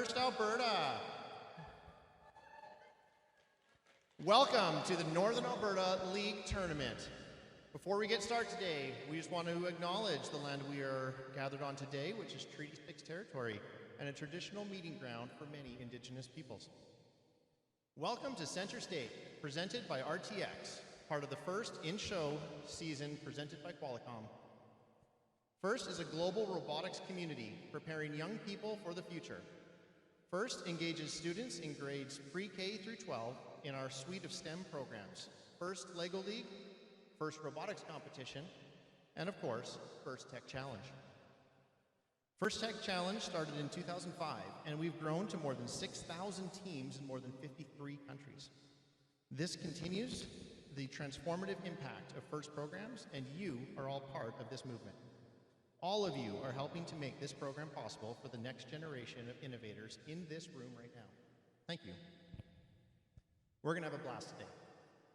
First Alberta. Welcome to the Northern Alberta League Tournament. Before we get started today, we just want to acknowledge the land we are gathered on today, which is Treaty 6 territory and a traditional meeting ground for many Indigenous peoples. Welcome to Center Stage, presented by RTX, part of the first in-show season presented by Qualcomm. FIRST is a global robotics community preparing young people for the future. FIRST engages students in grades pre-K through 12 in our suite of STEM programs, FIRST LEGO League, FIRST Robotics Competition, and of course, FIRST Tech Challenge. FIRST Tech Challenge started in 2005, and we've grown to more than 6,000 teams in more than 53 countries. This continues the transformative impact of FIRST programs, and you are all part of this movement. All of you are helping to make this program possible for the next generation of innovators in this room right now. Thank you. We're going to have a blast today.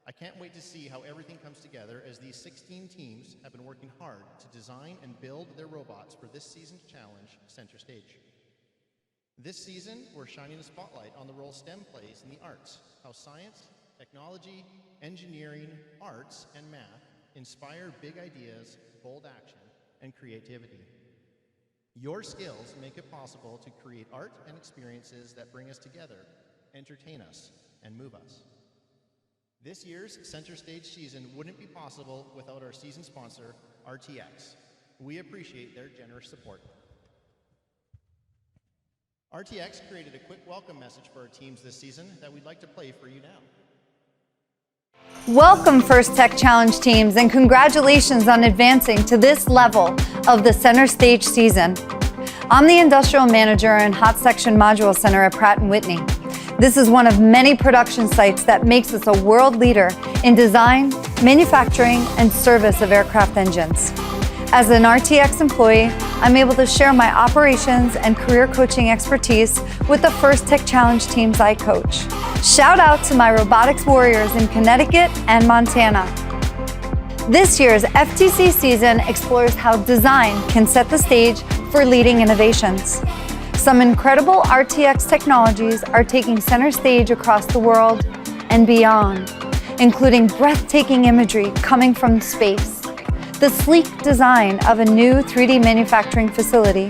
I can't wait to see how everything comes together as these 16 teams have been working hard to design and build their robots for this season's challenge, Center Stage. This season, we're shining a spotlight on the role STEM plays in the arts, how science, technology, engineering, arts, and math inspire big ideas, bold action, and creativity. Your skills make it possible to create art and experiences that bring us together, entertain us, and move us. This year's Center Stage season wouldn't be possible without our season sponsor, RTX. We appreciate their generous support. RTX created a quick welcome message for our teams this season that we'd like to play for you now. Welcome, FIRST Tech Challenge teams, and congratulations on advancing to this level of the Center Stage season. I'm the Industrial Manager and Hot Section Module Center at Pratt & Whitney. This is one of many production sites that makes us a world leader in design, manufacturing, and service of aircraft engines. As an RTX employee, I'm able to share my operations and career coaching expertise with the FIRST Tech Challenge teams I coach. Shout out to my robotics warriors in Connecticut and Montana. This year's FTC season explores how design can set the stage for leading innovations. Some incredible RTX technologies are taking center stage across the world and beyond, including breathtaking imagery coming from space, the sleek design of a new 3D manufacturing facility,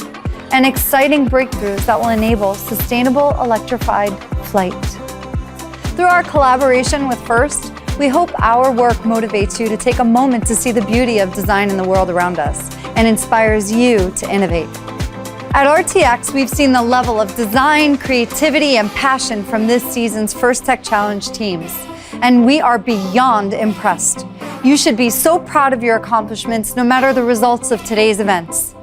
and exciting breakthroughs that will enable sustainable electrified flight. Through our collaboration with FIRST, we hope our work motivates you to take a moment to see the beauty of design in the world around us and inspires you to innovate. At RTX, we've seen the level of design, creativity, and passion from this season's FIRST Tech Challenge teams, and we are beyond impressed. You should be so proud of your accomplishments no matter the results of today's events.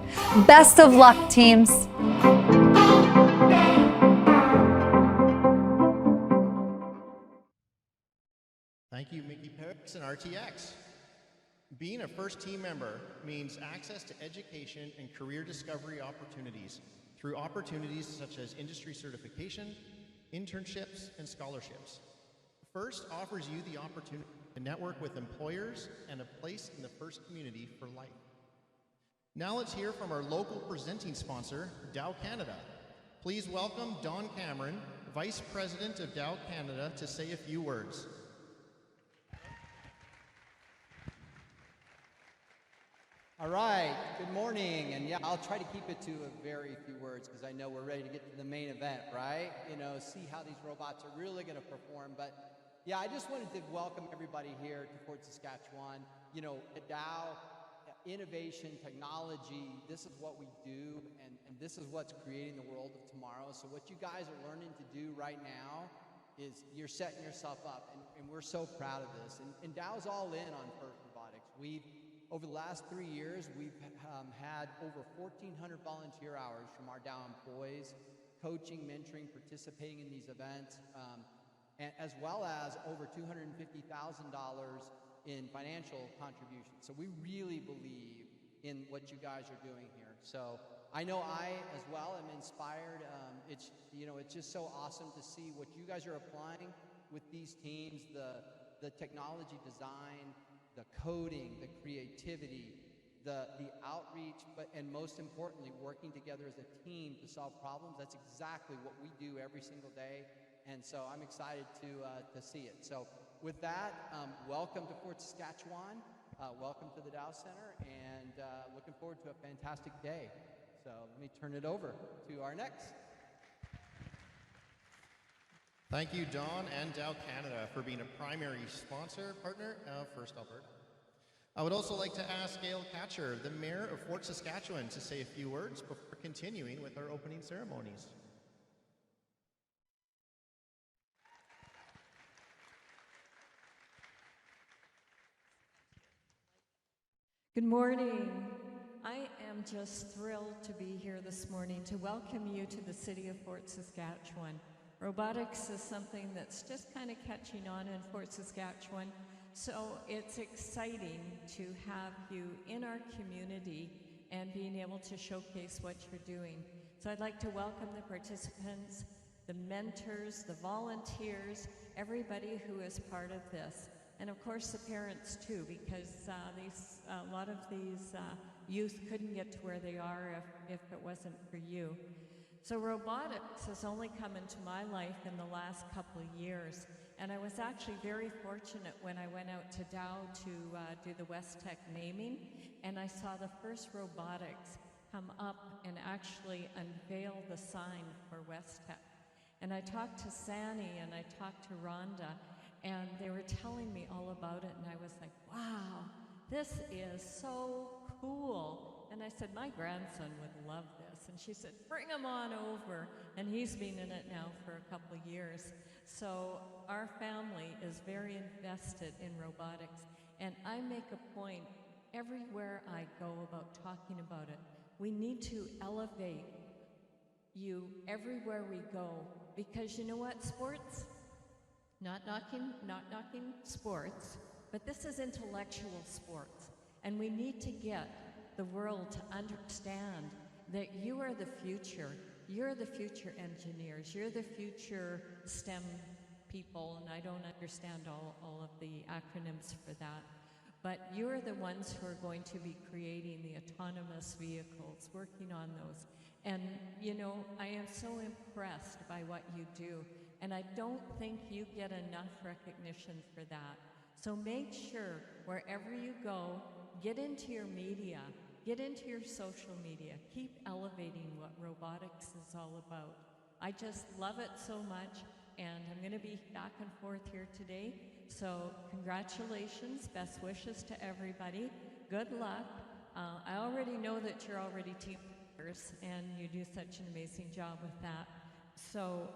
Best of luck, teams. Thank you, Mickey Perks and RTX. Being a FIRST team member means access to education and career discovery opportunities through opportunities such as industry certification, internships, and scholarships. FIRST offers you the opportunity to network with employers and a place in the FIRST community for life. Now let's hear from our local presenting sponsor, Dow Canada. Please welcome Don Cameron, Vice President of Dow Canada, to say a few words. All right, good morning, and yeah, I'll try to keep it to a very few words because I know we're ready to get to the main event, right? You know, see how these robots are really going to perform. But yeah, I just wanted to welcome everybody here to Fort Saskatchewan. You know, at Dow, innovation, technology, this is what we do, and this is what's creating the world of tomorrow. So what you guys are learning to do right now is you're setting yourself up, and we're so proud of this. And Dow's all in on FIRST Robotics. Over the last 3 years, we've had over 1,400 volunteer hours from our Dow employees, coaching, mentoring, participating in these events, as well as over $250,000 in financial contributions. So we really believe in what you guys are doing here. So I know I, as well, am inspired. It's just so awesome to see what you guys are applying with these teams, the technology design, the coding, the creativity, the outreach, and most importantly, working together as a team to solve problems. That's exactly what we do every single day. And so I'm excited to see it. So with that, welcome to Fort Saskatchewan. Welcome to the Dow Center, and looking forward to a fantastic day. So let me turn it over to our next. Thank you, Don and Dow Canada, for being a primary sponsor partner of First Alberta. I would also like to ask Gail Catcher, the Mayor of Fort Saskatchewan, to say a few words before continuing with our opening ceremonies. Good morning. I am just thrilled to be here this morning to welcome you to the city of Fort Saskatchewan. Robotics is something that's just kind of catching on in Fort Saskatchewan, so it's exciting to have you in our community and being able to showcase what you're doing. So I'd like to welcome the participants, the mentors, the volunteers, everybody who is part of this. And of course the parents too, because a lot of these youth couldn't get to where they are if it wasn't for you. So robotics has only come into my life in the last couple of years, and I was actually very fortunate when I went out to Dow to do the West Tech naming, and I saw the first robotics come up and actually unveil the sign for West Tech. And I talked to Sani and I talked to Rhonda, and they were telling me all about it, and I was like, wow, this is so cool. And I said, my grandson would love this. And she said, bring him on over. And he's been in it now for a couple of years. So our family is very invested in robotics. And I make a point everywhere I go about talking about it. We need to elevate you everywhere we go, because you know what, sports, not knocking sports, but this is intellectual sports, and we need to get the world to understand that you are the future. You're the future engineers. You're the future STEM people, and I don't understand all of the acronyms for that. But you're the ones who are going to be creating the autonomous vehicles, working on those. And, you know, I am so impressed by what you do, and I don't think you get enough recognition for that. So make sure, wherever you go, get into your media, get into your social media, keep elevating what robotics is all about. I just love it so much, and I'm going to be back and forth here today. So congratulations, best wishes to everybody. Good luck. I already know that you're already team members, and you do such an amazing job with that. So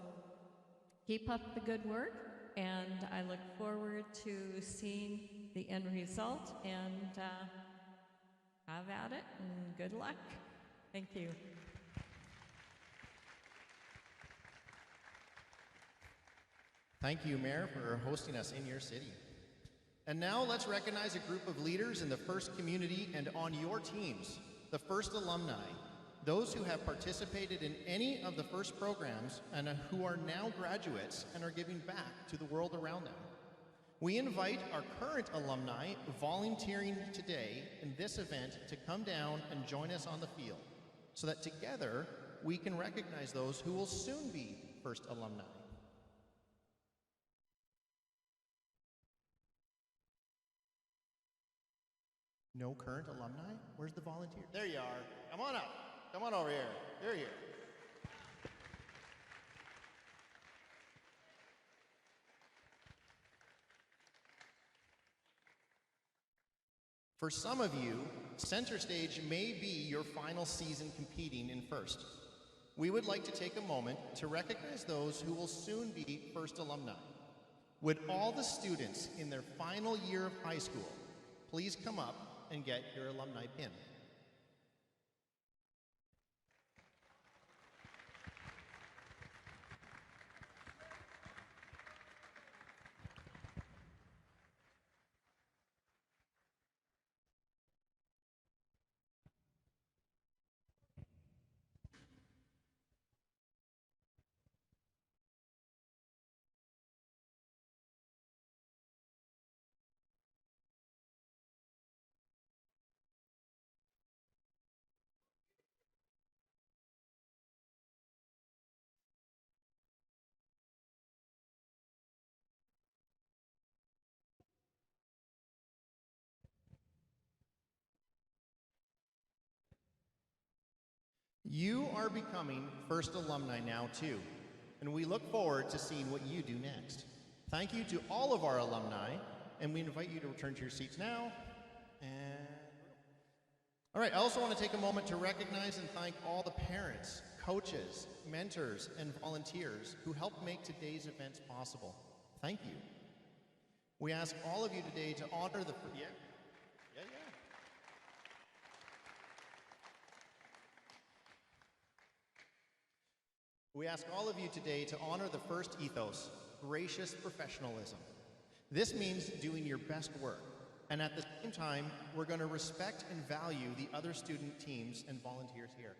keep up the good work, and I look forward to seeing the end result, and have at it, and good luck. Thank you. Thank you, Mayor, for hosting us in your city. And now let's recognize a group of leaders in the FIRST community and on your teams, the FIRST alumni, those who have participated in any of the FIRST programs and who are now graduates and are giving back to the world around them. We invite our current alumni volunteering today in this event to come down and join us on the field so that together we can recognize those who will soon be FIRST alumni. No current alumni? Where's the volunteer? There you are. Come on up. Come on over here. There you are. For some of you, CENTERSTAGE may be your final season competing in FIRST. We would like to take a moment to recognize those who will soon be FIRST alumni. Would all the students in their final year of high school please come up and get your alumni pin? You are becoming first alumni now too, and we look forward to seeing what you do next. Thank you to all of our alumni, and we invite you to return to your seats now. All right, I also want to take a moment to recognize and thank all the parents, coaches, mentors, and volunteers who helped make today's events possible. Thank you. We ask all of you today to honor the... We ask all of you today to honor the first ethos, gracious professionalism. This means doing your best work, and at the same time, we're going to respect and value the other student teams and volunteers here.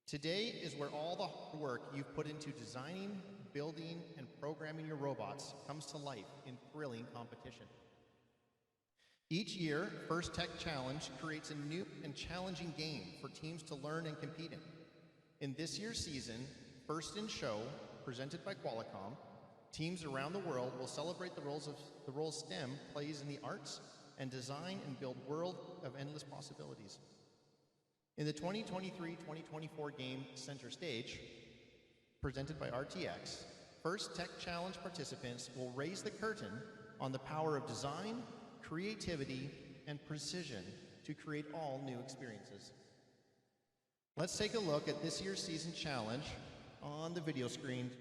Today is where all the hard work you've put into designing, building, and programming your robots comes to life in thrilling competition. Each year, First Tech Challenge creates a new and challenging game for teams to learn and compete in. In this year's season, First in Show, presented by Qualcomm, teams around the world will celebrate the role STEM plays in the arts and design and build world of endless possibilities. In the 2023-2024 game CENTERSTAGE, presented by RTX, First Tech Challenge participants will raise the curtain on the power of design, creativity, and precision to create all new experiences. Let's take a look at this year's season challenge on the video screen.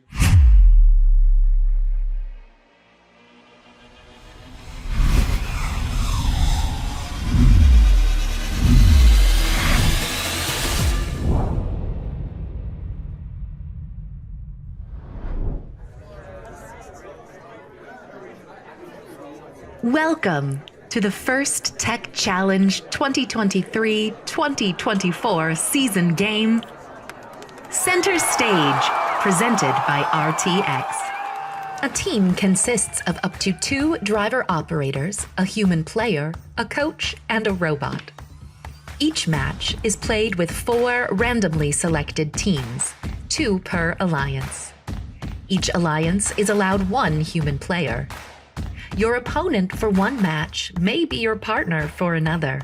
Welcome to the First Tech Challenge 2023-2024 season game, Center Stage, presented by RTX. A team consists of up to 2 driver operators, a human player, a coach, and a robot. Each match is played with 4 randomly selected teams, 2 per alliance. Each alliance is allowed 1 human player. Your opponent for one match may be your partner for another.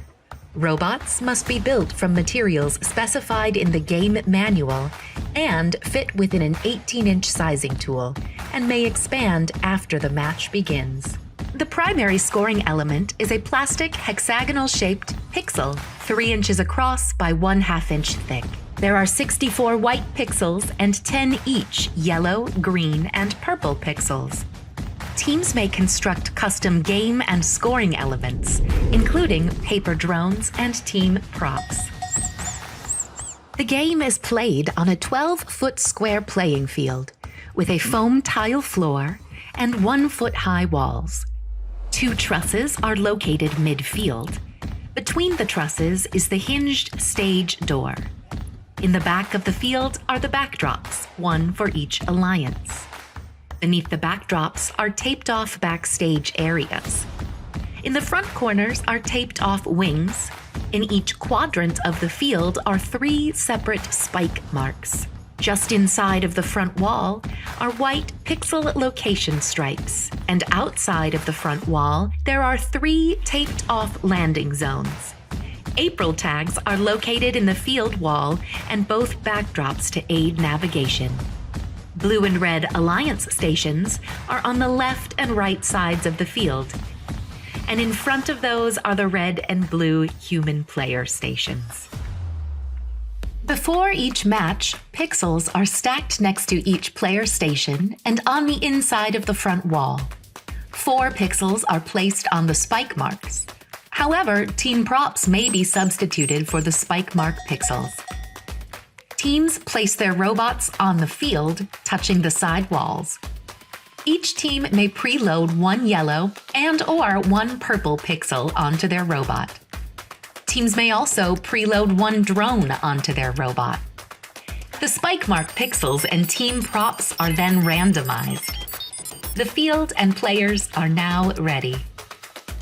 Robots must be built from materials specified in the game manual and fit within an 18-inch sizing tool and may expand after the match begins. The primary scoring element is a plastic hexagonal-shaped pixel 3 inches across by 1/2 inch thick. There are 64 white pixels and 10 each yellow, green, and purple pixels. Teams may construct custom game and scoring elements, including paper drones and team props. The game is played on a 12-foot square playing field with a foam tile floor and 1-foot-high walls. 2 trusses are located midfield. Between the trusses is the hinged stage door. In the back of the field are the backdrops, 1 for each alliance. Beneath the backdrops are taped-off backstage areas. In the front corners are taped-off wings. In each quadrant of the field are 3 separate spike marks. Just inside of the front wall are white pixel location stripes, and outside of the front wall there are 3 taped-off landing zones. April tags are located in the field wall and both backdrops to aid navigation. Blue and red alliance stations are on the left and right sides of the field, and in front of those are the red and blue human player stations. Before each match, pixels are stacked next to each player station and on the inside of the front wall. 4 pixels are placed on the spike marks. However, team props may be substituted for the spike mark pixels. Teams place their robots on the field, touching the side walls. Each team may preload 1 yellow and/or 1 purple pixel onto their robot. Teams may also preload 1 drone onto their robot. The spike mark pixels and team props are then randomized. The field and players are now ready.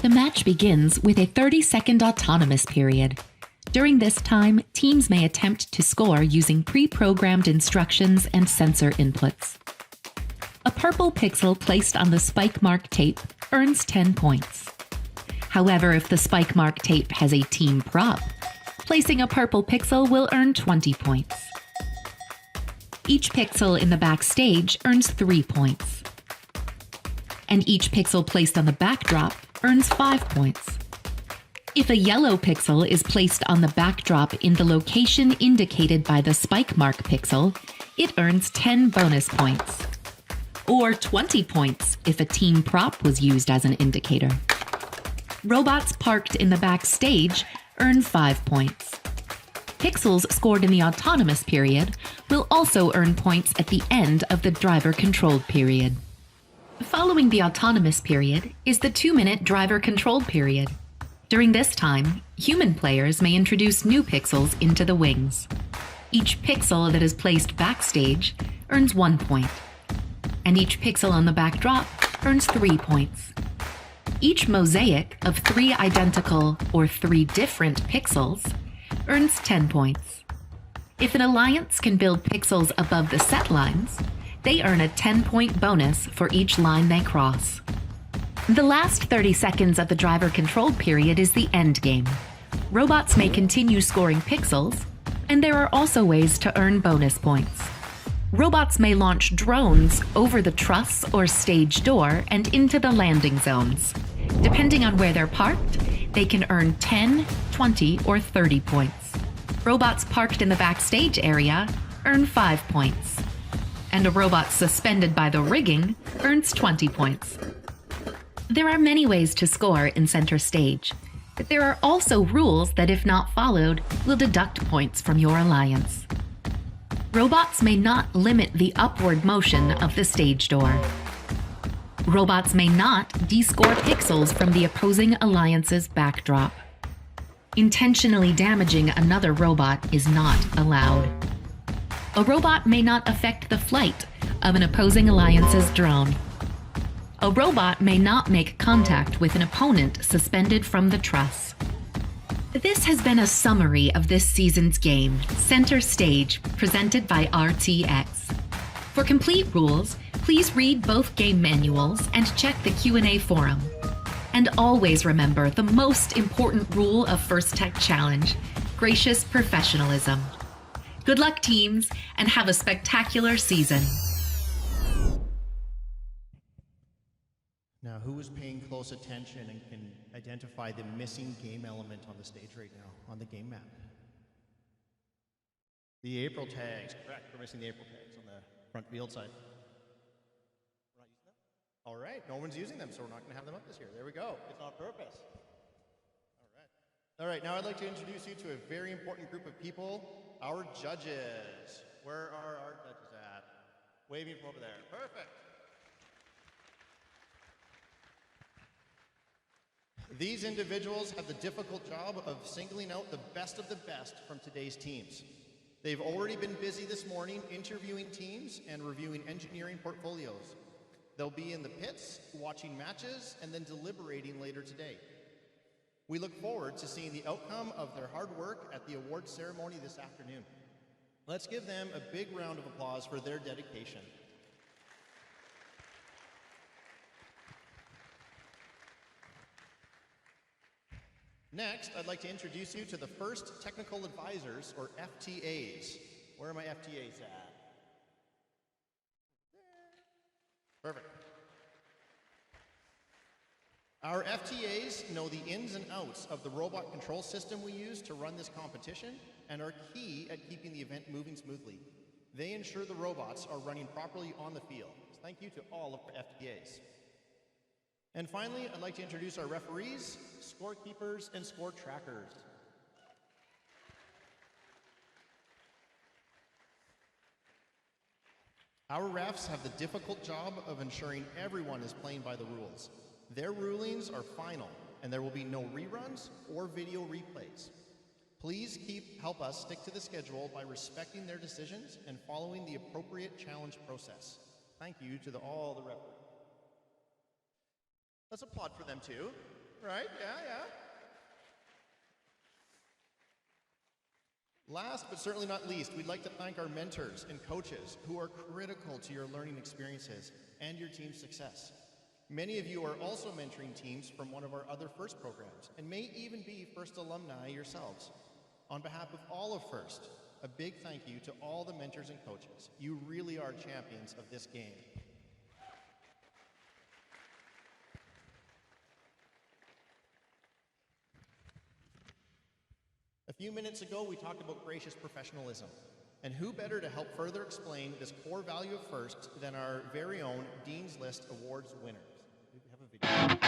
The match begins with a 30-second autonomous period. During this time, teams may attempt to score using pre-programmed instructions and sensor inputs. A purple pixel placed on the spike mark tape earns 10 points. However, if the spike mark tape has a team prop, Placing a purple pixel will earn 20 points. Each pixel in the backstage earns 3 points. And each pixel placed on the backdrop earns 5 points. If a yellow pixel is placed on the backdrop in the location indicated by the spike mark pixel, it earns 10 bonus points. Or 20 points if a team prop was used as an indicator. Robots parked in the backstage earn 5 points. Pixels scored in the autonomous period will also earn points at the end of the driver-controlled period. Following the autonomous period is the 2-minute driver-controlled period. During this time, human players may introduce new pixels into the wings. Each pixel that is placed backstage earns 1 point, and each pixel on the backdrop earns 3 points. Each mosaic of 3 identical or 3 different pixels earns 10 points. If an alliance can build pixels above the set lines, they earn a 10-point bonus for each line they cross. The last 30 seconds of the driver-controlled period is the end game. Robots may continue scoring pixels, and there are also ways to earn bonus points. Robots may launch drones over the truss or stage door and into the landing zones. Depending on where they're parked, they can earn 10, 20, or 30 points. Robots parked in the backstage area earn 5 points. And a robot suspended by the rigging earns 20 points. There are many ways to score in Center Stage, but there are also rules that, if not followed, will deduct points from your alliance. Robots may not limit the upward motion of the stage door. Robots may not descore pixels from the opposing alliance's backdrop. Intentionally damaging another robot is not allowed. A robot may not affect the flight of an opposing alliance's drone. A robot may not make contact with an opponent suspended from the truss. This has been a summary of this season's game, Center Stage, presented by RTX. For complete rules, please read both game manuals and check the Q&A forum. And always remember the most important rule of First Tech Challenge, gracious professionalism. Good luck, teams, and have a spectacular season. Now, who is paying close attention and can identify the missing game element on the stage right now, on the game map? The April tags, correct. We're missing the April tags on the front field side. We're not using them? All right, no one's using them, so we're not going to have them up this year. There we go. It's on purpose. All right, now I'd like to introduce you to a very important group of people, our judges. Where are our judges at? Waving from over there. Perfect. These individuals have the difficult job of singling out the best of the best from today's teams. They've already been busy this morning interviewing teams and reviewing engineering portfolios. They'll be in the pits, watching matches, and then deliberating later today. We look forward to seeing the outcome of their hard work at the awards ceremony this afternoon. Let's give them a big round of applause for their dedication. Next, I'd like to introduce you to the first Technical Advisors, or FTAs. Where are my FTAs at? Perfect. Our FTAs know the ins and outs of the robot control system we use to run this competition and are key at keeping the event moving smoothly. They ensure the robots are running properly on the field. So thank you to all of our FTAs. And finally, I'd like to introduce our referees, scorekeepers, and score trackers. Our refs have the difficult job of ensuring everyone is playing by the rules. Their rulings are final, and there will be no reruns or video replays. Please help us stick to the schedule by respecting their decisions and following the appropriate challenge process. Thank you to all the referees. Let's applaud for them too, right? Yeah. Last but certainly not least, we'd like to thank our mentors and coaches who are critical to your learning experiences and your team's success. Many of you are also mentoring teams from one of our other FIRST programs and may even be FIRST alumni yourselves. On behalf of all of First, a big thank you to all the mentors and coaches. You really are champions of this game. A few minutes ago, we talked about gracious professionalism. And who better to help further explain this core value of First than our very own Dean's List Awards winners? We have a video.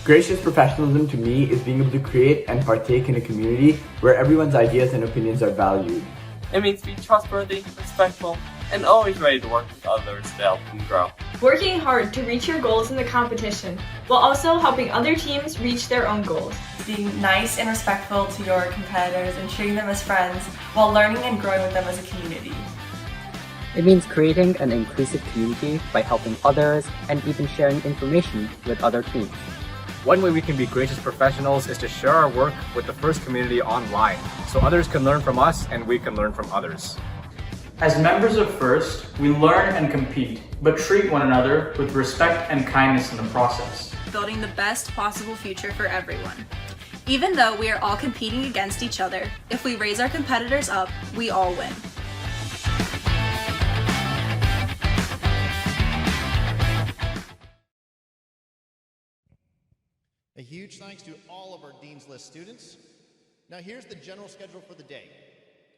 Gracious professionalism to me is being able to create and partake in a community where everyone's ideas and opinions are valued. It means being trustworthy, respectful, and always ready to work with others to help them grow. Working hard to reach your goals in the competition, while also helping other teams reach their own goals. Being nice and respectful to your competitors and treating them as friends while learning and growing with them as a community. It means creating an inclusive community by helping others and even sharing information with other teams. One way we can be gracious professionals is to share our work with the First community online, so others can learn from us and we can learn from others. As members of First, we learn and compete, but treat one another with respect and kindness in the process. Building the best possible future for everyone. Even though we are all competing against each other, if we raise our competitors up, we all win. A huge thanks to all of our Dean's List students. Now here's the general schedule for the day.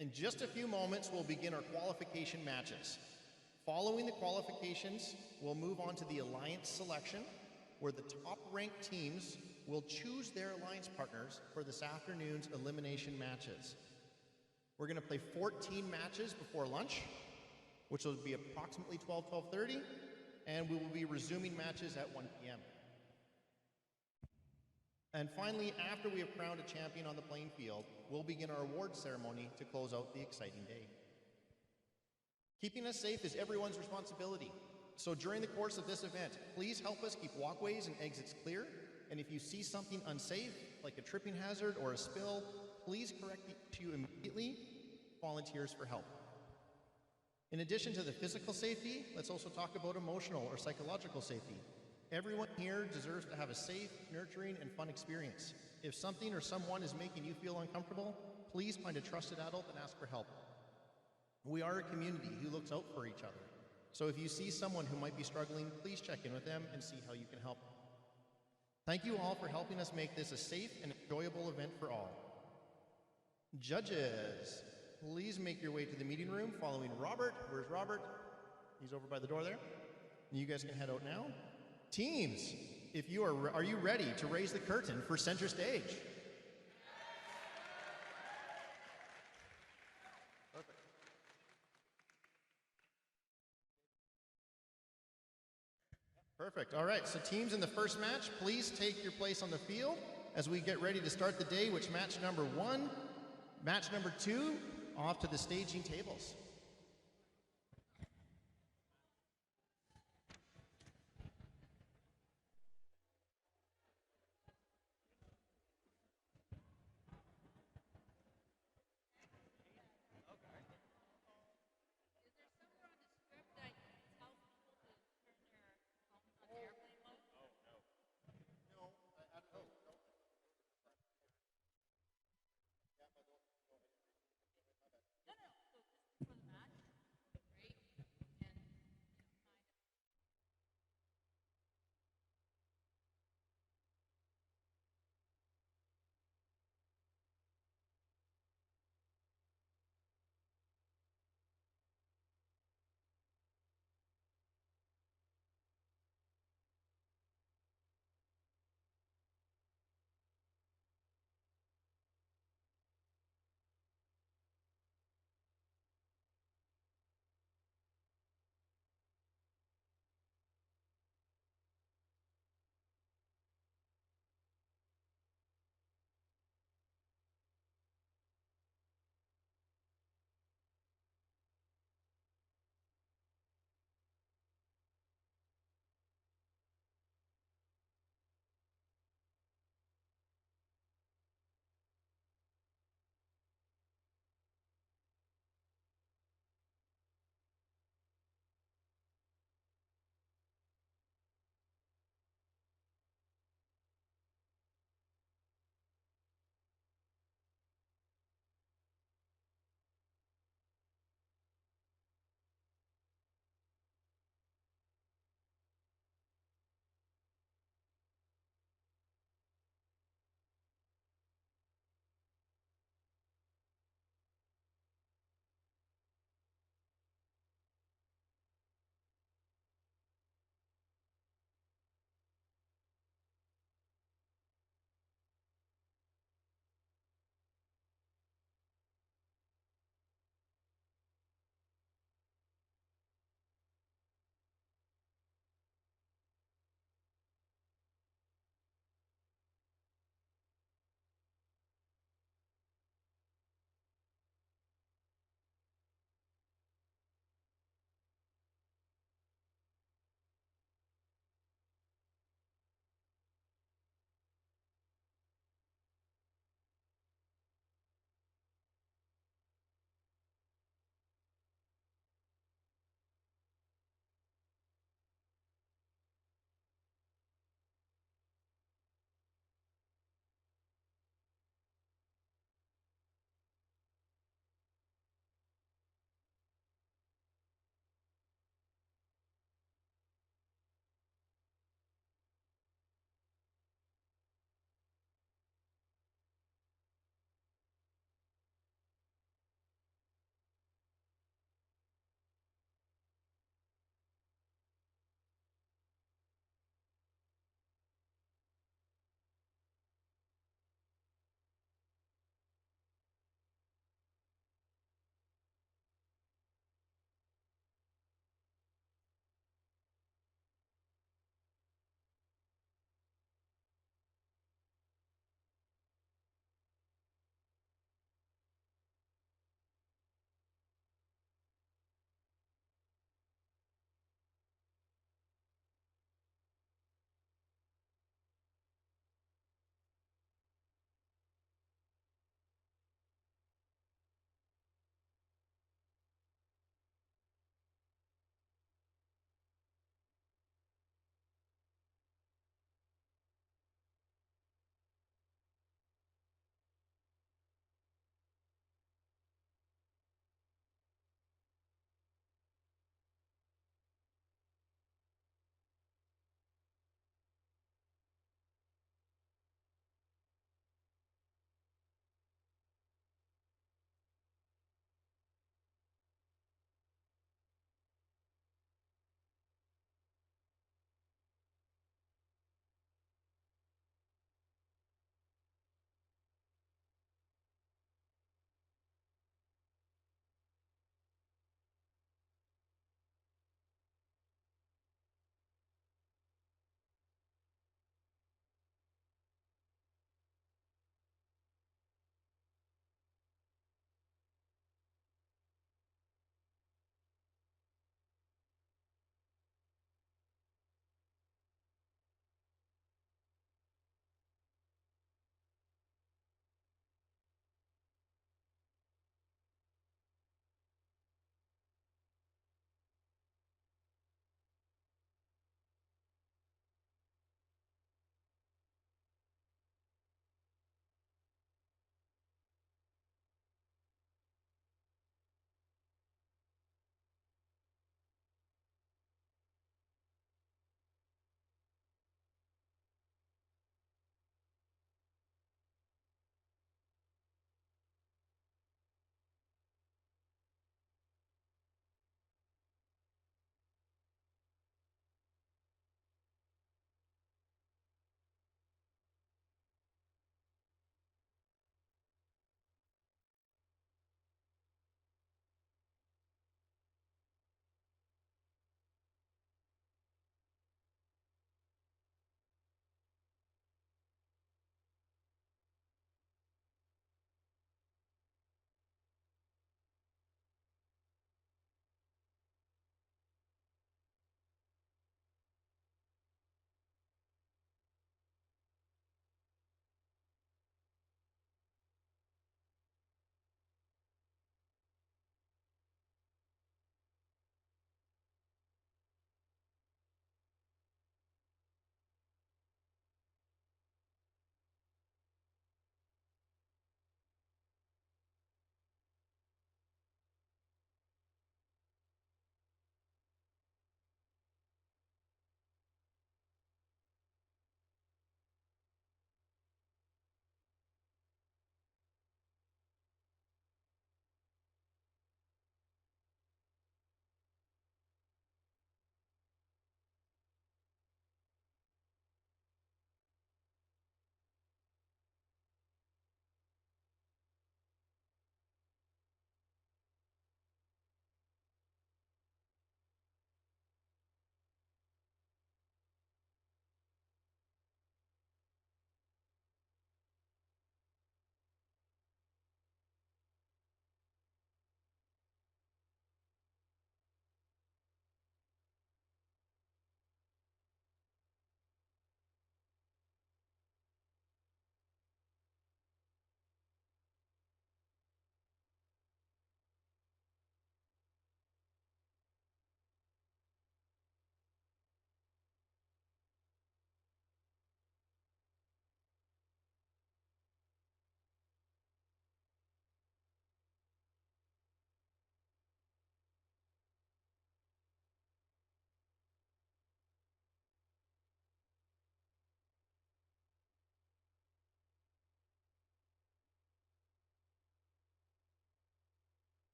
In just a few moments, we'll begin our qualification matches. Following the qualifications, we'll move on to the alliance selection, where the top-ranked teams will choose their alliance partners for this afternoon's elimination matches. We're going to play 14 matches before lunch, which will be approximately 12:30, and we will be resuming matches at 1 p.m. And finally, after we have crowned a champion on the playing field, we'll begin our awards ceremony to close out the exciting day. Keeping us safe is everyone's responsibility. So during the course of this event, please help us keep walkways and exits clear. And if you see something unsafe, like a tripping hazard or a spill, please correct the issue immediately. Volunteers for help. In addition to the physical safety, let's also talk about emotional or psychological safety. Everyone here deserves to have a safe, nurturing, and fun experience. If something or someone is making you feel uncomfortable, please find a trusted adult and ask for help. We are a community who looks out for each other. So if you see someone who might be struggling, please check in with them and see how you can help. Thank you all for helping us make this a safe and enjoyable event for all. Judges, please make your way to the meeting room following Robert. Where's Robert? He's over by the door there. And you guys can head out now. Teams, if you are you ready to raise the curtain for Center Stage? Perfect. Perfect. All right, so teams in the first match, please take your place on the field as we get ready to start the day, which match number 1, match number 2, off to the staging tables.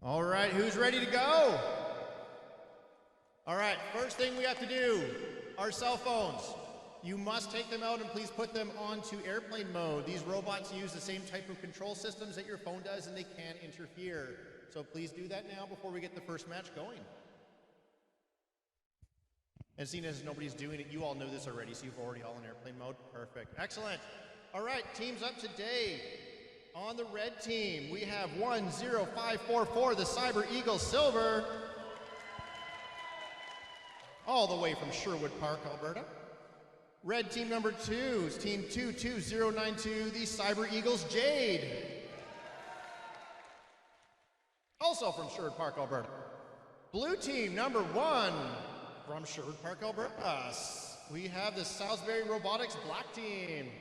All right, who's ready to go? All right, first thing we have to do, our cell phones. You must take them out and please put them onto airplane mode. These robots use the same type of control systems that your phone does and they can't interfere. So please do that now before we get the first match going. And seeing as nobody's doing it, you all know this already, so you've already all in airplane mode. Perfect, excellent. All right, teams up today. On the red team, we have 10544, the Cyber Eagle Silver. All the way from Sherwood Park, Alberta. Red team number 2 is team 22092, the Cyber Eagles Jade. Also from Sherwood Park, Alberta. Blue team number 1 from Sherwood Park, Alberta. We have the Salisbury Robotics Black team.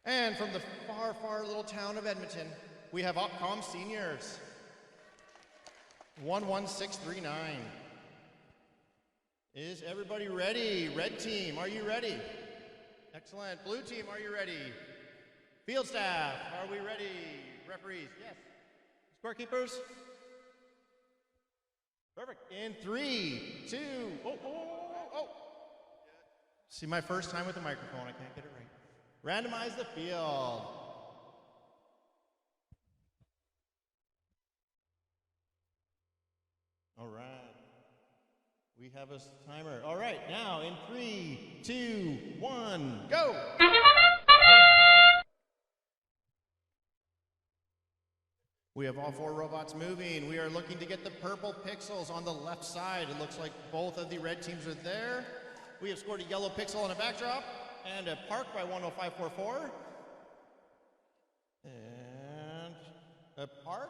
And from the far, far little town of Edmonton, we have Opcom Seniors. 11639. Is everybody ready? Red team, are you ready? Excellent. Blue team, are you ready? Field staff, are we ready? Referees, yes. Scorekeepers? Perfect. In 3, 2, oh. See, my first time with the microphone, I can't get it right. Randomize the field. All right. We have a timer. All right, now in 3, 2, 1, go! We have all 4 robots moving. We are looking to get the purple pixels on the left side. It looks like both of the red teams are there. We have scored a yellow pixel on a backdrop and a park by 10544. And a park.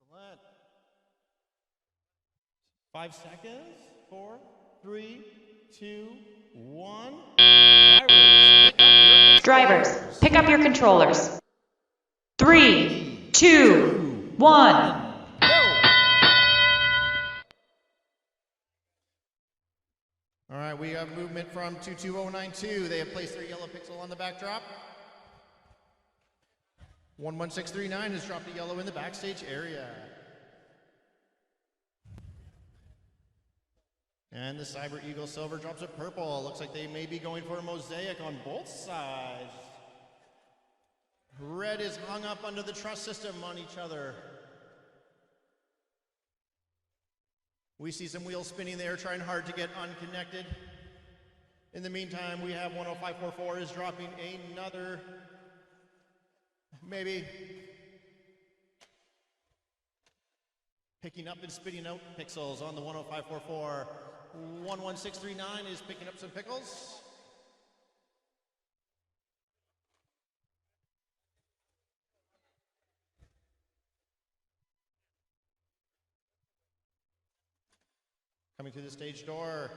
Excellent. 5 seconds. 4, 3, 2, 1. Drivers, pick up your controllers. 3, 2, 1. All right, we have movement from 22092. They have placed their yellow pixel on the backdrop. 11639 has dropped a yellow in the backstage area. And the Cyber Eagle Silver drops a purple. Looks like they may be going for a mosaic on both sides. Red is hung up under the truss system on each other. We see some wheels spinning there, trying hard to get unconnected. In the meantime, we have 10544 is dropping another, maybe, picking up and spitting out pixels on the 10544. 11639 is picking up some pickles. Coming through the stage door,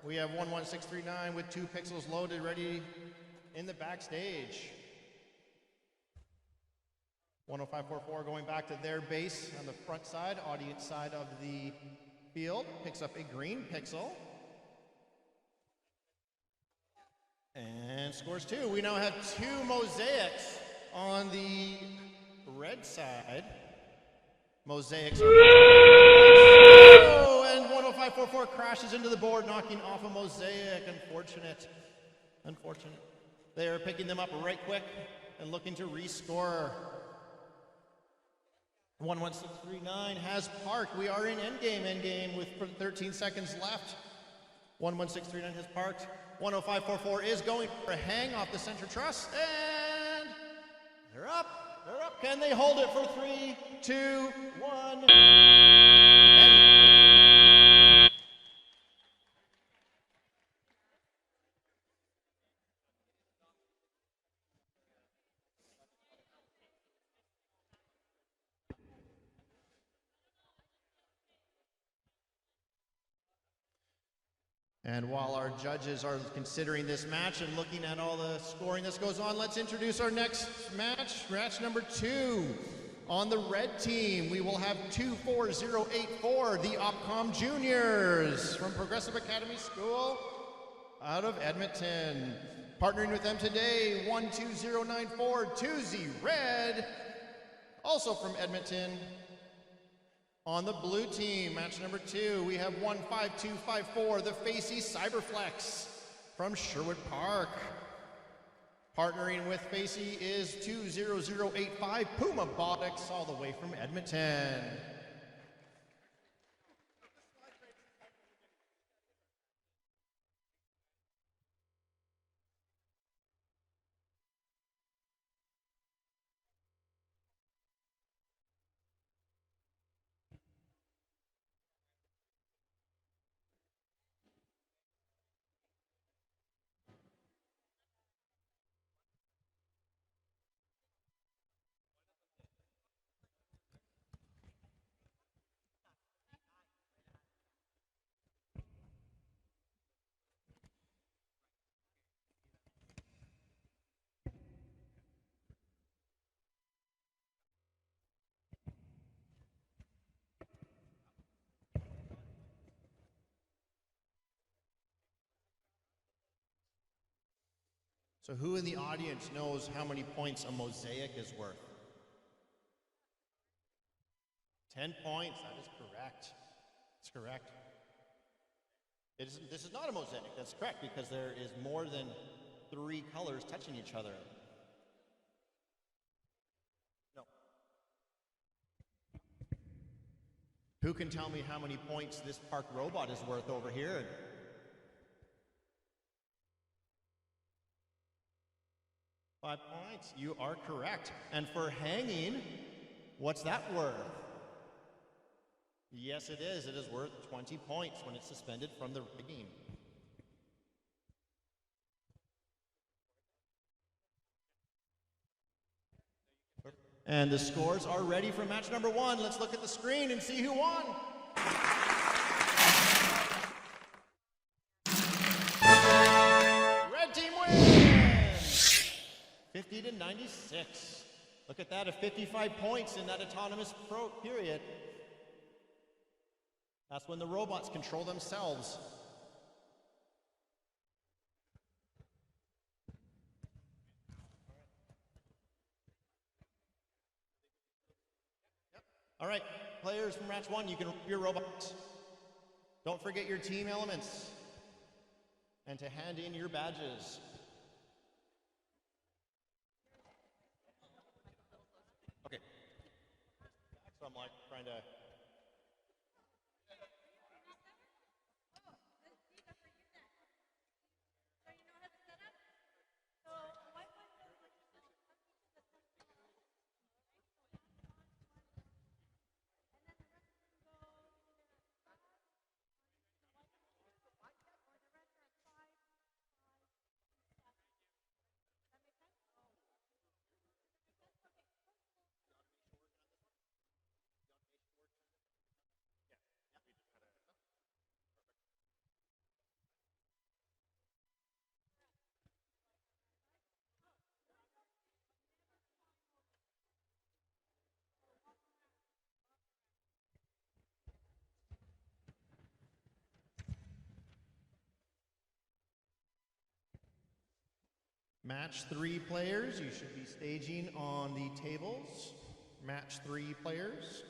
we have 11639 with 2 pixels loaded, ready in the backstage. 10544 going back to their base on the front side, audience side of the field, picks up a green pixel. And scores 2. We now have 2 mosaics on the red side. Mosaics are... Oh, and 10544 crashes into the board, knocking off a mosaic. Unfortunate. They are picking them up right quick and looking to rescore. 11639 has parked. We are in endgame with 13 seconds left. 11639 has parked. 10544 is going for a hang off the center truss, and they're up. Can they hold it for 3, 2, 1? And while our judges are considering this match and looking at all the scoring that goes on, let's introduce our next match, match number 2. On the red team, we will have 24084, the Opcom Juniors from Progressive Academy School. out of Edmonton. Partnering with them today, 12094 Tuesday Red, also from Edmonton. On the blue team, match number 2, we have 15254, the Facey Cyberflex from Sherwood Park. Partnering with Facey is 20085 Puma Botics, all the way from Edmonton. So who in the audience knows how many points a mosaic is worth? 10 points, that is correct. That's correct. This is not a mosaic, that's correct, because there is more than 3 colors touching each other. No. Who can tell me how many points this park robot is worth over here? $5 points, you are correct. And for hanging, what's that worth? Yes, it is. It is worth 20 points when it's suspended from the rigging. And the scores are ready for match number 1. Let's look at the screen and see who won. Red team wins! 50 to 96. Look at that, 55 points in that autonomous period. That's when the robots control themselves. All right, players from match 1, you can your robots. Don't forget your team elements and to hand in your badges. Okay. So I'm like trying to. Match 3 players, you should be staging on the tables. Match 3 players.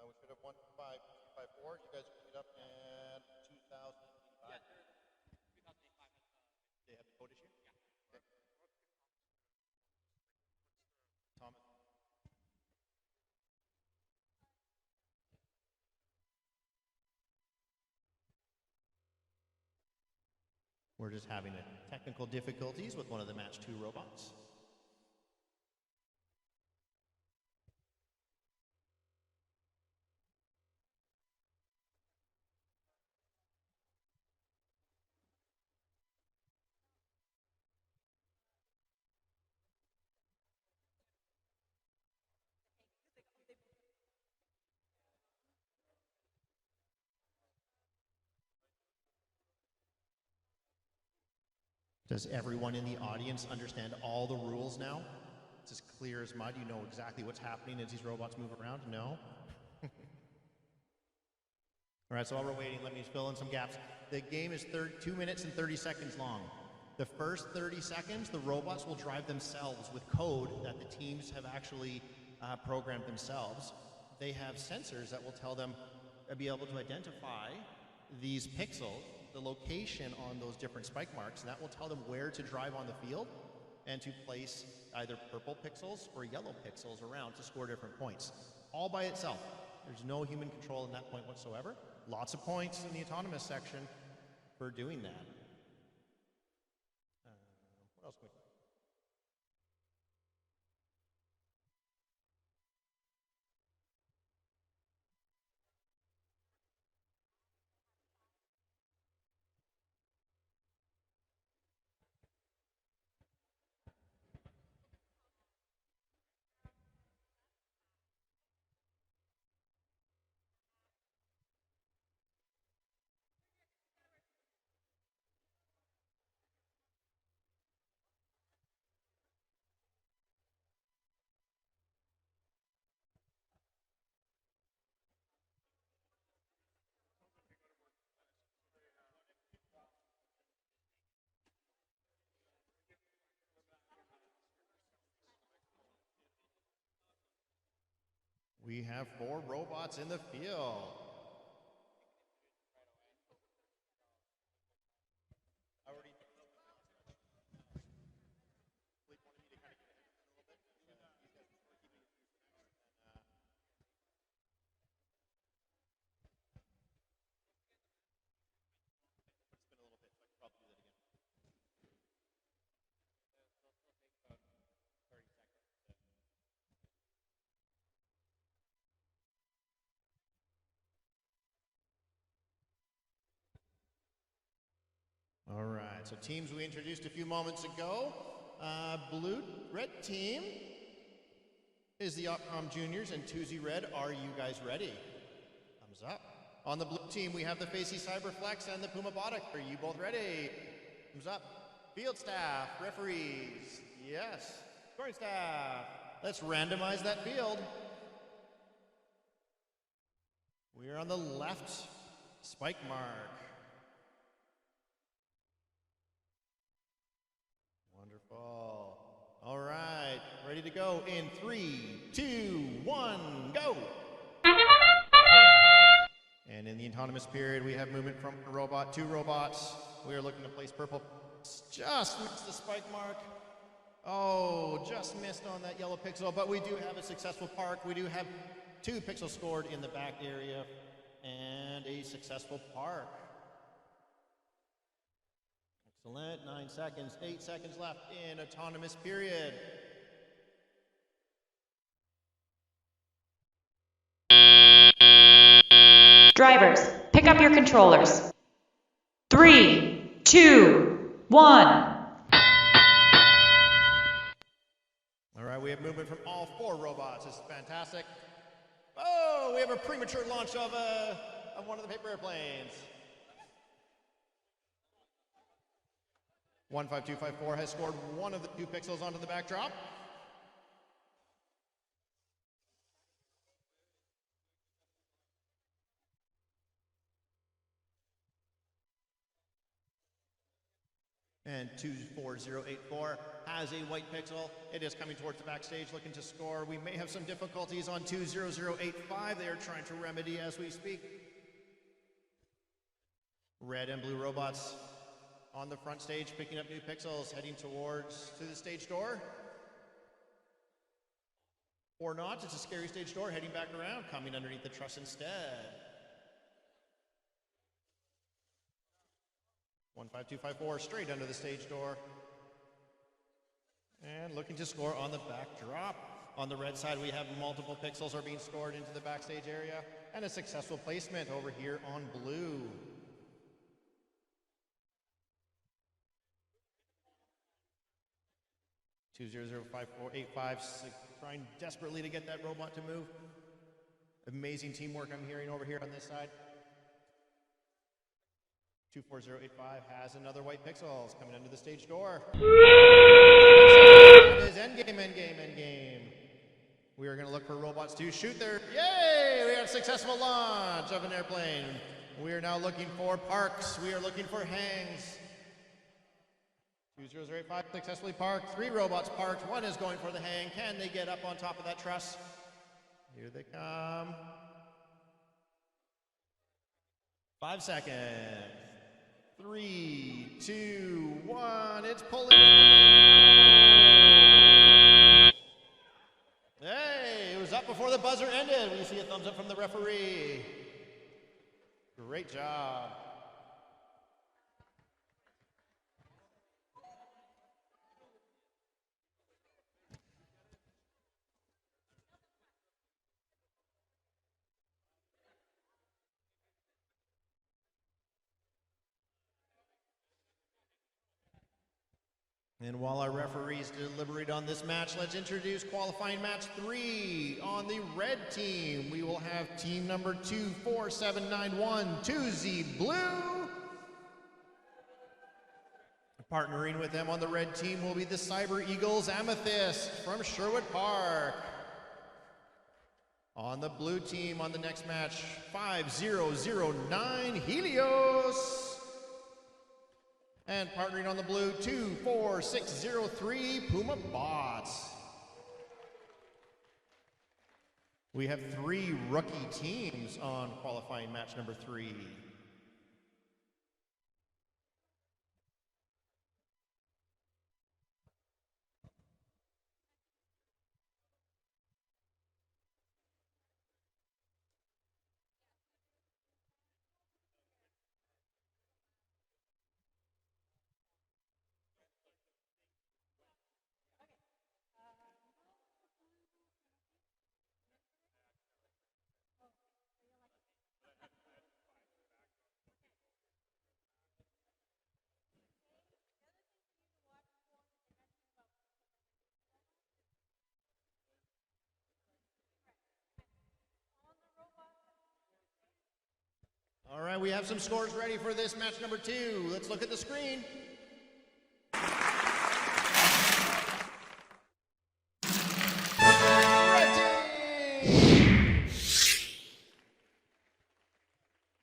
We should have 15254. You guys queued up at 2085. Yeah, 2085. They have the code issue? Yeah. Okay. Thomas. We're just having technical difficulties with one of the match 2 robots. Does everyone in the audience understand all the rules now? It's as clear as mud. You know exactly what's happening as these robots move around? No? All right, so while we're waiting, let me fill in some gaps. The game is 2 minutes and 30 seconds long. The first 30 seconds, the robots will drive themselves with code that the teams have actually programmed themselves. They have sensors that will tell them, be able to identify these pixels, the location on those different spike marks, and that will tell them where to drive on the field and to place either purple pixels or yellow pixels around to score different points. All by itself. There's no human control in that point whatsoever. Lots of points in the autonomous section for doing that. What else can we do? We have 4 robots in the field. All right, so teams we introduced a few moments ago. Red team is the Opcom Juniors, and 2Z Red, are you guys ready? Thumbs up. On the blue team, we have the Facey Cyberflex and the Puma Botic. Are you both ready? Thumbs up. Field staff, referees, yes. Scoring staff, let's randomize that field. We are on the left spike mark. Wonderful. All right, ready to go in 3, 2, 1, go. And in the autonomous period, we have movement from a robot, 2 robots. We are looking to place purple. Just missed the spike mark. Oh, just missed on that yellow pixel, but we do have a successful park. We do have 2 pixels scored in the back area and a successful park. Excellent, 9 seconds, 8 seconds left in autonomous period. Drivers, pick up your controllers. 3, 2, 1. All right, we have movement from all 4 robots. This is fantastic. Oh, we have a premature launch of one of the paper airplanes. 15254 has scored one of the 2 pixels onto the backdrop. And 24084 has a white pixel. It is coming towards the backstage looking to score. We may have some difficulties on 20085. They are trying to remedy as we speak. Red and blue robots on the front stage picking up new pixels, heading towards to the stage door. Or not, it's a scary stage door heading back around, coming underneath the truss instead. 15254 straight under the stage door. And looking to score on the backdrop. On the red side, we have multiple pixels are being scored into the backstage area, and a successful placement over here on blue. $2005485, trying desperately to get that robot to move. Amazing teamwork I'm hearing over here on this side. 24085 has another white pixels coming under the stage door. It is endgame. We are going to look for robots to shoot their... Yay! We had a successful launch of an airplane. We are now looking for parks. We are looking for hangs. 20085 successfully parked. 3 robots parked. 1 is going for the hang. Can they get up on top of that truss? Here they come. 5 seconds. 3, 2, 1. It's pulling. Hey, it was up before the buzzer ended. We see a thumbs up from the referee. Great job. And while our referees deliberate on this match, let's introduce qualifying match 3. On the red team, we will have team number 24791, 2Z Blue. Partnering with them on the red team will be the Cyber Eagles Amethyst from Sherwood Park. On the blue team on the next match, 5009 Helios. And partnering on the blue, 24603 Puma Bots. We have 3 rookie teams on qualifying match number 3. All right, we have some scores ready for this match number 2. Let's look at the screen.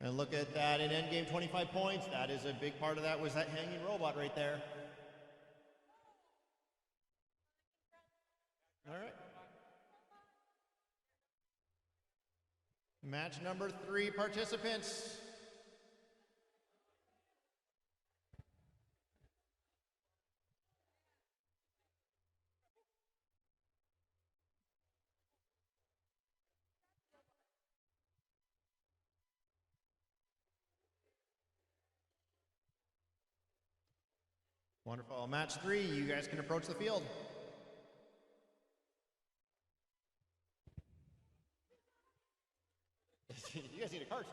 And look at that, in endgame 25 points. That is a big part of that was that hanging robot right there. All right. Match number 3 participants. Wonderful. Match 3, you guys can approach the field. You guys need a cart.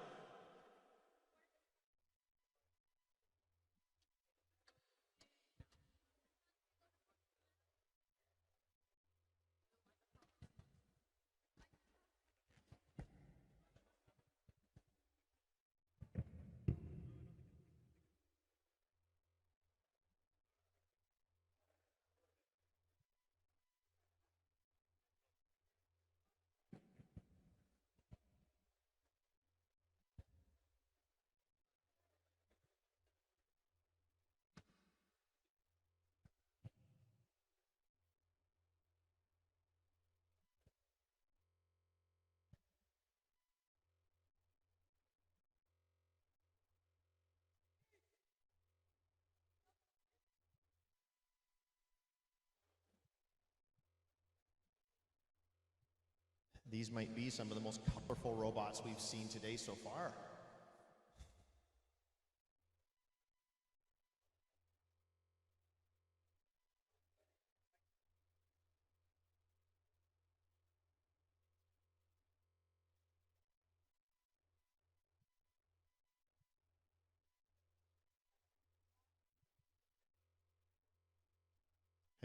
These might be some of the most colorful robots we've seen today so far.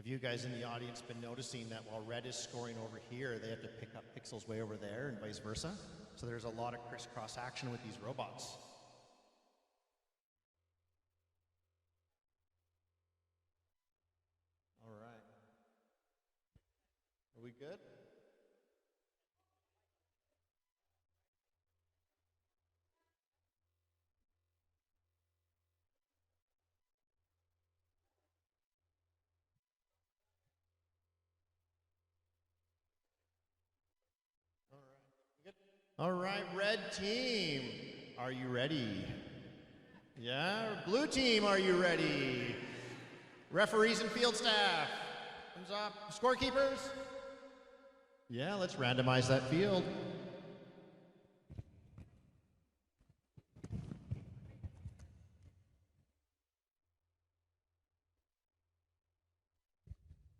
Have you guys in the audience been noticing that while red is scoring over here, they have to pick up pixels way over there and vice versa? So there's a lot of crisscross action with these robots. All right. Are we good? All right, red team, are you ready? Yeah, blue team, are you ready? Referees and field staff, thumbs up. Scorekeepers? Yeah, let's randomize that field.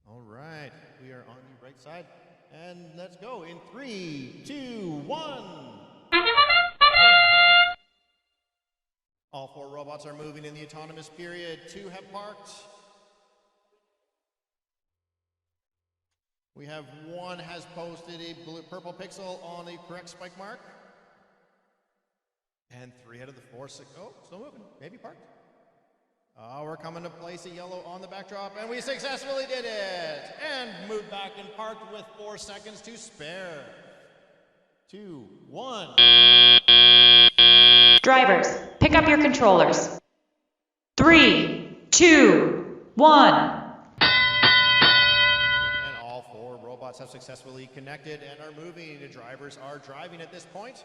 All right, we are on the right side. And let's go in 3, 2, 1. All 4 robots are moving in the autonomous period. 2 have parked. We have 1 has posted a purple pixel on the correct spike mark. And 3 out of the 4, still moving, maybe parked. We're coming to place a yellow on the backdrop, and we successfully did it! And moved back and parked with 4 seconds to spare. 2, 1. Drivers, pick up your controllers. 3, 2, 1. And all 4 robots have successfully connected and are moving. The drivers are driving at this point.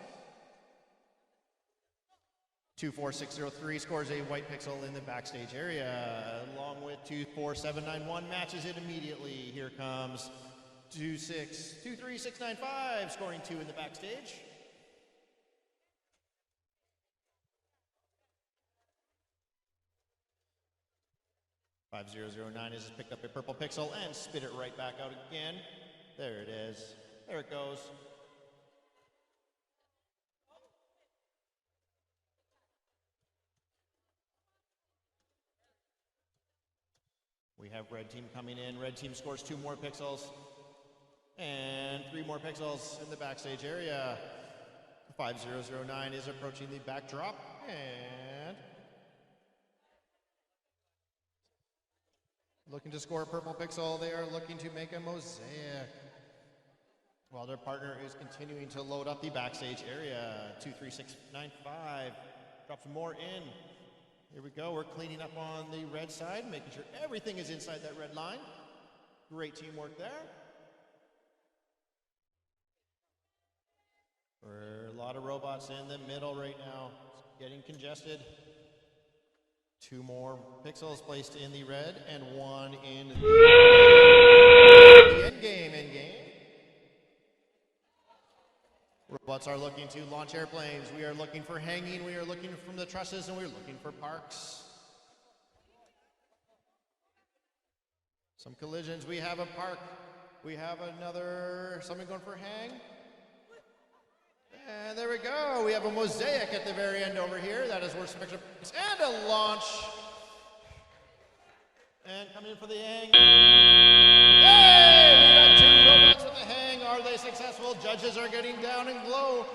24603 scores a white pixel in the backstage area, along with 24791 matches it immediately. Here comes 23695 scoring 2 in the backstage. .5009 has picked up a purple pixel and spit it right back out again. There it is. There it goes. We have red team coming in. Red team scores 2 more pixels and 3 more pixels in the backstage area. 5009 is approaching the backdrop and looking to score a purple pixel. They are looking to make a mosaic while their partner is continuing to load up the backstage area. 23695 drops more in. Here we go, we're cleaning up on the red side, making sure everything is inside that red line. Great teamwork there. There are a lot of robots in the middle right now. It's getting congested. 2 more pixels placed in the red and 1 in the end game. Robots are looking to launch airplanes. We are looking for hanging. We are looking from the trusses, and we're looking for parks. Some collisions. We have a park. We have someone going for hang. And there we go. We have a mosaic at the very end over here. That is worth some extra points. And a launch. And coming in for the hang. Hey! We got 2 robots with the hang. Are they successful? Judges are getting down and low.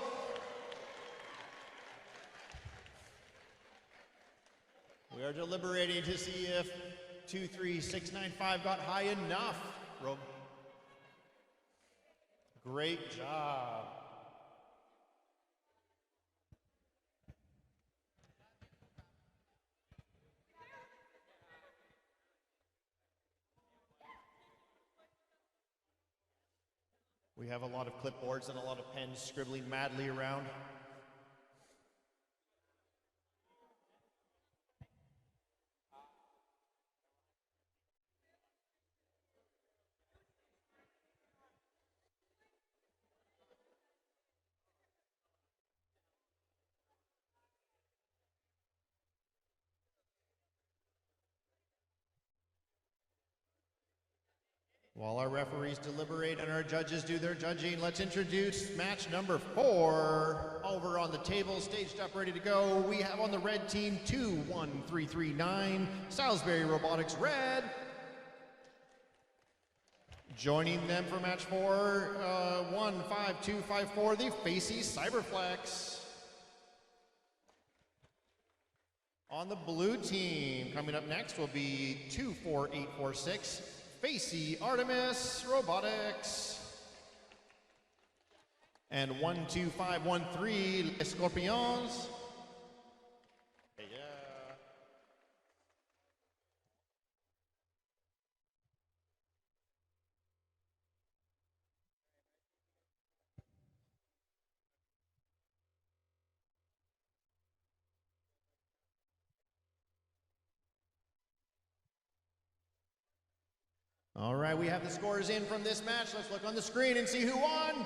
We are deliberating to see if 23695 got high enough. Great job. We have a lot of clipboards and a lot of pens scribbling madly around. While our referees deliberate and our judges do their judging, let's introduce match number 4. Over on the table, staged up, ready to go. We have on the red team 21339, Salisbury Robotics red. Joining them for match 4, 15254, the Facey Cyberflex. On the blue team, coming up next will be 24846, Facey Artemis Robotics. And 12513, Les Scorpions. All right, we have the scores in from this match. Let's look on the screen and see who won.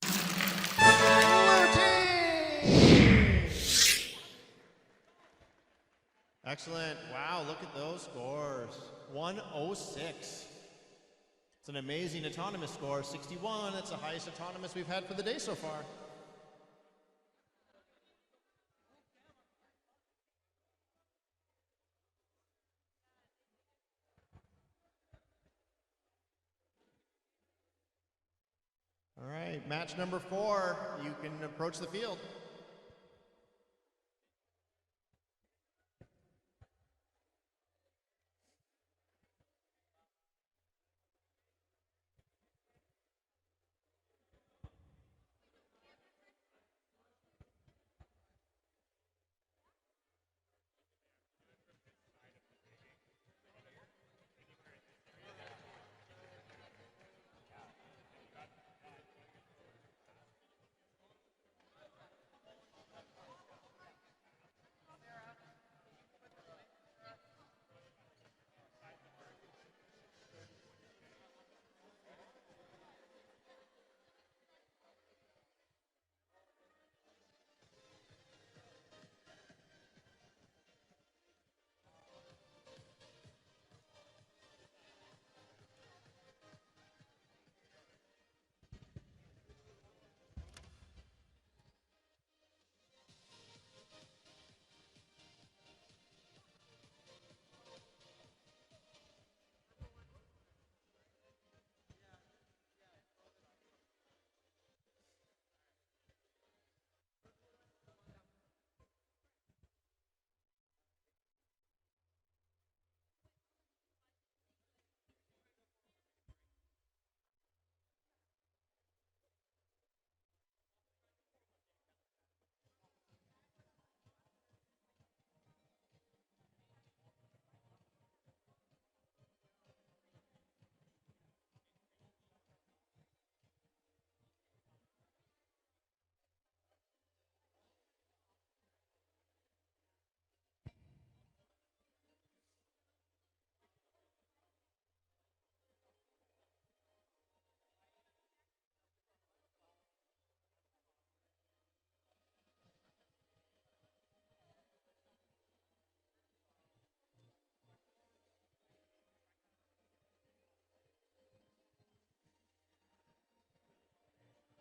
Blue team! Excellent. Wow, look at those scores. 106. It's an amazing autonomous score. 61, that's the highest autonomous we've had for the day so far. All right, match number 4. You can approach the field.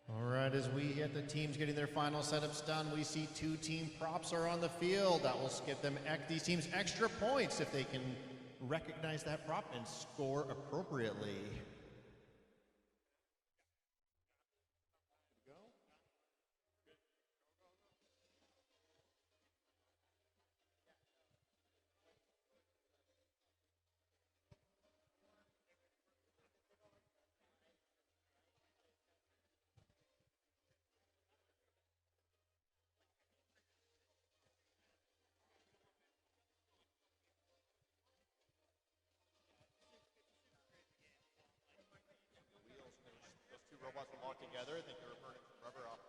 All right, as we get the teams getting their final setups done, we see 2 team props are on the field. That will give them these teams extra points if they can recognize that prop and score appropriately. Robots will walk together. I think they were burning some rubber off.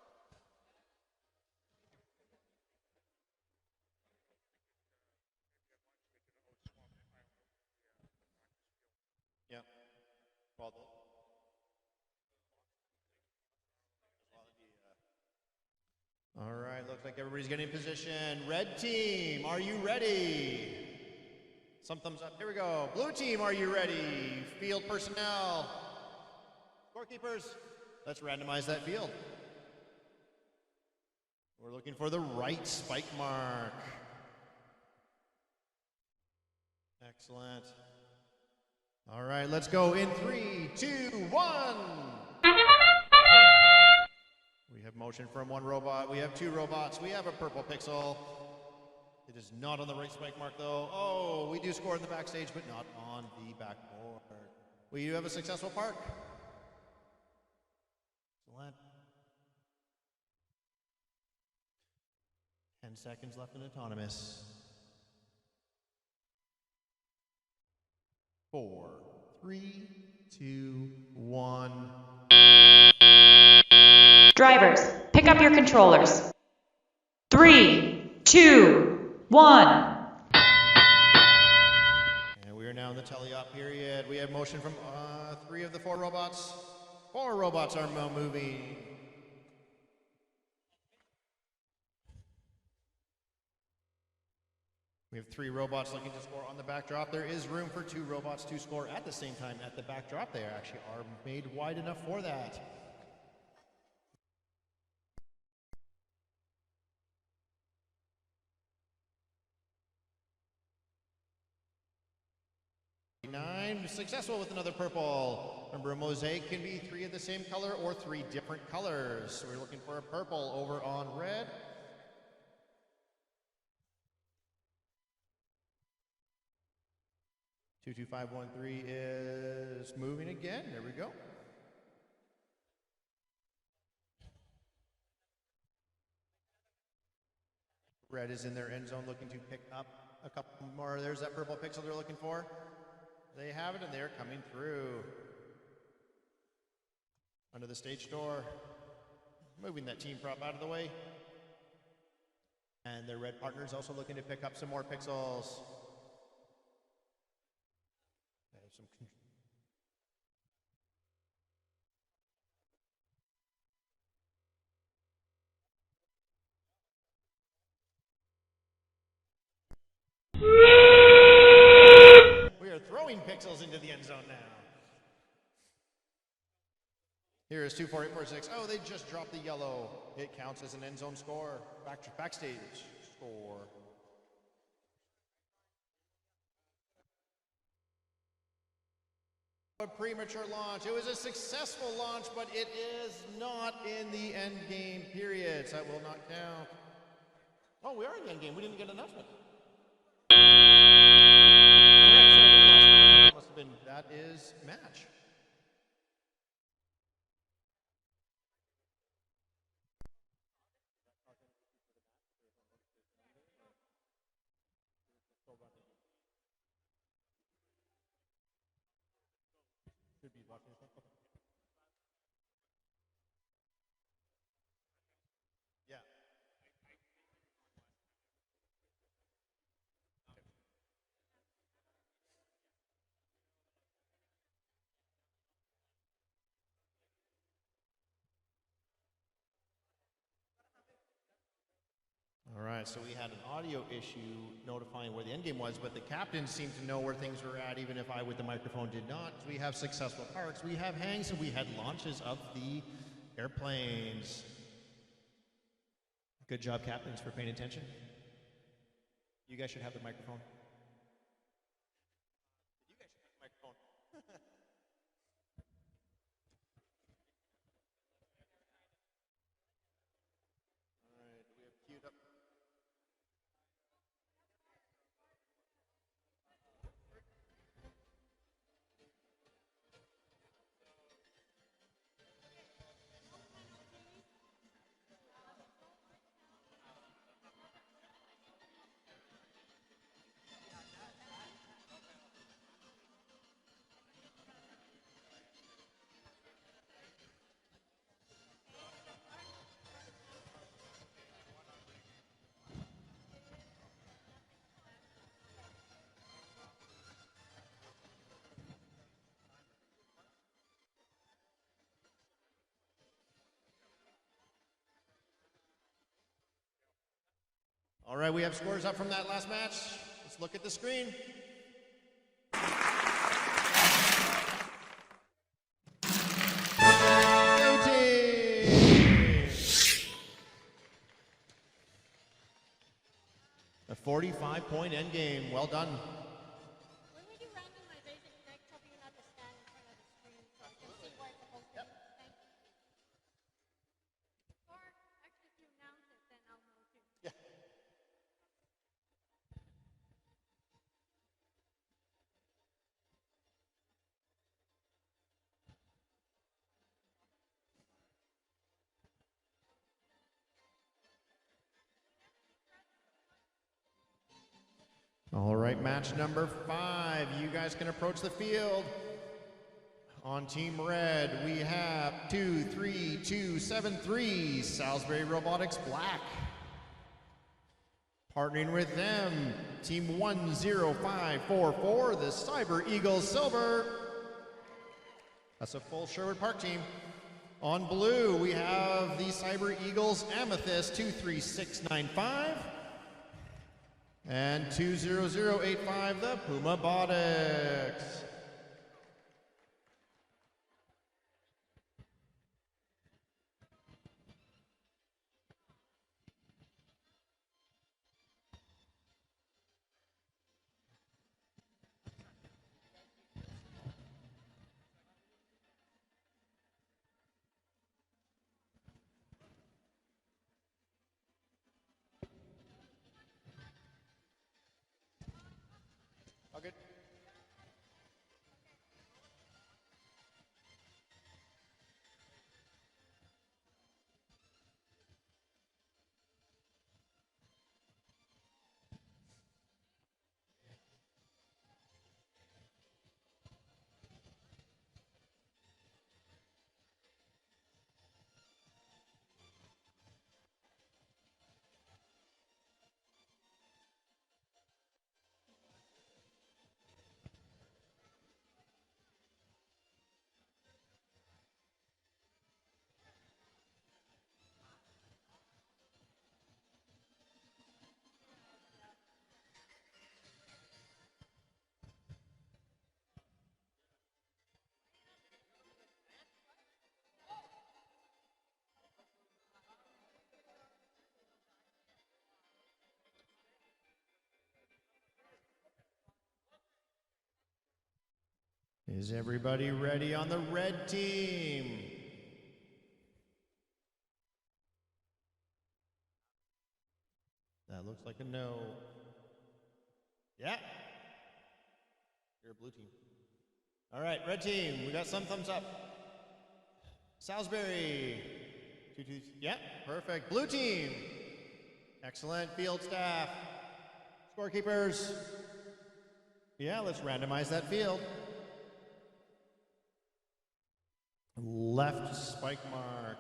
Yeah. Well, all right, looks like everybody's getting in position. Red team, are you ready? Some thumbs up. Here we go. Blue team, are you ready? Field personnel. Scorekeepers, let's randomize that field. We're looking for the right spike mark. Excellent. All right, let's go in 3, 2, 1. We have motion from one robot. We have two robots. We have a purple pixel. It is not on the right spike mark, though. Oh, we do score in the backstage, but not on the backboard. We do have a successful park. Excellent. 10 seconds left in autonomous. 4, 3, 2, 1. Drivers, pick up your controllers. 3, 2, 1. And we are now in the tele-op period. We have motion from 3 of the 4 robots. 4 robots are now moving. We have 3 robots looking to score on the backdrop. There is room for 2 robots to score at the same time at the backdrop. They actually are made wide enough for that. Successful with another purple. Remember, a mosaic can be 3 of the same color or 3 different colors. So we're looking for a purple over on red. Two, 2, 5, 1, 3 is moving again. There we go. Red is in their end zone looking to pick up a couple more. There's that purple pixel they're looking for. They have it, and they're coming through. Under the stage door. Moving that team prop out of the way. And their red partner's also looking to pick up some more pixels. They have some We are throwing pixels into the end zone now. Here is 2, 4, 8, 4, 6. Oh, they just dropped the yellow. It counts as an end zone score. Backstage score. A premature launch. It was a successful launch, but it is not in the end game period, so that will not count. Oh, we are in the end game. We didn't get an announcement. Must have been, that is match. Should be watching this one. Okay. Yeah. All right, so we had an audio issue notifying where the end game was, but the captain seemed to know where things were at, even if I with the microphone did not. We have successful parks, we have hangs, and we had launches of the airplanes. Good job, captains, for paying attention. You guys should have the microphone. You guys should have the microphone. All right, we have queued up. All right, we have scores up from that last match. Let's look at the screen. Go team! A 45-point end game. Well done. All right, match number 5. You guys can approach the field. On Team Red, we have 23273 Salisbury Robotics Black. Partnering with them, Team 10544, the Cyber Eagles Silver. That's a full Sherwood Park team. On blue, we have the Cyber Eagles Amethyst 23695. And 20085, the Puma Botics. All good. Is everybody ready on the red team? That looks like a no. Yeah. You're a blue team. All right, red team, we got some thumbs up. Salisbury. Yeah, perfect. Blue team. Excellent. Field staff. Scorekeepers. Yeah, let's randomize that field. Left spike mark.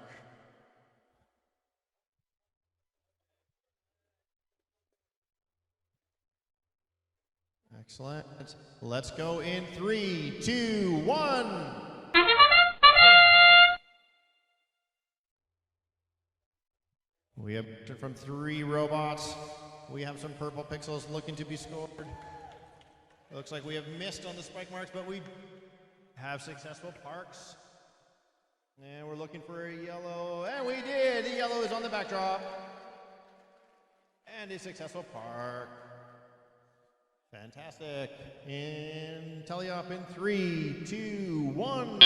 Excellent. Let's go in 3, 2, 1. We have from 3 robots. We have some purple pixels looking to be scored. It looks like we have missed on the spike marks, but we have successful parks. And we're looking for a yellow, and we did! The yellow is on the backdrop. And a successful park. Fantastic. And tally up in 3, 2, 1.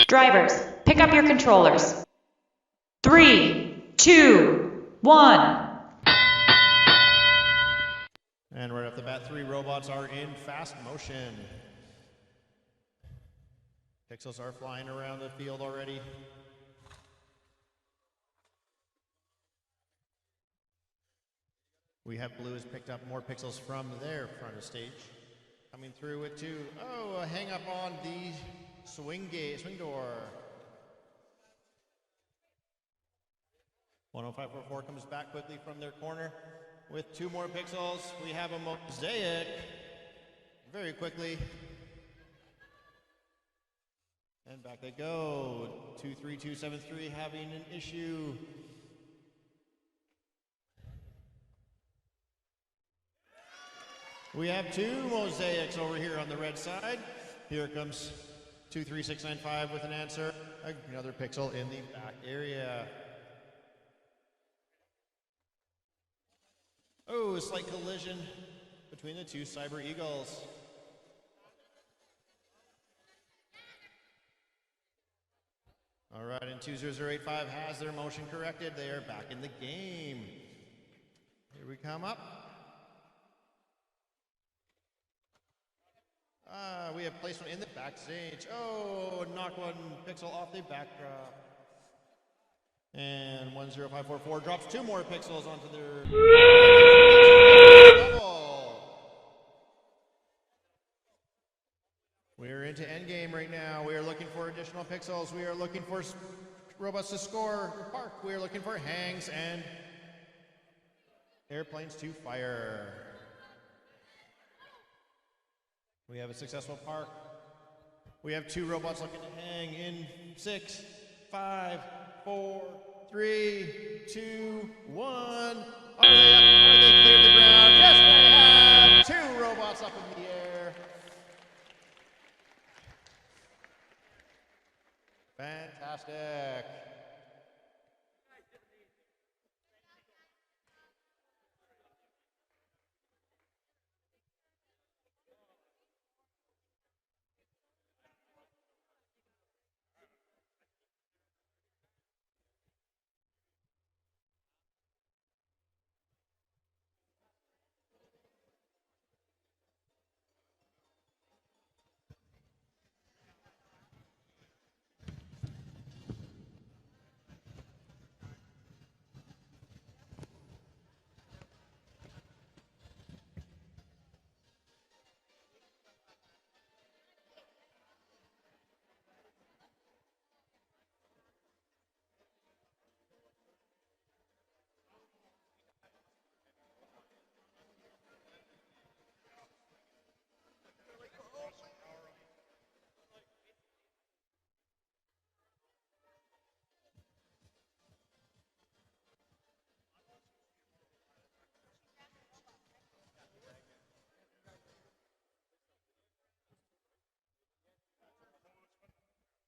Drivers, pick up your controllers. 3, 2, 1. And right off the bat, 3 robots are in fast motion. Pixels are flying around the field already. We have blue has picked up more pixels from their front of stage. Coming through with 2. Oh, a hang up on the swing door. 10544 comes back quickly from their corner with 2 more pixels. We have a mosaic very quickly. And back they go. 23273 having an issue. We have 2 mosaics over here on the red side. Here comes 23695 with an answer. Another pixel in the back area. Oh, a slight collision between the 2 Cyber Eagles. All right, and 20085 has their motion corrected. They are back in the game. Here we come up. We have placement in the backstage. Oh, knock 1 pixel off the backdrop. And 10544 drops 2 more pixels onto their... Double. We're into endgame right now. We are looking for additional pixels. We are looking for robots to score. Park. We are looking for hangs and airplanes to fire. We have a successful park. We have 2 robots looking to hang in 6, 5, 4, 3, 2, 1. Are they cleared the ground? Yes, they have. 2 robots up in the air. Fantastic.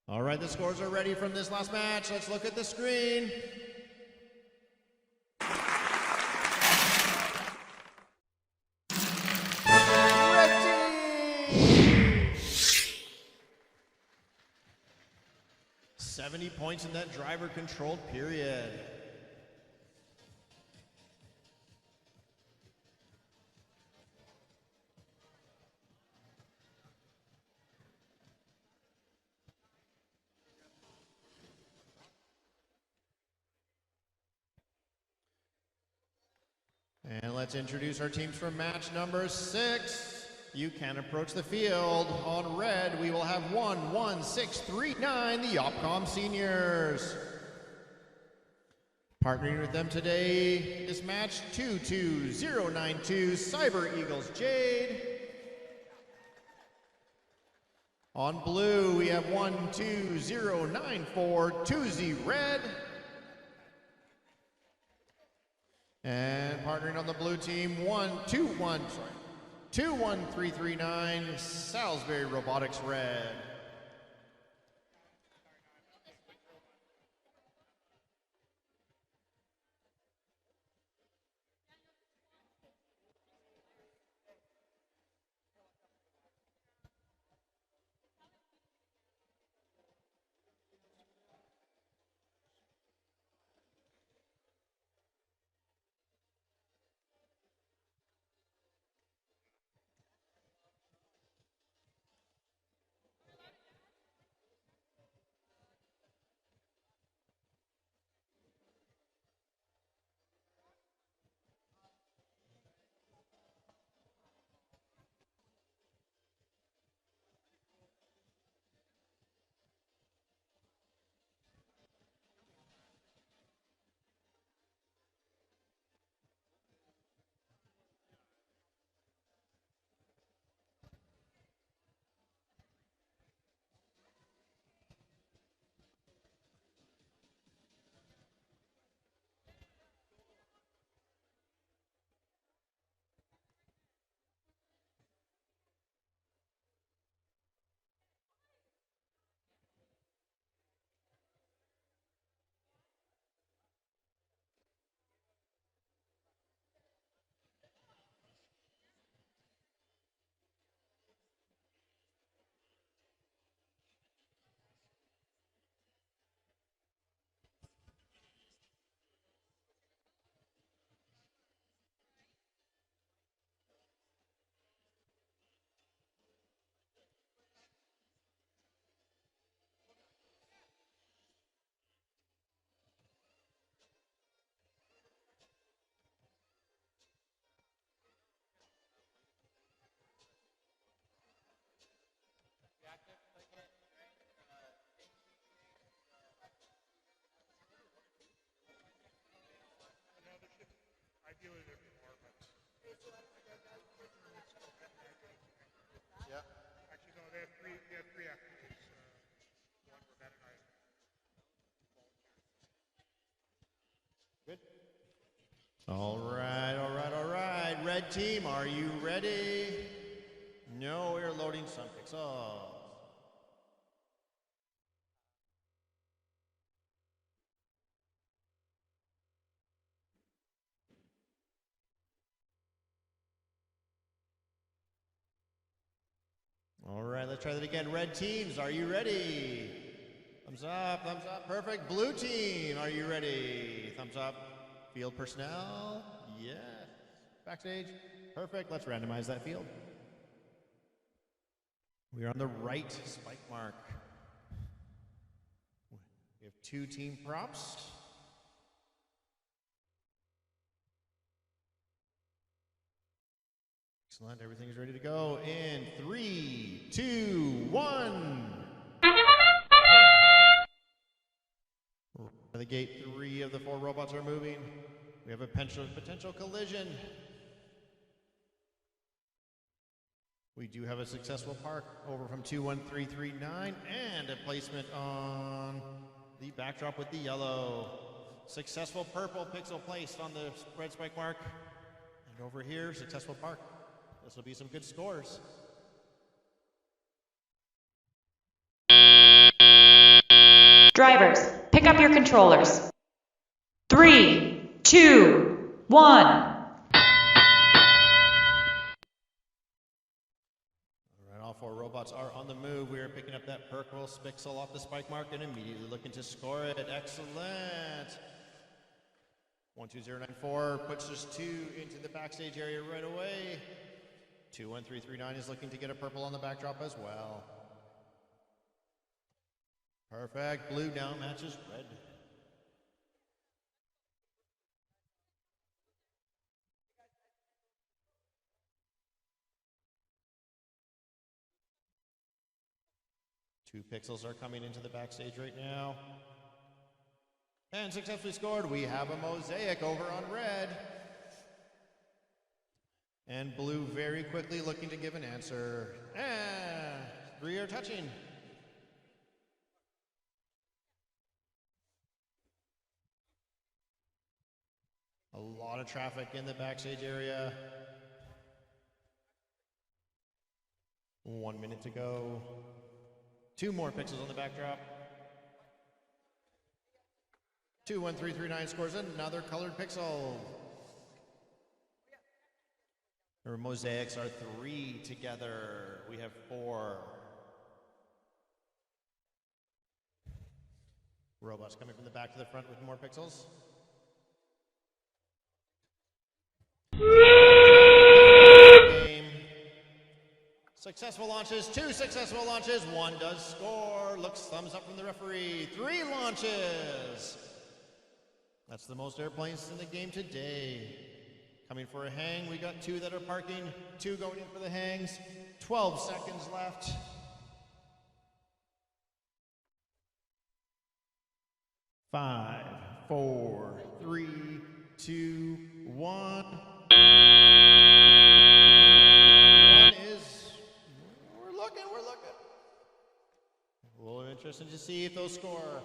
All right, the scores are ready from this last match. Let's look at the screen. Ready! 70 points in that driver-controlled period. And let's introduce our teams for match number 6. You can approach the field. On red, we will have 11639, the Opcom Seniors. Partnering with them today, this match 22092, Cyber Eagles Jade. On blue, we have 12094, Tuesday Red. And partnering on the blue team, 21339, Salisbury Robotics Red. All right, all right, all right. Red team, are you ready? No, we're loading some pixels. All right, let's try that again. Red teams, are you ready? Thumbs up, perfect. Blue team, are you ready? Thumbs up. Field personnel, yes. Backstage, perfect. Let's randomize that field. We are on the right spike mark. We have 2 team props. Excellent, everything is ready to go in 3, 2, 1. The gate, 3 of the 4 robots are moving. We have a potential collision. We do have a successful park over from 21339 and a placement on the backdrop with the yellow. Successful purple pixel placed on the red spike mark. And over here, successful park. This will be some good scores. Drivers, pick up your controllers. 3, 2, 1. All 4 robots are on the move. We are picking up that purple pixel off the spike mark and immediately looking to score it. Excellent. 12094 puts us 2 into the backstage area right away. 21339 is looking to get a purple on the backdrop as well. Perfect. Blue now matches red. Two pixels are coming into the backstage right now. And successfully scored. We have a mosaic over on red. And blue very quickly looking to give an answer. And 3 are touching. A lot of traffic in the backstage area. 1 minute to go. 2 more pixels on the backdrop. 21339 scores another colored pixel. Our mosaics are 3 together. We have 4. Robots coming from the back to the front with more pixels. Game. Successful launches, 2 successful launches, 1 does score. Looks thumbs up from the referee. 3 launches. That's the most airplanes in the game today. Coming for a hang, we got 2 that are parking, 2 going in for the hangs. 12 seconds left. Five, 4, 3, 2, 1. We're looking. A little interesting to see if they'll score.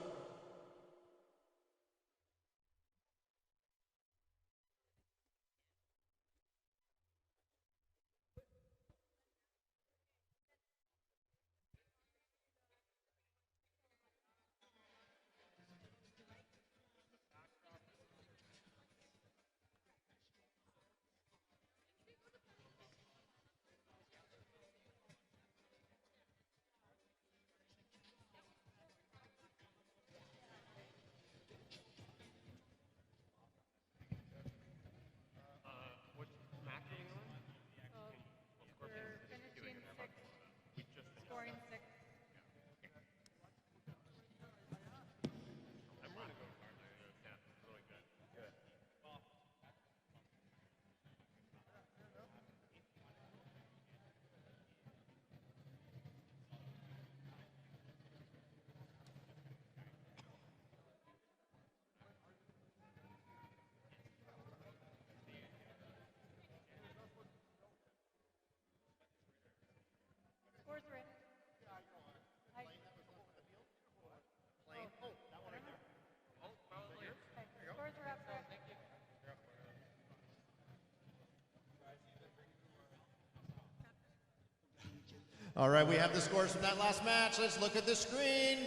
All right, we have the scores from that last match. Let's look at the screen.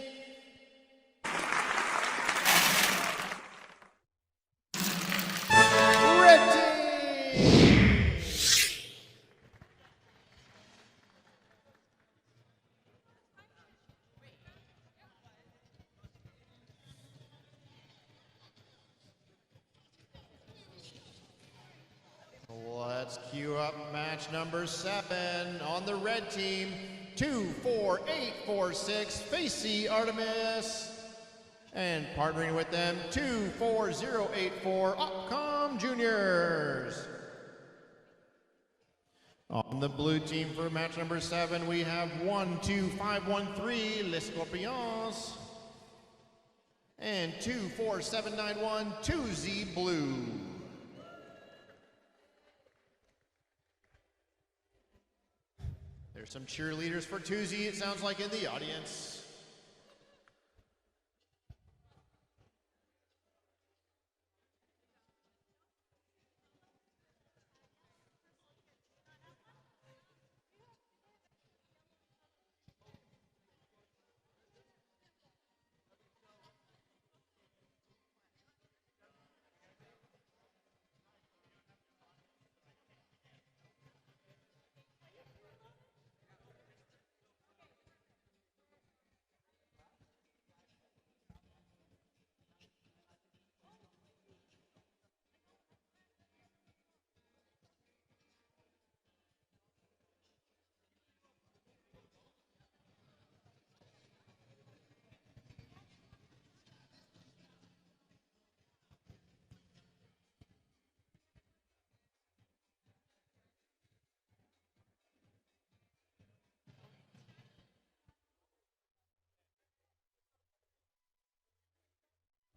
Red team! Let's queue up match number 7 on the red team. 24846 Facey Artemis. And partnering with them, 24084 Opcom Juniors. On the blue team for match number 7, we have 12513 Les Scorpions. And 24791 2Z Blue. There's some cheerleaders for 2Z, it sounds like, in the audience.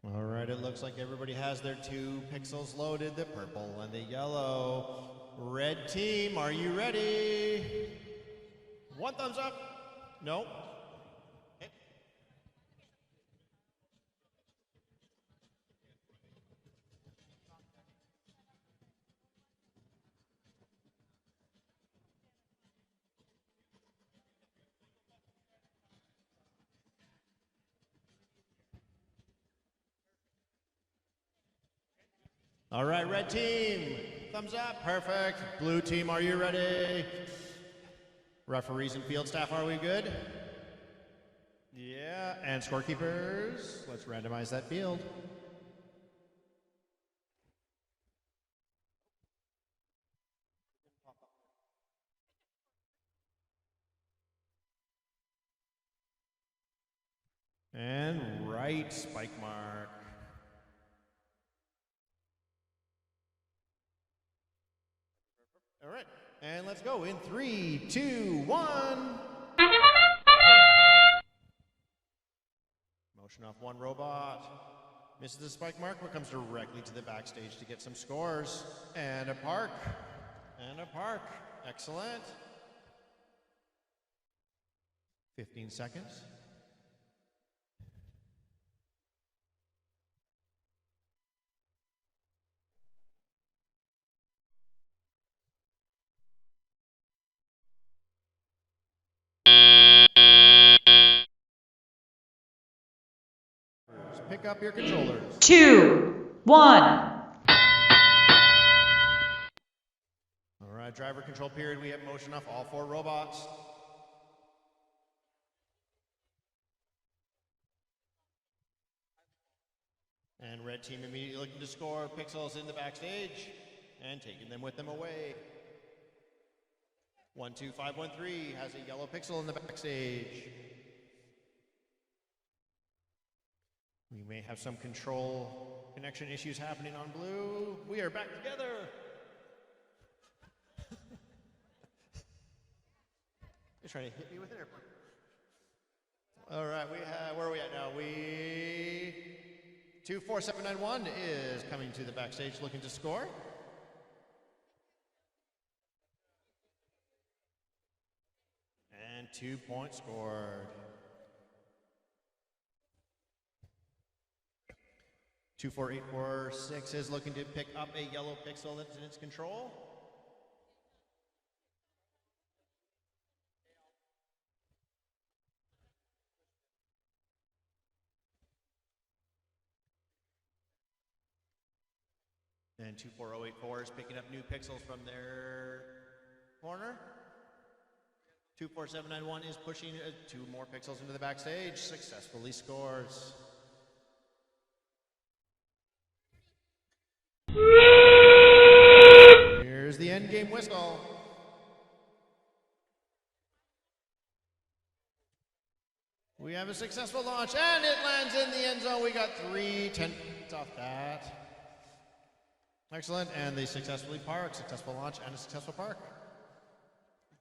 All right, it looks like everybody has their 2 pixels loaded, the purple and the yellow. Red team, are you ready? 1 thumbs up. No. Okay. All right, red team, thumbs up, perfect. Blue team, are you ready? Referees and field staff, are we good? Yeah, and scorekeepers, let's randomize that field. And right spike mark. All right, and let's go in 3, 2, 1. Motion off 1 robot. Misses the spike mark, but comes directly to the backstage to get some scores. And a park. And a park. Excellent. 15 seconds. Pick up your controllers. 2, 1. All right, driver control period. We have motion off all 4 robots. And red team immediately looking to score. Pixels in the backstage and taking them with them away. 12513 has a yellow pixel in the backstage. We may have some control connection issues happening on blue. We are back together. You're trying to hit me with an airplane. All right, we have, where are we at now? 24791 is coming to the backstage looking to score. And 2 points scored. 24846 is looking to pick up a yellow pixel that's in its control. And 24084 is picking up new pixels from their corner. 24791 is pushing 2 more pixels into the backstage, successfully scores. Here's the end game whistle. We have a successful launch, and it lands in the end zone. We got 3 10 off that. Excellent, and they successfully park. Successful launch and a successful park.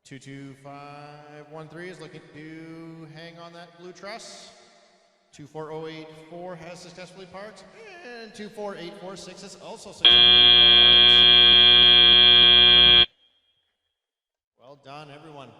22513 is looking to hang on that blue truss. 24084 has successfully parked, and 24846 is also successfully parked. Well done, everyone.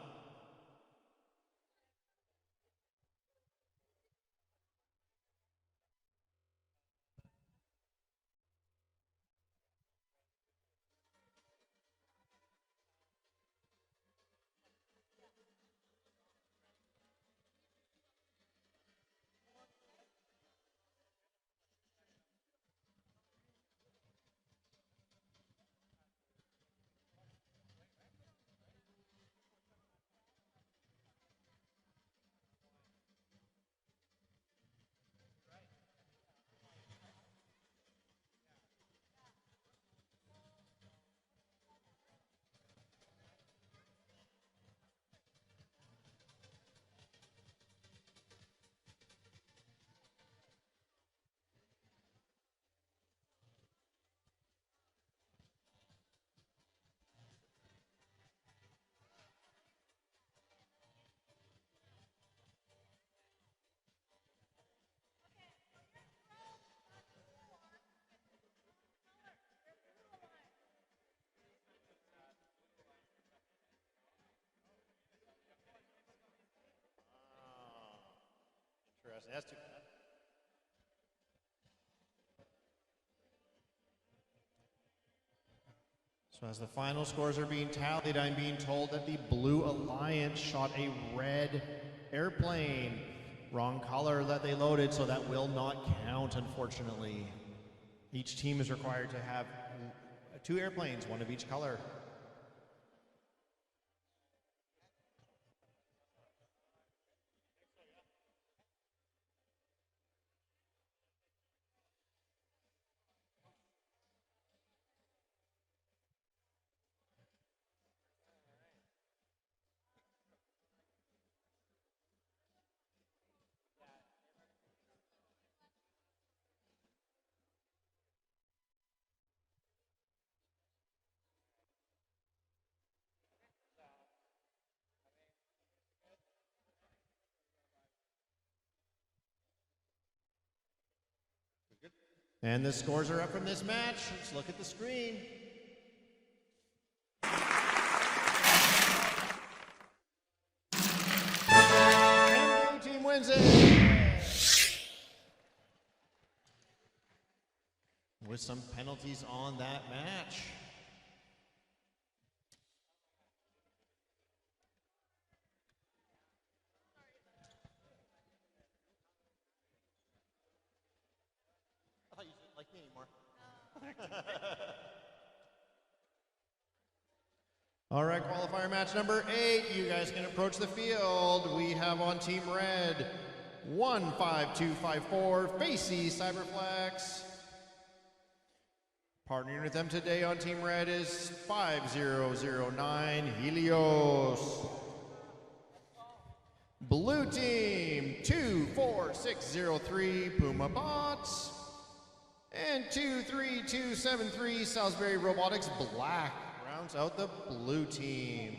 Interesting. That's too bad. So as the final scores are being tallied, I'm being told that the Blue Alliance shot a red airplane. Wrong color that they loaded, so that will not count, unfortunately. Each team is required to have 2 airplanes, 1 of each color. And the scores are up from this match. Let's look at the screen. And the blue team wins it. With some penalties on that match. I thought you didn't like me anymore. All right, qualifier match number 8. You guys can approach the field. We have on Team Red 15254 Facey Cyberflex. Partnering with them today on Team Red is 5009 Helios. Blue Team 24603 Puma Bots. And 23273 Salisbury Robotics Black rounds out the blue team.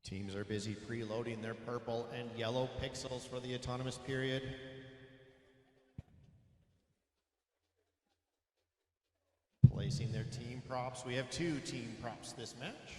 Teams are busy preloading their purple and yellow pixels for the autonomous period. Placing their team props. We have 2 team props this match.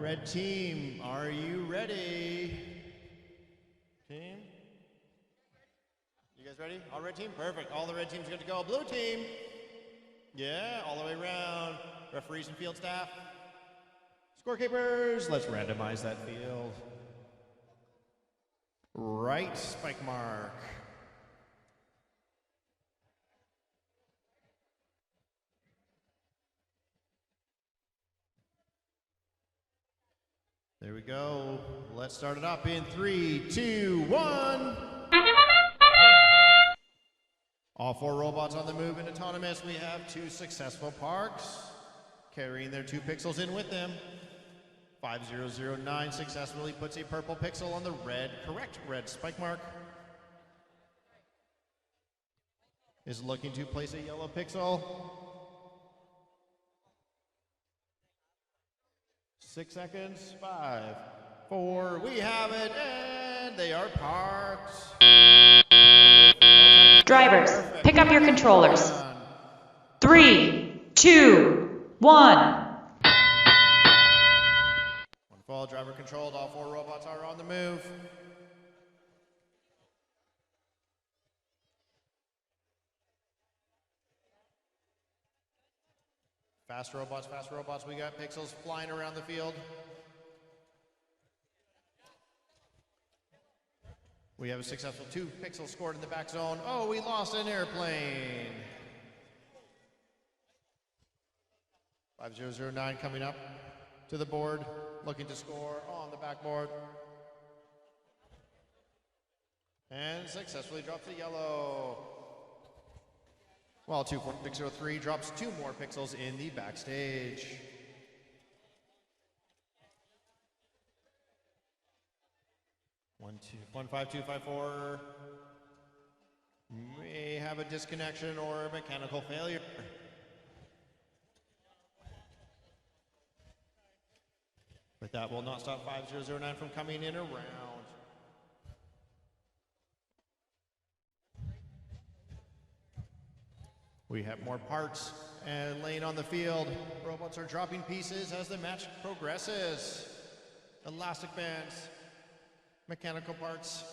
red team, are you ready? Team? You guys ready? All red team? Perfect. All the red teams good to go. Blue team? Yeah, all the way around. Referees and field staff. Scorekeepers, let's randomize that field. Right spike mark. There we go. Let's start it up in 3, 2, 1. All 4 robots on the move and autonomous. We have 2 successful parks carrying their 2 pixels in with them. 5009 successfully puts a purple pixel on the correct red spike mark. Is looking to place a yellow pixel. 6 seconds, 5, 4, we have it, and they are parked. Drivers, pick up your controllers. 3, 2, 1. Wonderful, driver controlled, all 4 robots are on the move. Fast robots, we got pixels flying around the field. We have a successful 2 pixels scored in the back zone. Oh, we lost an airplane. 5009 coming up to the board, looking to score on the backboard. And successfully drops a yellow. While 24603 drops 2 more pixels in the backstage. One, 15254 may have a disconnection or a mechanical failure. But that will not stop 5009 from coming in around. We have more parts and laying on the field. Robots are dropping pieces as the match progresses. Elastic bands, mechanical parts.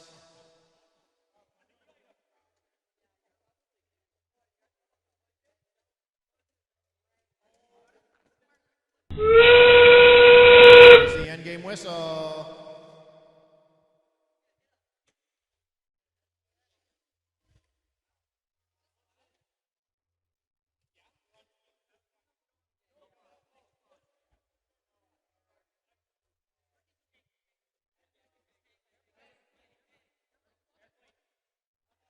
Here's the end game whistle.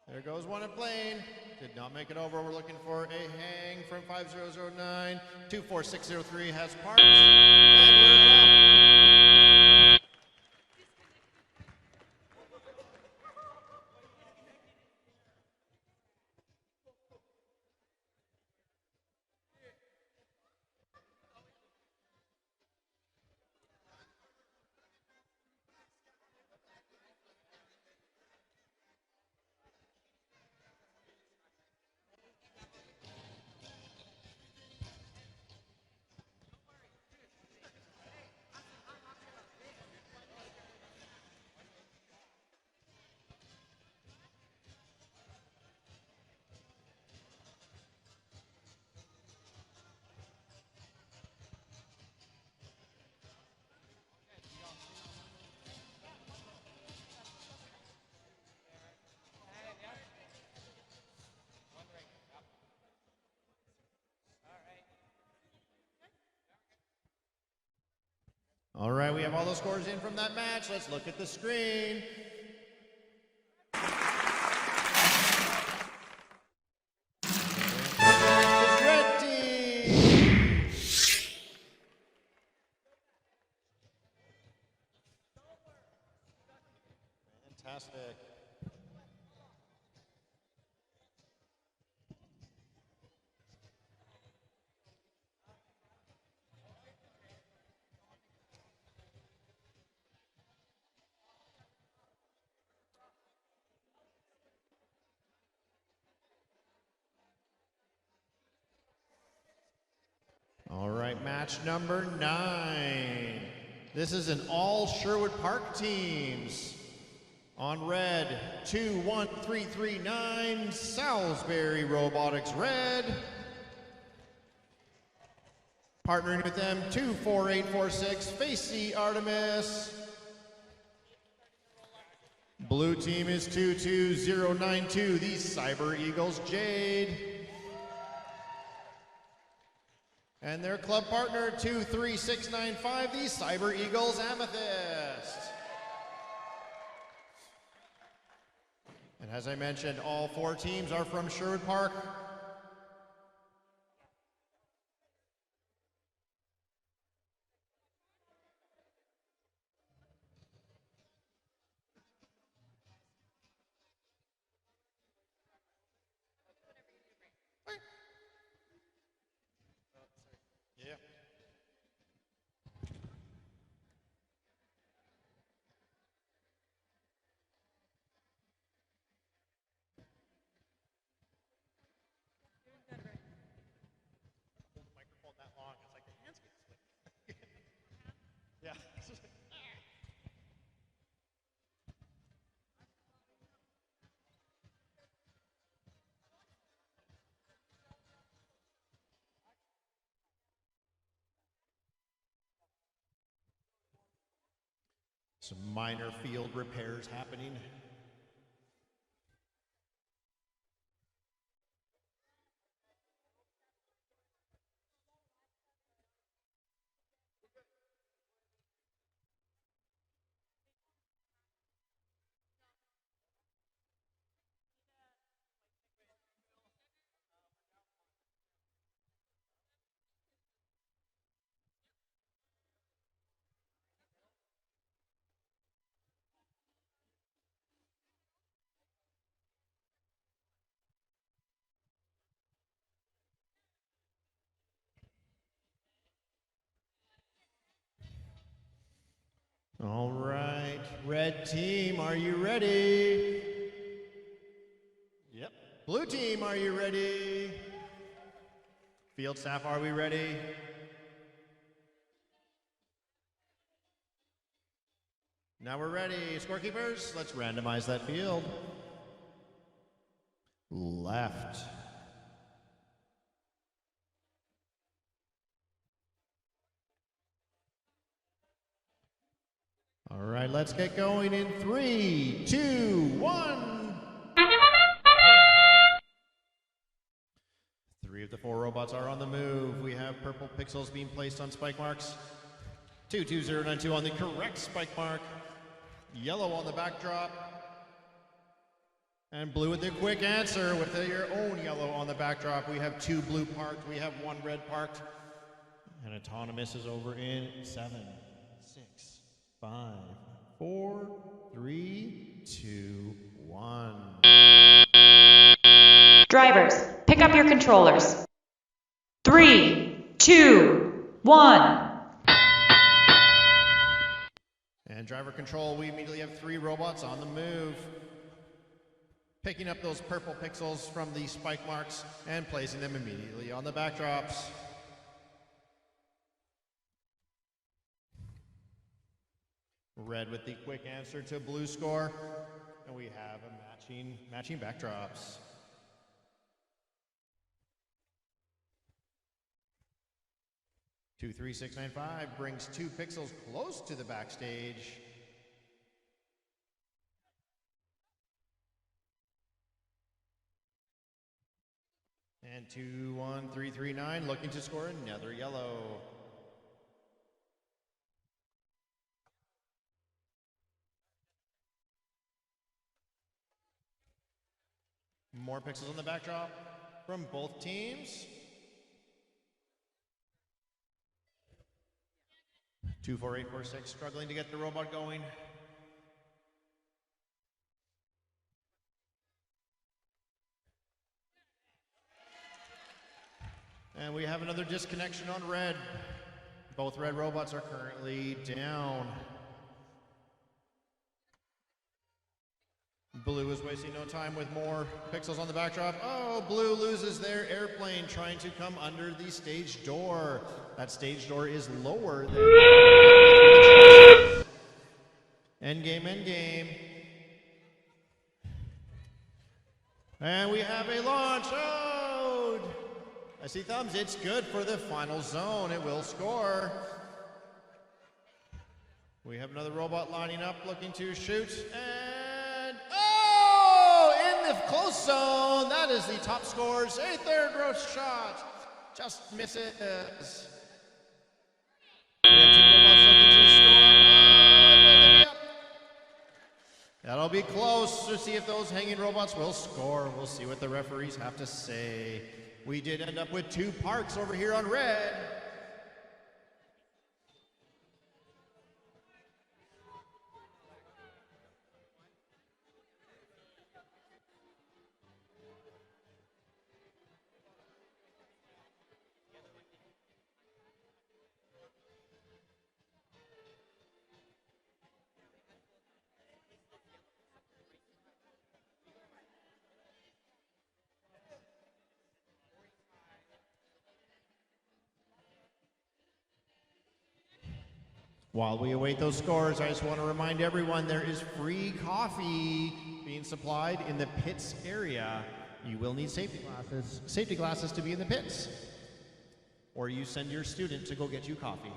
There goes one in plane. Did not make it over. We're looking for a hang from 5009. 24603 has parked. And we're off. All right, we have all those scores in from that match. Let's look at the screen. Red team. Fantastic. All right, match number 9. This is an all Sherwood Park teams. On red, 21339 Salisbury Robotics Red. Partnering with them, 24846 Facey Artemis. Blue team is 22092, the Cyber Eagles Jade. And their club partner, 23695, the Cyber Eagles Amethyst. And as I mentioned, all 4 teams are from Sherwood Park. Yeah. Microphone that long, it's like the hands get slick. Yeah. Some minor field repairs happening. All right, red team, are you ready? Yep. Blue team, are you ready? Field staff, are we ready? Now we're ready. Scorekeepers, let's randomize that field. Left. All right, let's get going in 3, 2, 1. 3 of the 4 robots are on the move. We have purple pixels being placed on spike marks. 22092 on the correct spike mark. Yellow on the backdrop. And blue with the quick answer with your own yellow on the backdrop. We have 2 blue parked. We have 1 red parked. And autonomous is over in 7, 6. 5, 4, 3, 2, 1. Drivers, pick up your controllers. 3, 2, 1. And driver control, we immediately have 3 robots on the move. Picking up those purple pixels from the spike marks and placing them immediately on the backdrops. Red with the quick answer to blue score. And we have a matching backdrops. Two, 3, 6, 9, 5 brings 2 pixels close to the backstage. And 2, 1, 3, 3, 9 looking to score another yellow. More pixels on the backdrop from both teams. 24846 struggling to get the robot going. And we have another disconnection on red. Both red robots are currently down. Blue is wasting no time with more pixels on the backdrop. Oh, blue loses their airplane trying to come under the stage door. That stage door is lower than End game, end game. And we have a launch. Oh! I see thumbs. It's good for the final zone. It will score. We have another robot lining up, looking to shoot. And oh! In the close zone. That is the top scores. A third row shot. Just misses. We have two robots looking to score. Oh, yep. That'll be close to see if those hanging robots will score. We'll see what the referees have to say. We did end up with 2 parks over here on red. While we await those scores, I just want to remind everyone there is free coffee being supplied in the pits area. You will need safety glasses to be in the pits. Or you send your student to go get you coffee.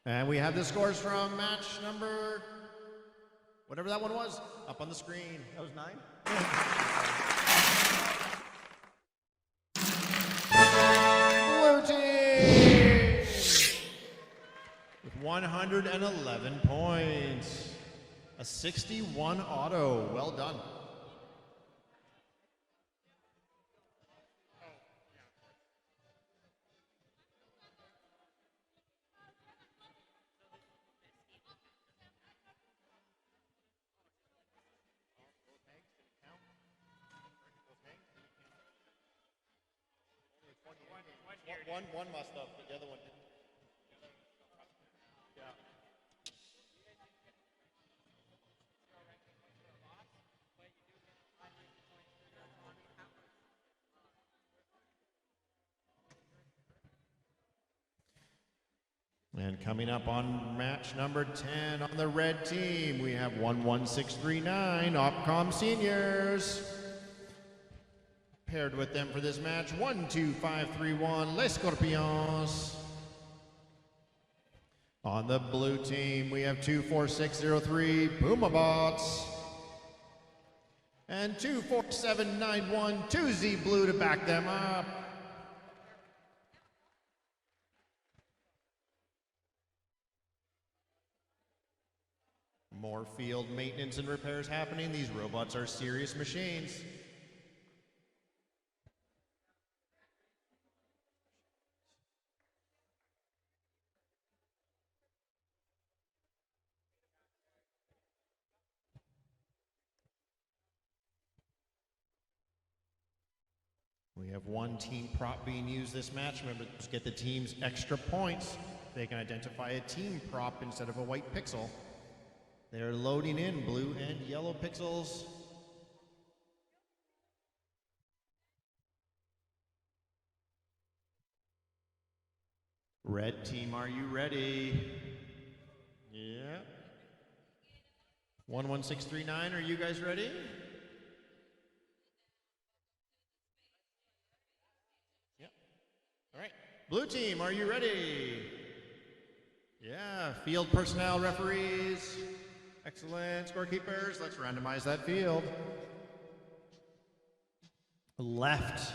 And we have the scores from match number, whatever that one was, up on the screen. That was 9? Blue team with 111 points. A 61 auto. Well done. One must have, but the other one didn't. Yeah. And coming up on match number 10 on the red team, we have 11639 Opcom Seniors. Paired with them for this match, 12531 Les Scorpions. On the blue team, we have 24603 Pumabots. And 24791 2Z Blue to back them up. More field maintenance and repairs happening. These robots are serious machines. We have one team prop being used this match. Remember, to get the team's extra points, they can identify a team prop instead of a white pixel. They're loading in blue and yellow pixels. Red team, are you ready? Yeah. 11639, are you guys ready? All right, blue team, are you ready? Yeah, field personnel, referees, excellent, scorekeepers, let's randomize that field. Left.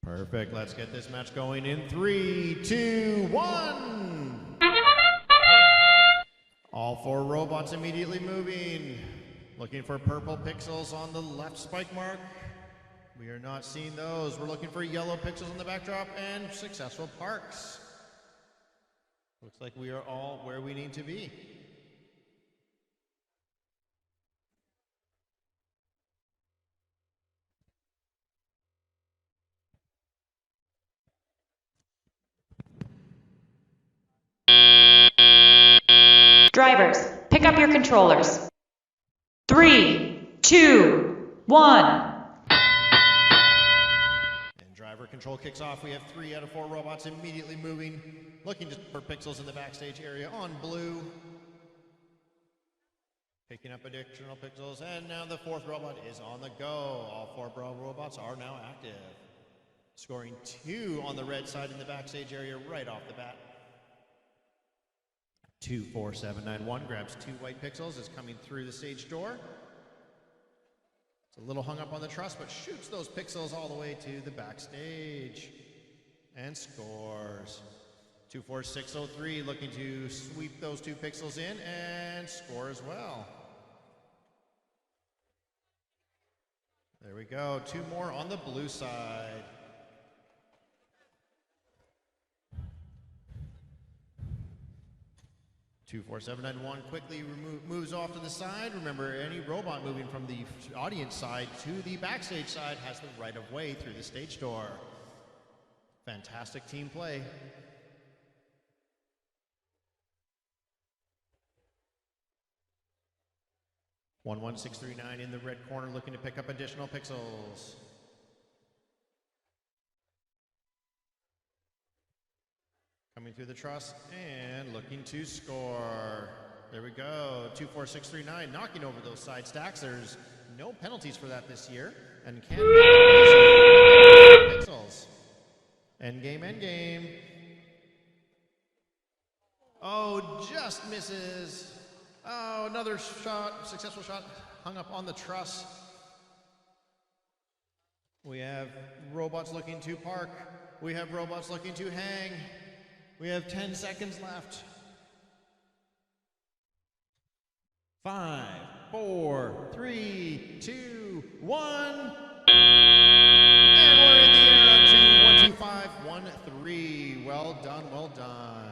Perfect. Let's get this match going in 3, 2, 1. All 4 robots immediately moving. Looking for purple pixels on the left spike mark. We are not seeing those. We're looking for yellow pixels on the backdrop and successful parks. Looks like we are all where we need to be. Drivers, pick up your controllers. 3, 2, 1. Driver control kicks off. We have 3 out of 4 robots immediately moving, looking for pixels in the backstage area on blue. Picking up additional pixels, and now the 4th robot is on the go. All 4 robots are now active. Scoring 2 on the red side in the backstage area right off the bat. 24791 grabs 2 white pixels, is coming through the stage door. It's a little hung up on the truss, but shoots those pixels all the way to the backstage and scores. 24603 looking to sweep those 2 pixels in and score as well. There we go, 2 more on the blue side. Two, 4, 7, 9, 1 quickly moves off to the side. Remember, any robot moving from the audience side to the backstage side has the right of way through the stage door. Fantastic team play. One, 1, 6, 3, 9 in the red corner looking to pick up additional pixels. Coming through the truss and looking to score. There we go. 2, 4, 6, 3, 9 knocking over those side stacks. There's no penalties for that this year. And can pixels. End game, end game. Oh, just misses. Oh, another shot, successful shot, hung up on the truss. We have robots looking to park. We have robots looking to hang. We have 10 seconds left. 5, 4, 3, 2, 1. And we're in the air up to 1, 2, 5, 1, 3. Well done, well done.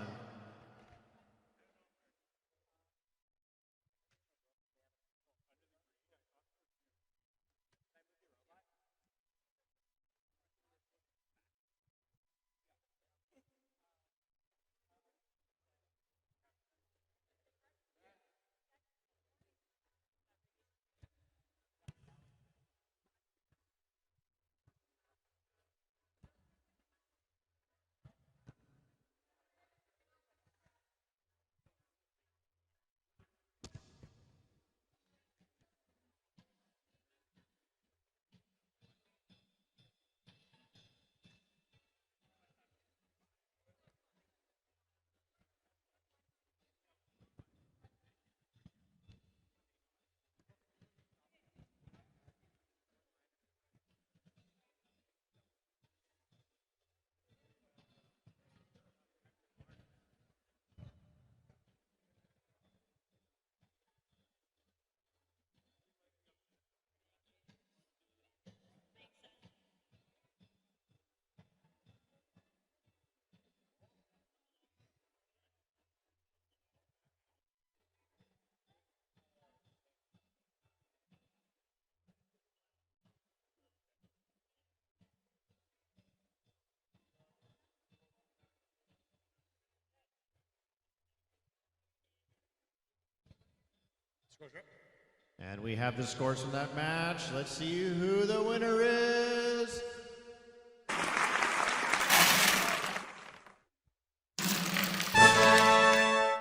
And we have the scores from that match. Let's see who the winner is.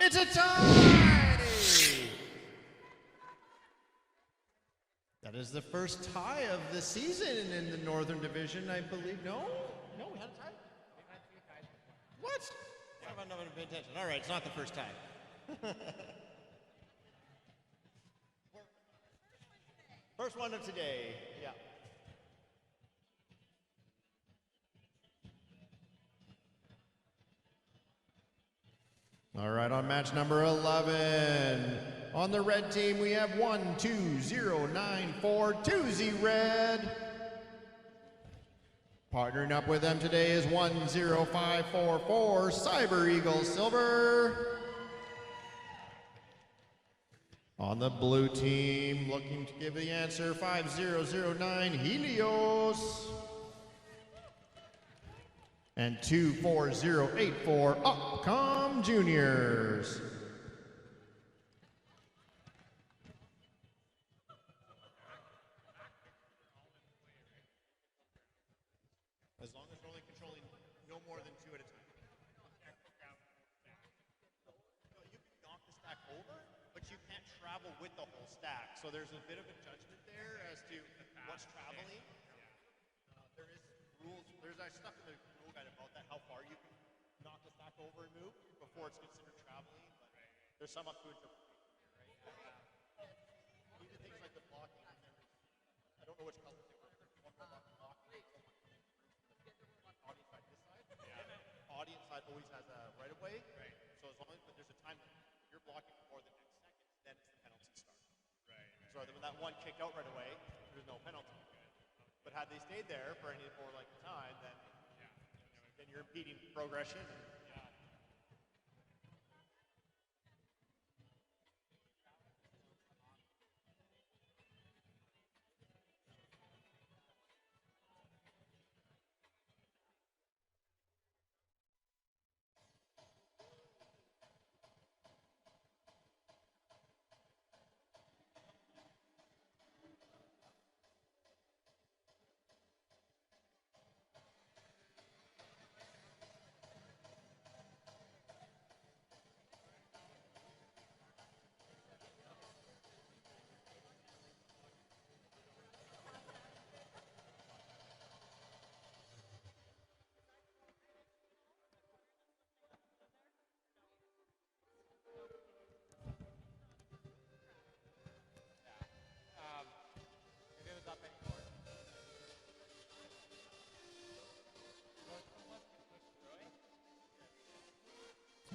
It's a tie! That is the first tie of the season in the Northern Division, I believe. No, we had a tie? What? I'm not going to pay attention. All right, it's not the first tie. First one of today, yeah. All right, on match number 11. On the red team, we have 12094 Red. Partnering up with them today is 10544 Cyber Eagle Silver. On the blue team, looking to give the answer, 5009 Helios. And 24084 Upcom Juniors. As long as we're only controlling no more than 2 at a time. No, you can knock the stack over, but you can't travel with the whole stack. So there's a bit of a judgment there as to what's traveling. There is rules. There's stuff in the rule guide about that, how far you can knock the stack over and move before it's considered traveling. But there's some up to interpretation, right? Even things like the blocking. I don't know which color they were. There's one more about blocking. Audience side, this side. Yeah. Audience side always has a right of way. Right. So as long as there's a time limit, if you're blocking for more than X seconds, then it's the penalty start. Right. So when that one kicked out right away, there's no penalty. But had they stayed there for any more like time, then then you're impeding progression.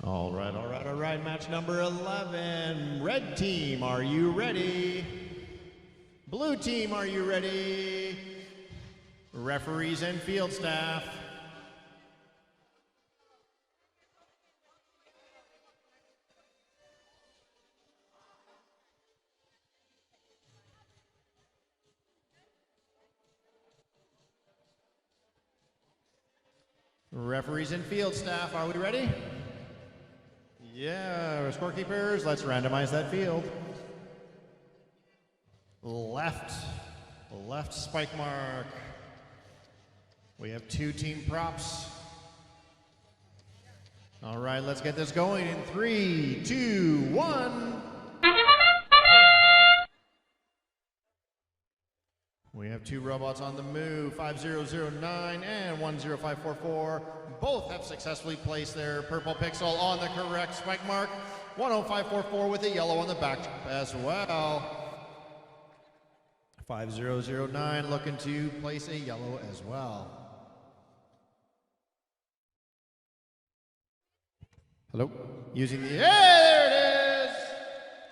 All right, all right, all right. Match number 11. Red team, are you ready? Blue team, are you ready? Referees and field staff. Referees and field staff, are we ready? Yeah, scorekeepers, let's randomize that field. Left spike mark. We have 2 team props. All right, let's get this going in 3, 2, 1. We have 2 robots on the move, 5009 and 10544. Both have successfully placed their purple pixel on the correct spike mark. 10544 with a yellow on the back as well. 5009 looking to place a yellow as well. Hello? Using the, there it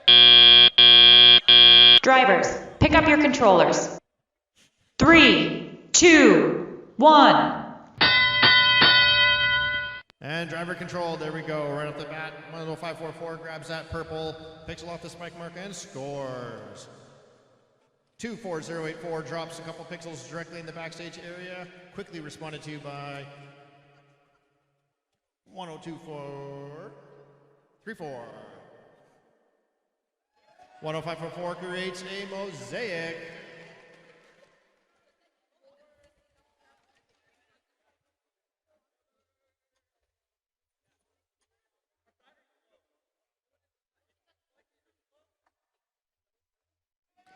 is! Drivers, pick up your controllers. 3, 2, 1. And driver control, there we go, right off the bat. 10544 grabs that purple pixel off the spike mark and scores. 24084 drops a couple pixels directly in the backstage area, quickly responded to by 102434. 10544 creates a mosaic.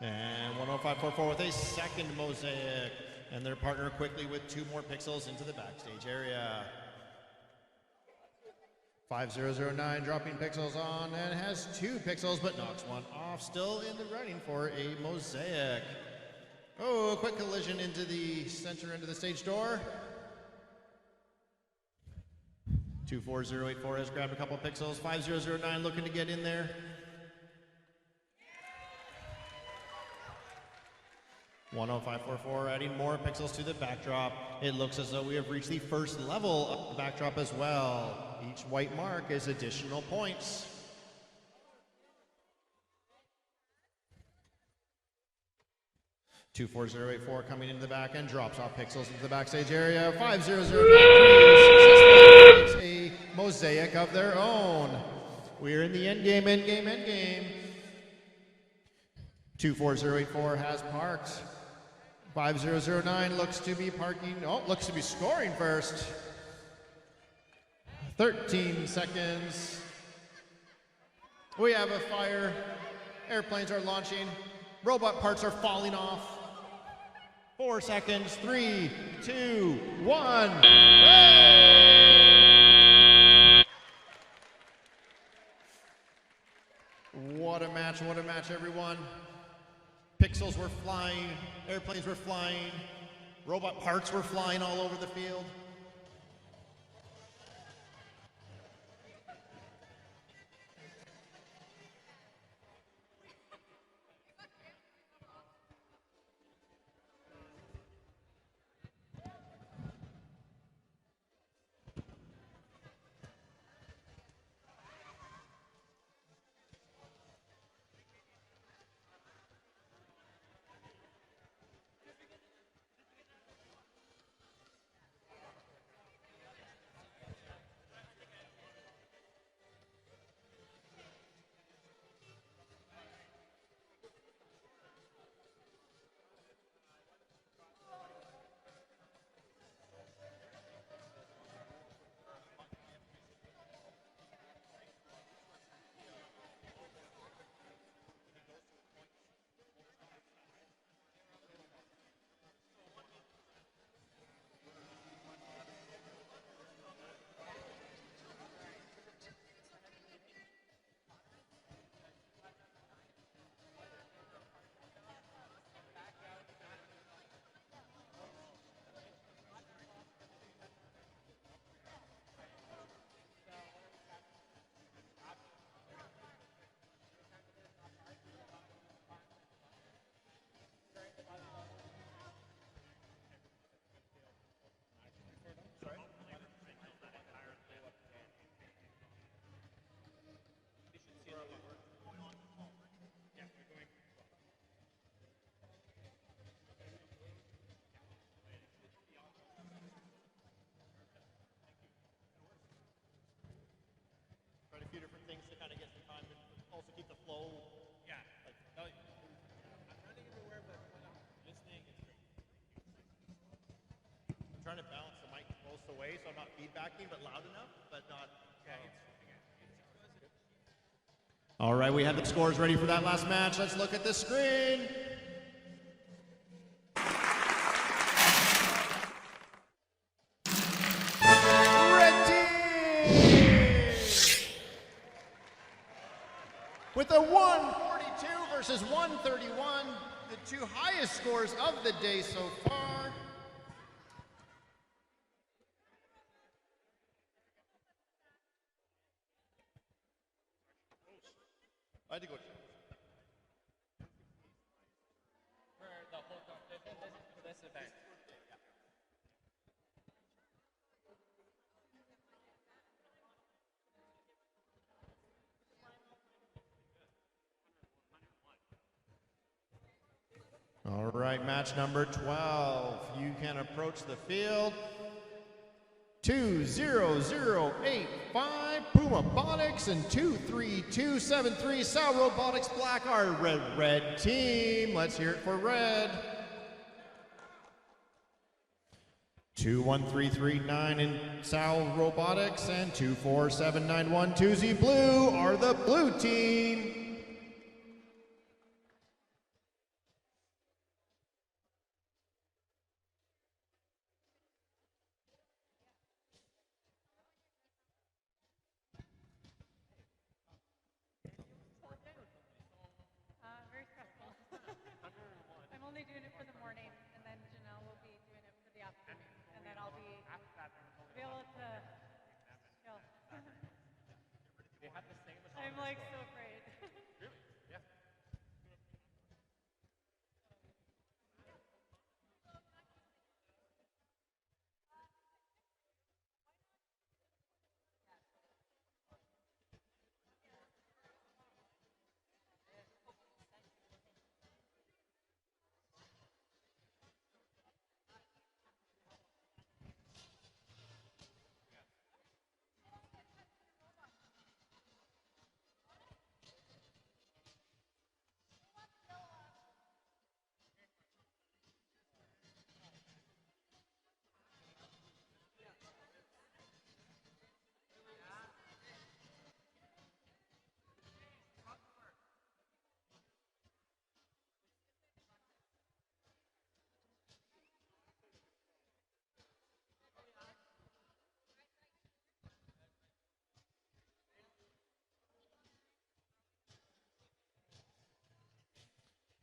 And 10544 with a second mosaic. And their partner quickly with 2 more pixels into the backstage area. 5009 dropping pixels on and has 2 pixels but knocks 1 off. Still in the running for a mosaic. Oh, a quick collision into the center end of the stage door. 24084 has grabbed a couple of pixels. 5009 looking to get in there. 10544 adding more pixels to the backdrop. It looks as though we have reached the first level of the backdrop as well. Each white mark is additional points. (24084) coming into the back end, drops off pixels into the backstage area. 5009 makes a mosaic of their own. We're in the end game, end game, end game. 24084 has parked. 5009 looks to be parking. Oh, looks to be scoring first. 13 seconds. We have a fire. Airplanes are launching. Robot parts are falling off. 4 seconds. 3, 2, 1. What a match, everyone. Pixels were flying, airplanes were flying, robot parts were flying all over the field. A few different things to kind of get some time and also keep the flow. Yeah. Like, I'm running everywhere, but when I'm listening, it's great. I'm trying to balance the mic close away so I'm not feedbacking, but loud enough, but not. All right, we have the scores ready for that last match. Let's look at the screen. With a 142 versus 131, the two highest scores of the day so far. I had to go check. For the whole competition, for this event. All right, match number 12. You can approach the field. 20085 Puma Botics and 23273 Sal Robotics Black, our red team. Let's hear it for red. 21339 in Sal Robotics and 24791 2Z Blue are the blue team. Able to chill. I'm like so afraid.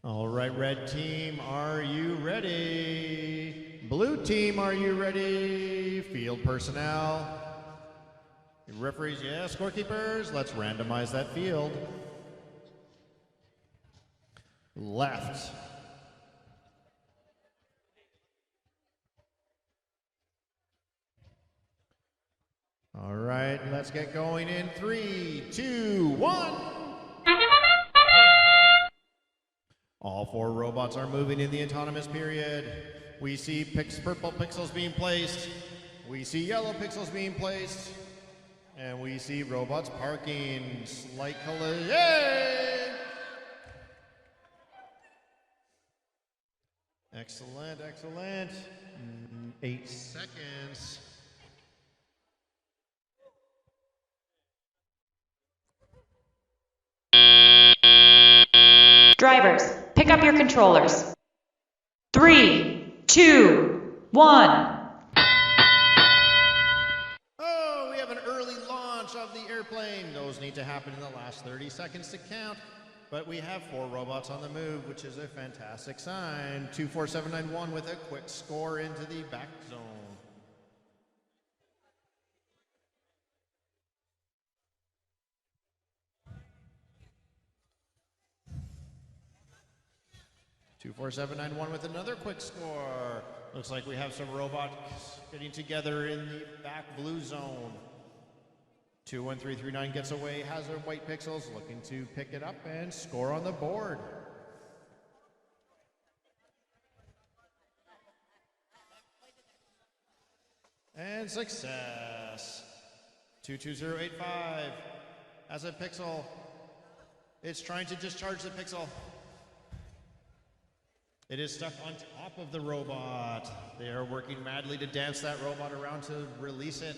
All right, red team, are you ready? Blue team, are you ready? Field personnel. Referees, yes. Scorekeepers, let's randomize that field. Left. All right, let's get going in 3, 2, 1. All 4 robots are moving in the autonomous period. We see purple pixels being placed. We see yellow pixels being placed. And we see robots parking. Slight collision. Yay! Excellent, excellent. 8 seconds. Drivers, pick up your controllers. 3, 2, 1. Oh, we have an early launch of the airplane. Those need to happen in the last 30 seconds to count. But we have 4 robots on the move, which is a fantastic sign. 24791 with a quick score into the back zone. Two, 4, 7, 9, 1 with another quick score. Looks like we have some robots getting together in the back blue zone. 21339 gets away, has her white pixels, looking to pick it up and score on the board. And success. 22085 has a pixel. It's trying to discharge the pixel. It is stuck on top of the robot. They are working madly to dance that robot around to release it.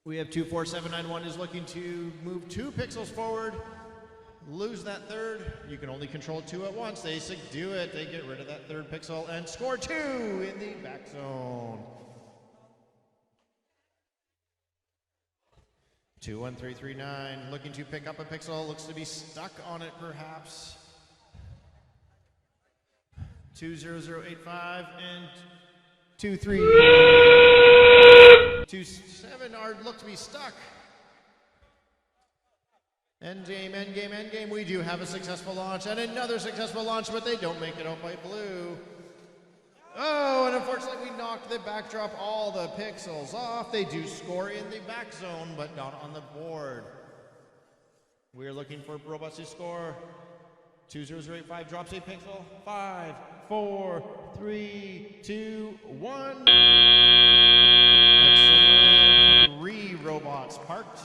We have 24791 is looking to move 2 pixels forward, lose that third. You can only control 2 at once. They do it. They get rid of that third pixel and score 2 in the back zone. 21339 looking to pick up a pixel. Looks to be stuck on it perhaps. 20085 and 2327 are look to be stuck. Endgame, endgame, endgame. We do have a successful launch and another successful launch, but they don't make it out by blue. Oh, and unfortunately we knocked the backdrop all the pixels off. They do score in the back zone, but not on the board. We're looking for robots to score. 20085 drops a pixel. 5, 4, 3, 2, 1. Excellent. 3 robots parked.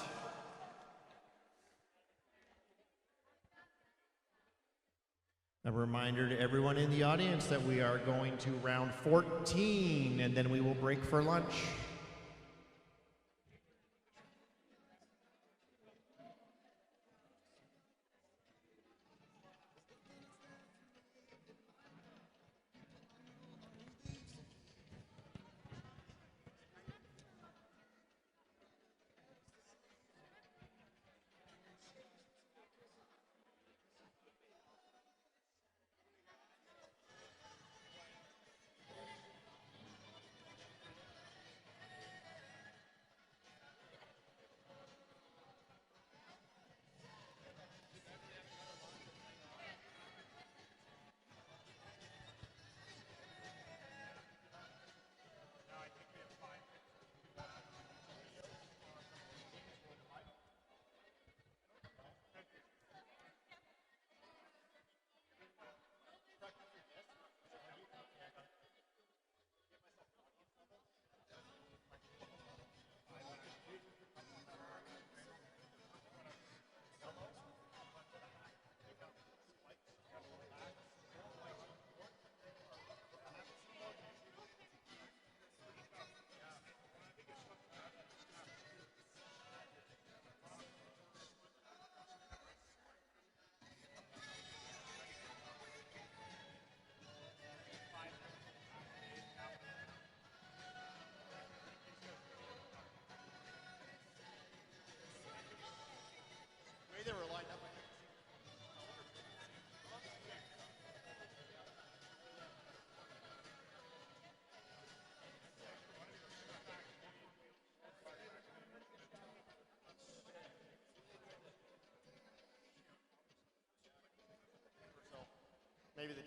A reminder to everyone in the audience that we are going to round 14 and then we will break for lunch.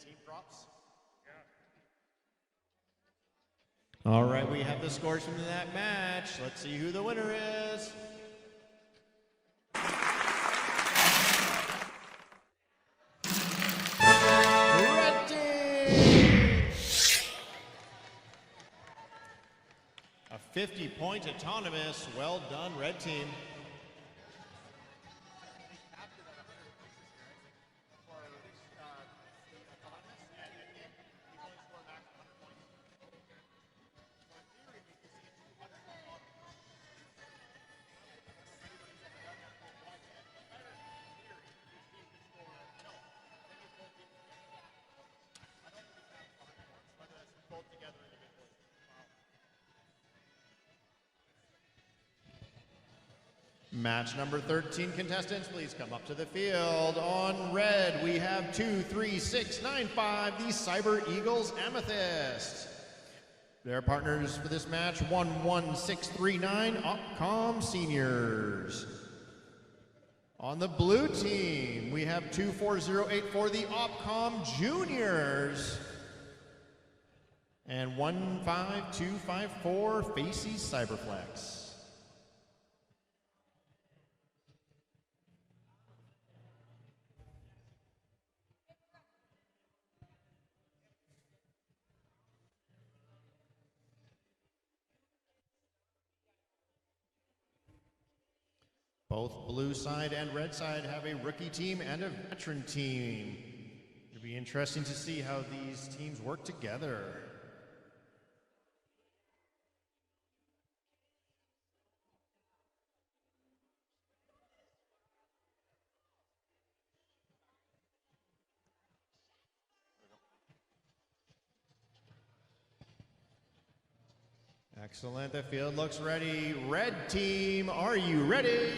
team props. All right, we have the scores from that match. Let's see who the winner is. Red team! A 50-point autonomous. Well done, red team. Match number 13 contestants, please come up to the field. On red, we have 23695, the Cyber Eagles Amethyst. Their partners for this match, 11639, Opcom Seniors. On the blue team, we have 24084, the Opcom Juniors. And 15254, Facey Cyberflex. Both blue side and red side have a rookie team and a veteran team. It'll be interesting to see how these teams work together. Excellent, the field looks ready. Red team, are you ready?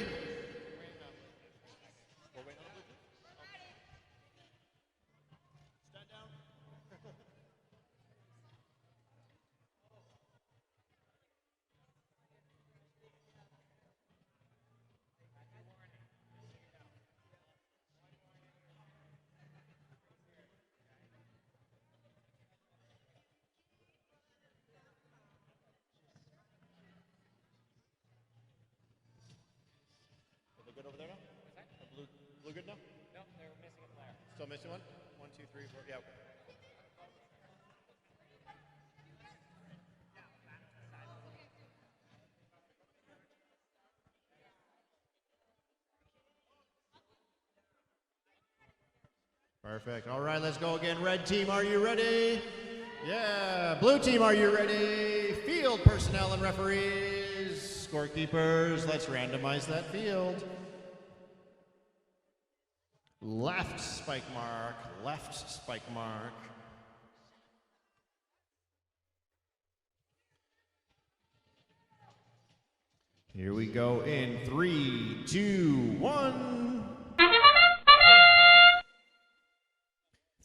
Good over there now? Blue good now? No, they're missing a player. Still missing one? 1, 2, 3, 4. Yeah. Okay. Perfect. All right, let's go again. Red team, are you ready? Yeah. Blue team, are you ready? Field personnel and referees, scorekeepers, let's randomize that field. Left spike mark, left spike mark. Here we go in 3, 2, 1.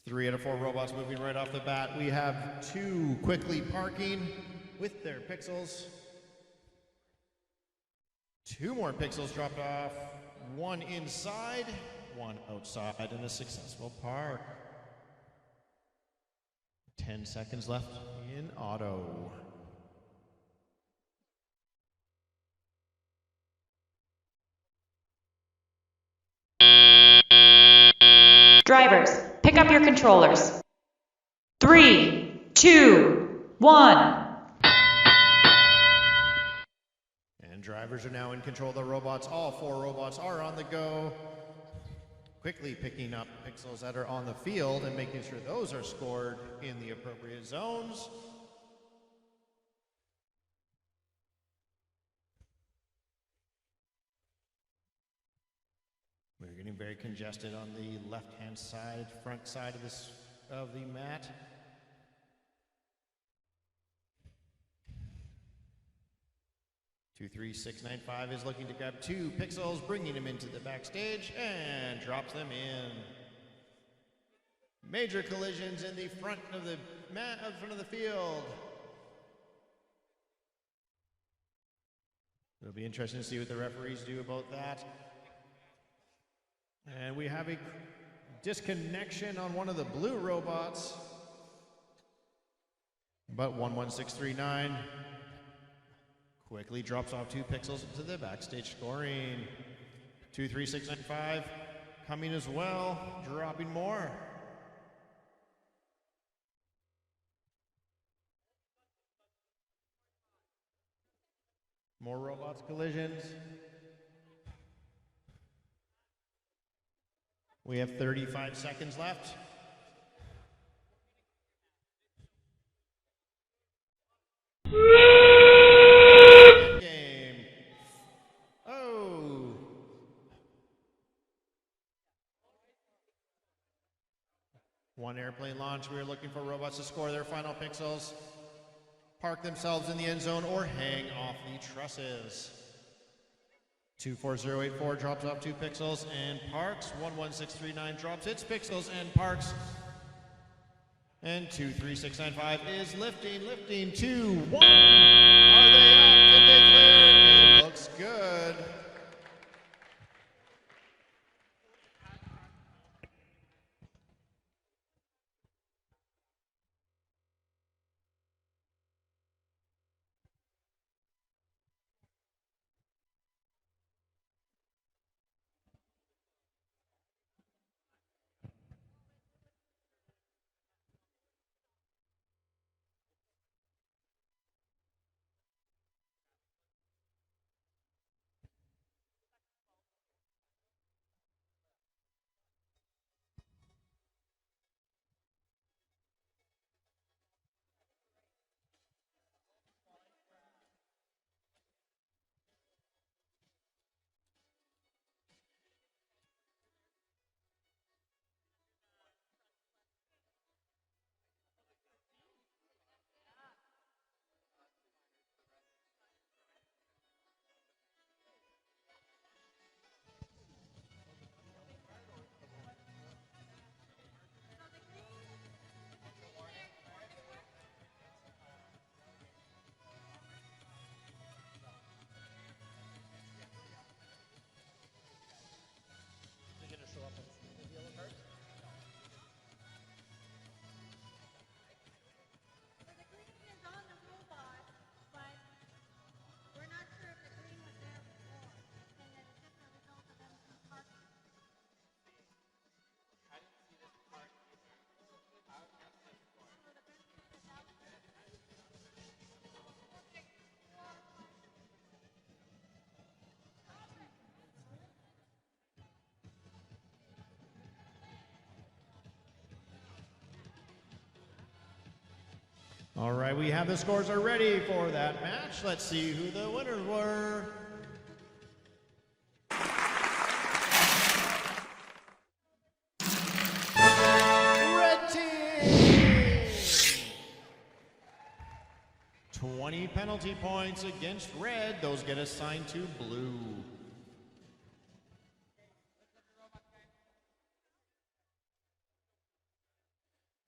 3 out of 4 robots moving right off the bat. We have 2 quickly parking with their pixels. 2 more pixels dropped off. 1 inside, 1 outside, and a successful park. 10 seconds left in auto. Drivers, pick up your controllers. 3, 2, 1. And drivers are now in control of the robots. All 4 robots are on the go. Quickly picking up pixels that are on the field and making sure those are scored in the appropriate zones. We're getting very congested on the left-hand side, front side of the mat. Two, 3, 6, 9, 5 is looking to grab 2 pixels, bringing him into the backstage and drops them in. Major collisions in the front of the mat, front of the field. It'll be interesting to see what the referees do about that. And we have a disconnection on one of the blue robots. But 11639 quickly drops off 2 pixels into the backstage scoring. 23695 coming as well, dropping more. More robots collisions. We have 35 seconds left. Game. Oh. One airplane launch. We are looking for robots to score their final pixels, park themselves in the end zone, or hang off the trusses. 24084 drops off 2 pixels and parks. 11639 drops its pixels and parks. And 23695 is lifting 2, 1. Are they up? Did they clear? It looks good. All right, we have the scores are ready for that match. Let's see who the winners were. Red team! 20 penalty points against red. Those get assigned to blue.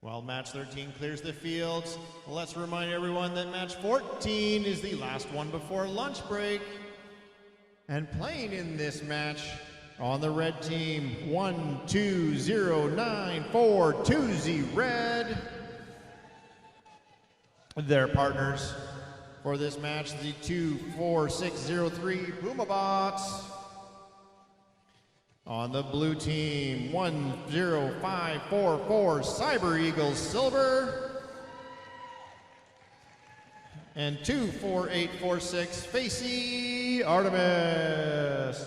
While match 13 clears the fields, let's remind everyone that match 14 is the last one before lunch break. And playing in this match on the red team, 12094 2Z Red. Their partners for this match, the 24603 Puma Bots. On the blue team, 10544 Cyber Eagles Silver. And 24846 Facey Artemis.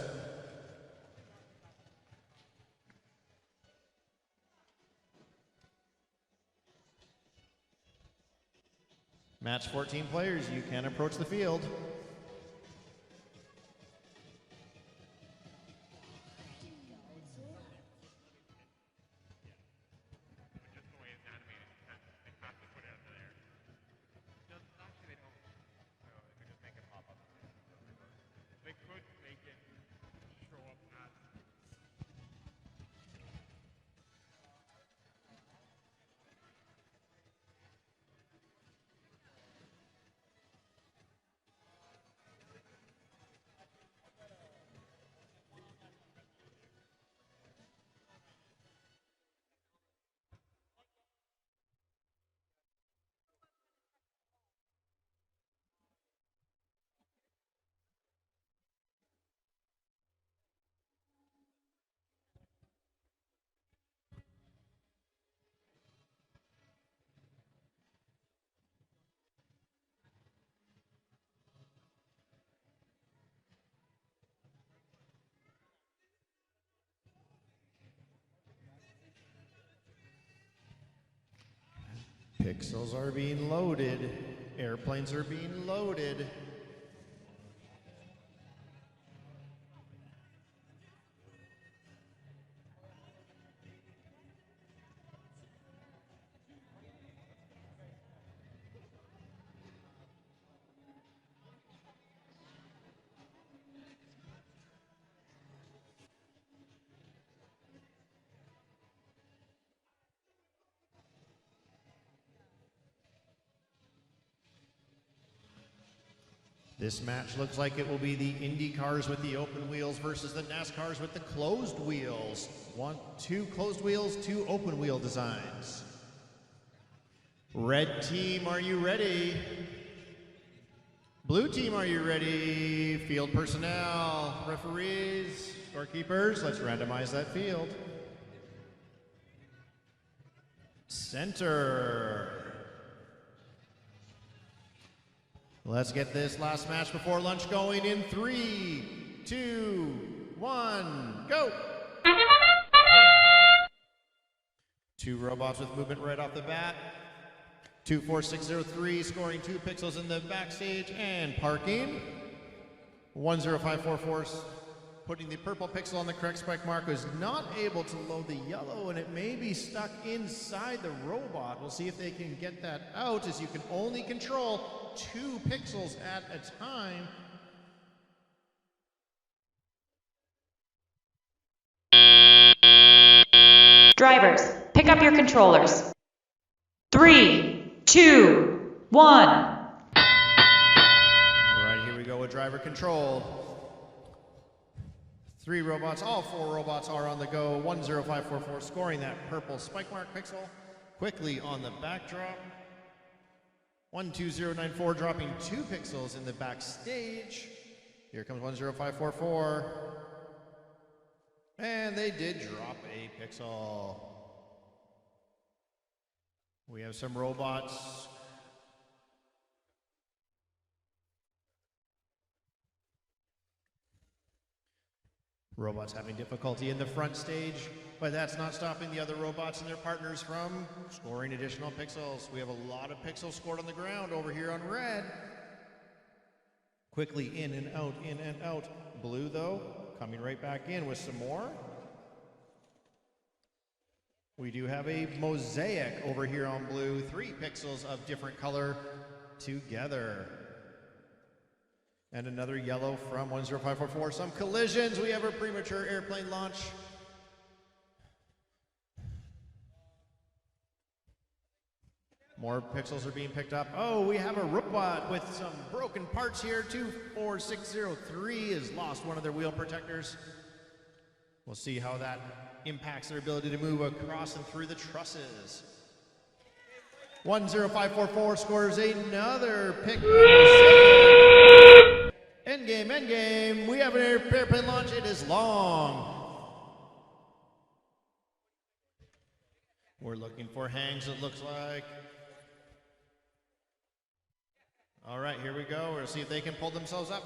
Match 14 players, you can approach the field. Pixels are being loaded. Airplanes are being loaded. This match looks like it will be the Indy cars with the open wheels versus the NASCARs with the closed wheels. Two closed wheels, two open wheel designs. Red team, are you ready? Blue team, are you ready? Field personnel, referees, scorekeepers, let's randomize that field. Center. Let's get this last match before lunch going in 3, 2, 1, go! Two robots with movement right off the bat. 24603 scoring 2 pixels in the backstage and parking. 10544 putting the purple pixel on the correct spike mark, was not able to load the yellow, and it may be stuck inside the robot. We'll see if they can get that out, as you can only control 2 pixels at a time. Drivers, pick up your controllers. 3, 2, 1. All right, here we go with driver control. 3 robots, all 4 robots are on the go. 10544 scoring that purple spike mark pixel quickly on the backdrop. 12094 dropping 2 pixels in the backstage. Here comes 10544. And they did drop a pixel. We have some robots. Robots having difficulty in the front stage, but that's not stopping the other robots and their partners from scoring additional pixels. We have a lot of pixels scored on the ground over here on red. Quickly in and out, in and out. Blue, though, coming right back in with some more. We do have a mosaic over here on blue, 3 pixels of different color together. And another yellow from 10544. Some collisions. We have a premature airplane launch. More pixels are being picked up. Oh, we have a robot with some broken parts here. 24603 has lost one of their wheel protectors. We'll see how that impacts their ability to move across and through the trusses. 10544 scores another pick. Endgame, endgame. We have an airplane launch. It is long. We're looking for hangs, it looks like. All right, here we go. We'll see if they can pull themselves up.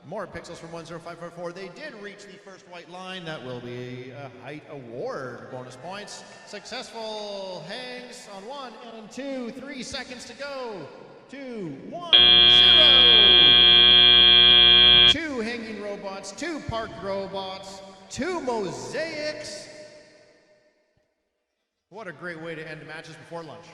More pixels from 10544. They did reach the first white line. That will be a height award. Bonus points. Successful hangs on 1 and 2. 3 seconds to go. 2, 1, 0. 2 hanging robots, 2 parked robots, 2 mosaics. What a great way to end matches before lunch.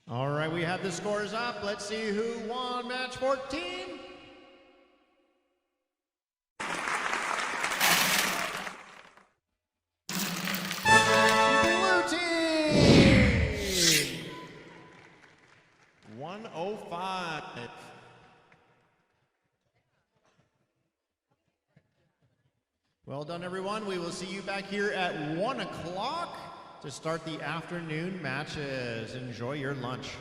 All right, we have the scores up. Let's see who won match 14. Blue team! 105. Well done, everyone. We will see you back here at 1 o'clock to start the afternoon matches. Enjoy your lunch.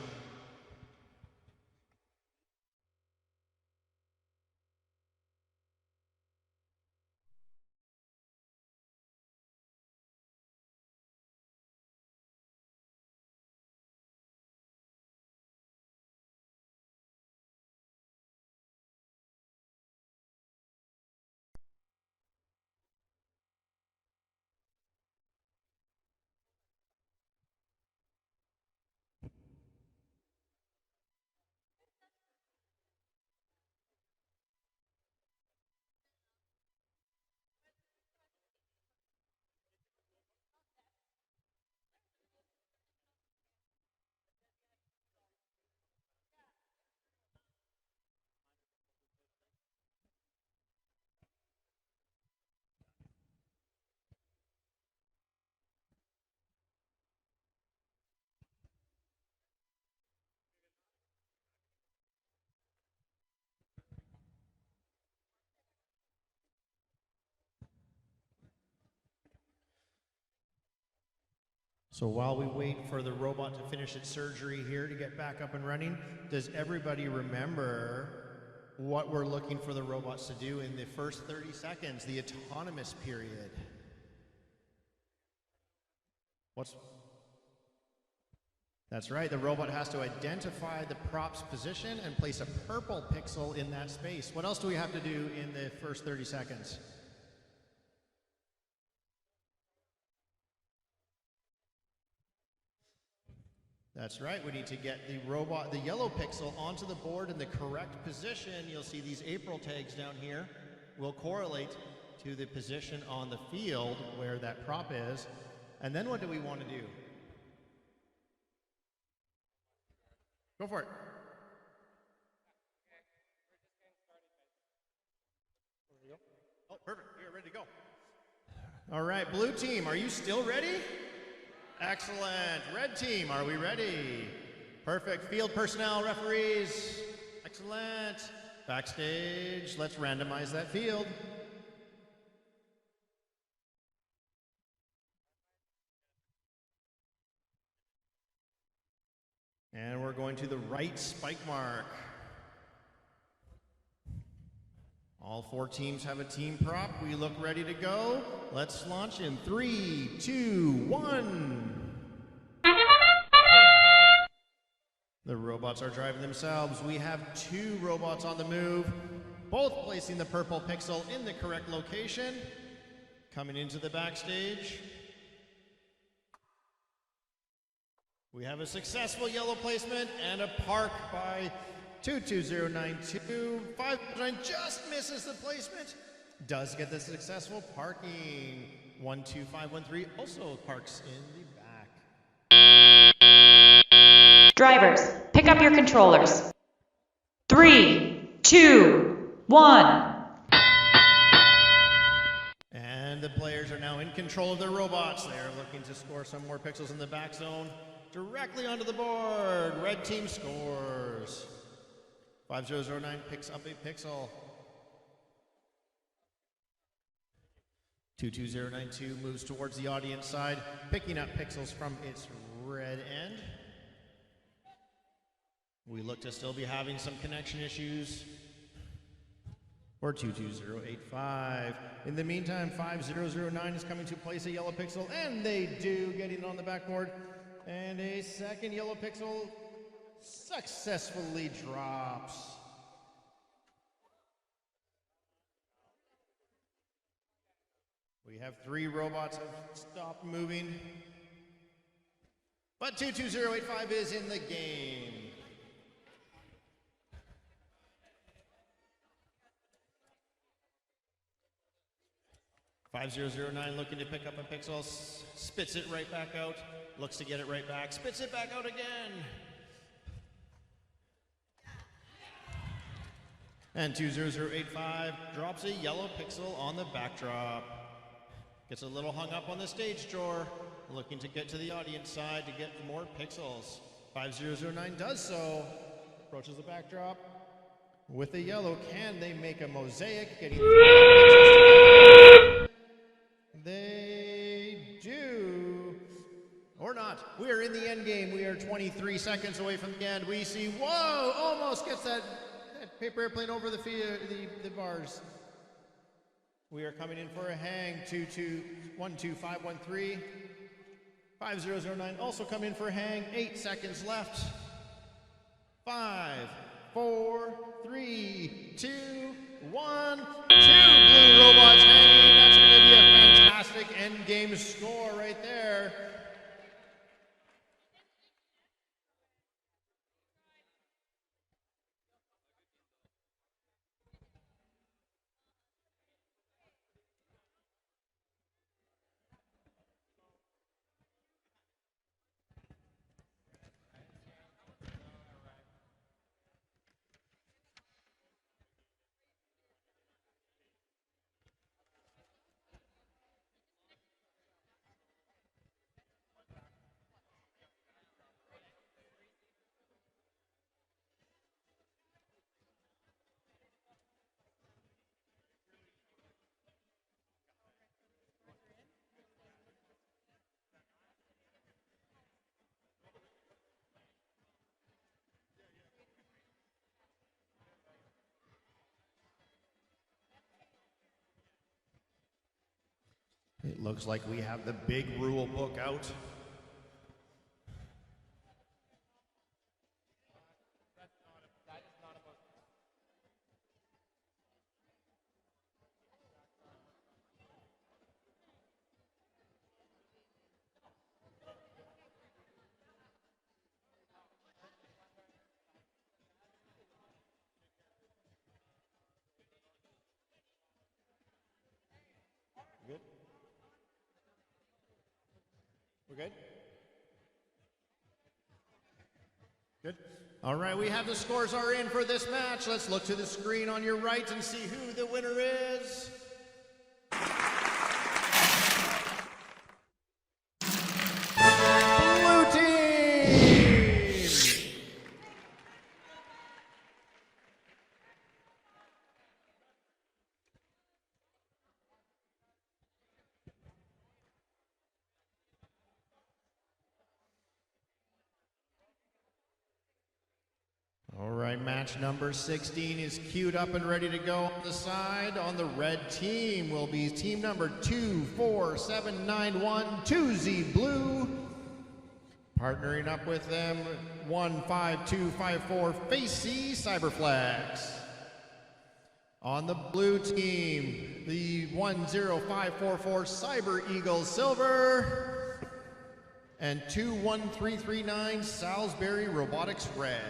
So while we wait for the robot to finish its surgery here to get back up and running, does everybody remember what we're looking for the robots to do in the first 30 seconds, the autonomous period? That's right, the robot has to identify the prop's position and place a purple pixel in that space. What else do we have to do in the first 30 seconds? That's right, we need to get the robot, the yellow pixel, onto the board in the correct position. You'll see these April tags down here will correlate to the position on the field where that prop is. And then what do we want to do? Go for it. Oh, perfect, you're ready to go. All right, blue team, are you still ready? Excellent. Red team, are we ready? Perfect. Field personnel, referees. Excellent. Backstage, let's randomize that field. And we're going to the right spike mark. All 4 teams have a team prop. We look ready to go. Let's launch in 3, 2, 1. The robots are driving themselves. We have 2 robots on the move, both placing the purple pixel in the correct location. Coming into the backstage. We have a successful yellow placement and a park by 22092. 509 just misses the placement. Does get the successful parking. 12513 also parks in the back. Drivers, pick up your controllers. 3, 2, 1. And the players are now in control of their robots. They are looking to score some more pixels in the back zone. Directly onto the board. Red team scores. 5009 picks up a pixel. 22092 moves towards the audience side, picking up pixels from its red end. We look to still be having some connection issues for 22085. In the meantime, 5009 is coming to place a yellow pixel, and they do, getting on the backboard. And a second yellow pixel successfully drops. We have 3 robots have stopped moving, but 22085 is in the game. .5009 looking to pick up a pixel, spits it right back out, looks to get it right back, spits it back out again. And 20085 drops a yellow pixel on the backdrop. Gets a little hung up on the stage drawer, looking to get to the audience side to get more pixels. 5009 does so, approaches the backdrop with the yellow. Can they make a mosaic? Getting pixels. They do. Or not. We are in the end game. We are 23 seconds away from the end. We see, whoa, almost gets that paper airplane over the bars. We are coming in for a hang. 12513. 5009 also come in for a hang. 8 seconds left. 5, 4, 3, 2, 1. 2 blue robots hanging. That's going to be a fantastic end game score right there. It looks like we have the big rule book out. Good? We're good? Good. All right, we have the scores are in for this match. Let's look to the screen on your right and see who the winner is. Blue team! All right, match number 16 is queued up and ready to go on the side. On the red team will be team number 24791, 2Z Blue. Partnering up with them, 15254, Facey Cyberflex. On the blue team, the 10544 Cyber Eagle Silver. And 21339, Salisbury Robotics Red.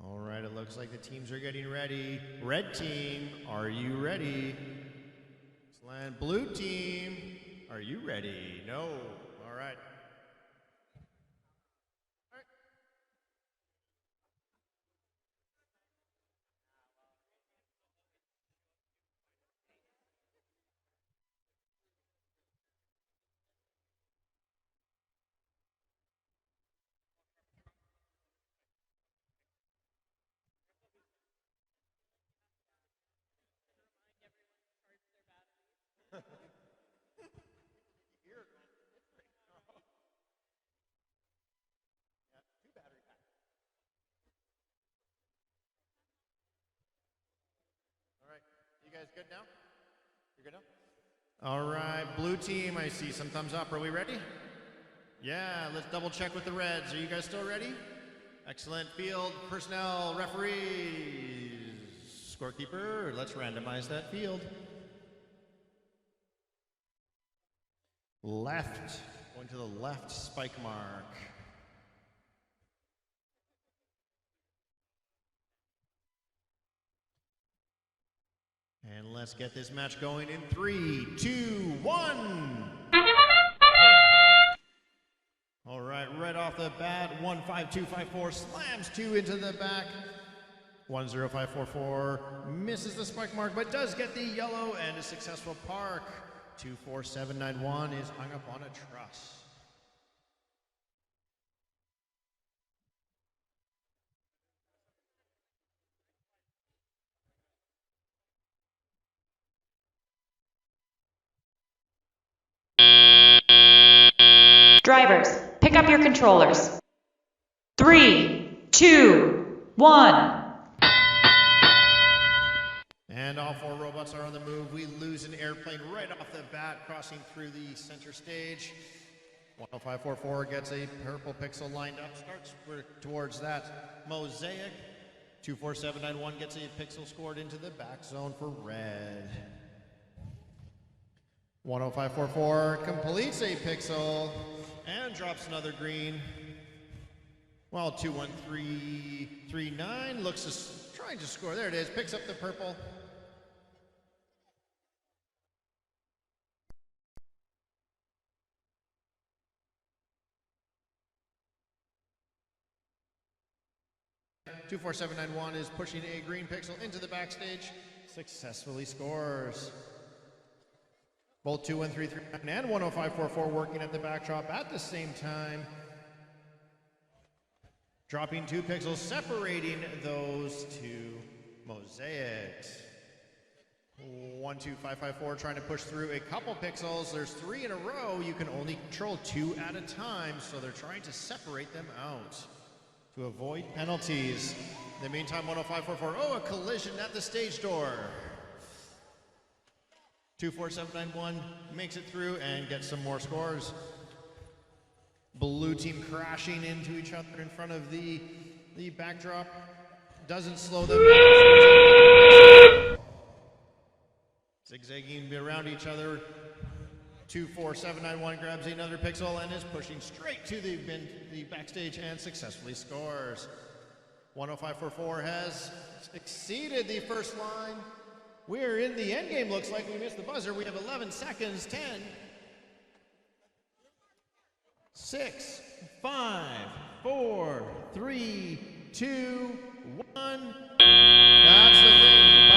All right, it looks like the teams are getting ready. Red team, are you ready? Slant. Blue team, are you ready? No. All right. All right, you guys good now? You're good now? All right, blue team, I see some thumbs up. Are we ready? Yeah, let's double check with the Reds. Are you guys still ready? Excellent. Field personnel, referees, scorekeeper. Let's randomize that field. Left, going to the left spike mark. And let's get this match going in 3, 2, 1. All right off the bat, 15254 slams 2 into the back. 10544 misses the spike mark, but does get the yellow and a successful park. 24791 is hung up on a truss. Drivers, pick up your controllers. 3, 2, 1. And all 4 robots are on the move. We lose an airplane right off the bat, crossing through the center stage. 10544 gets a purple pixel lined up, starts towards that mosaic. 24791 gets a pixel scored into the back zone for red. 10544 completes a pixel and drops another green. While 21339 looks trying to score. There it is, picks up the purple. .24791 is pushing a green pixel into the backstage, successfully scores. Both 21339 and 10544 working at the backdrop at the same time. Dropping 2 pixels, separating those 2 mosaics. 12554 trying to push through a couple pixels. There's 3 in a row. You can only control 2 at a time, so they're trying to separate them out to avoid penalties. In the meantime, 10544, a collision at the stage door. 24791 makes it through and gets some more scores. Blue team crashing into each other in front of the backdrop. Doesn't slow them down. Zigzagging around each other. 24791 grabs another pixel and is pushing straight to the backstage and successfully scores. 10544 has exceeded the first line. We're in the end game. Looks like we missed the buzzer. We have 11 seconds. 10, 6, 5, 4, 3, 2, 1. That's the thing.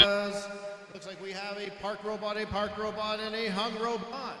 Buzz. Looks like we have a parked robot, and a hung robot.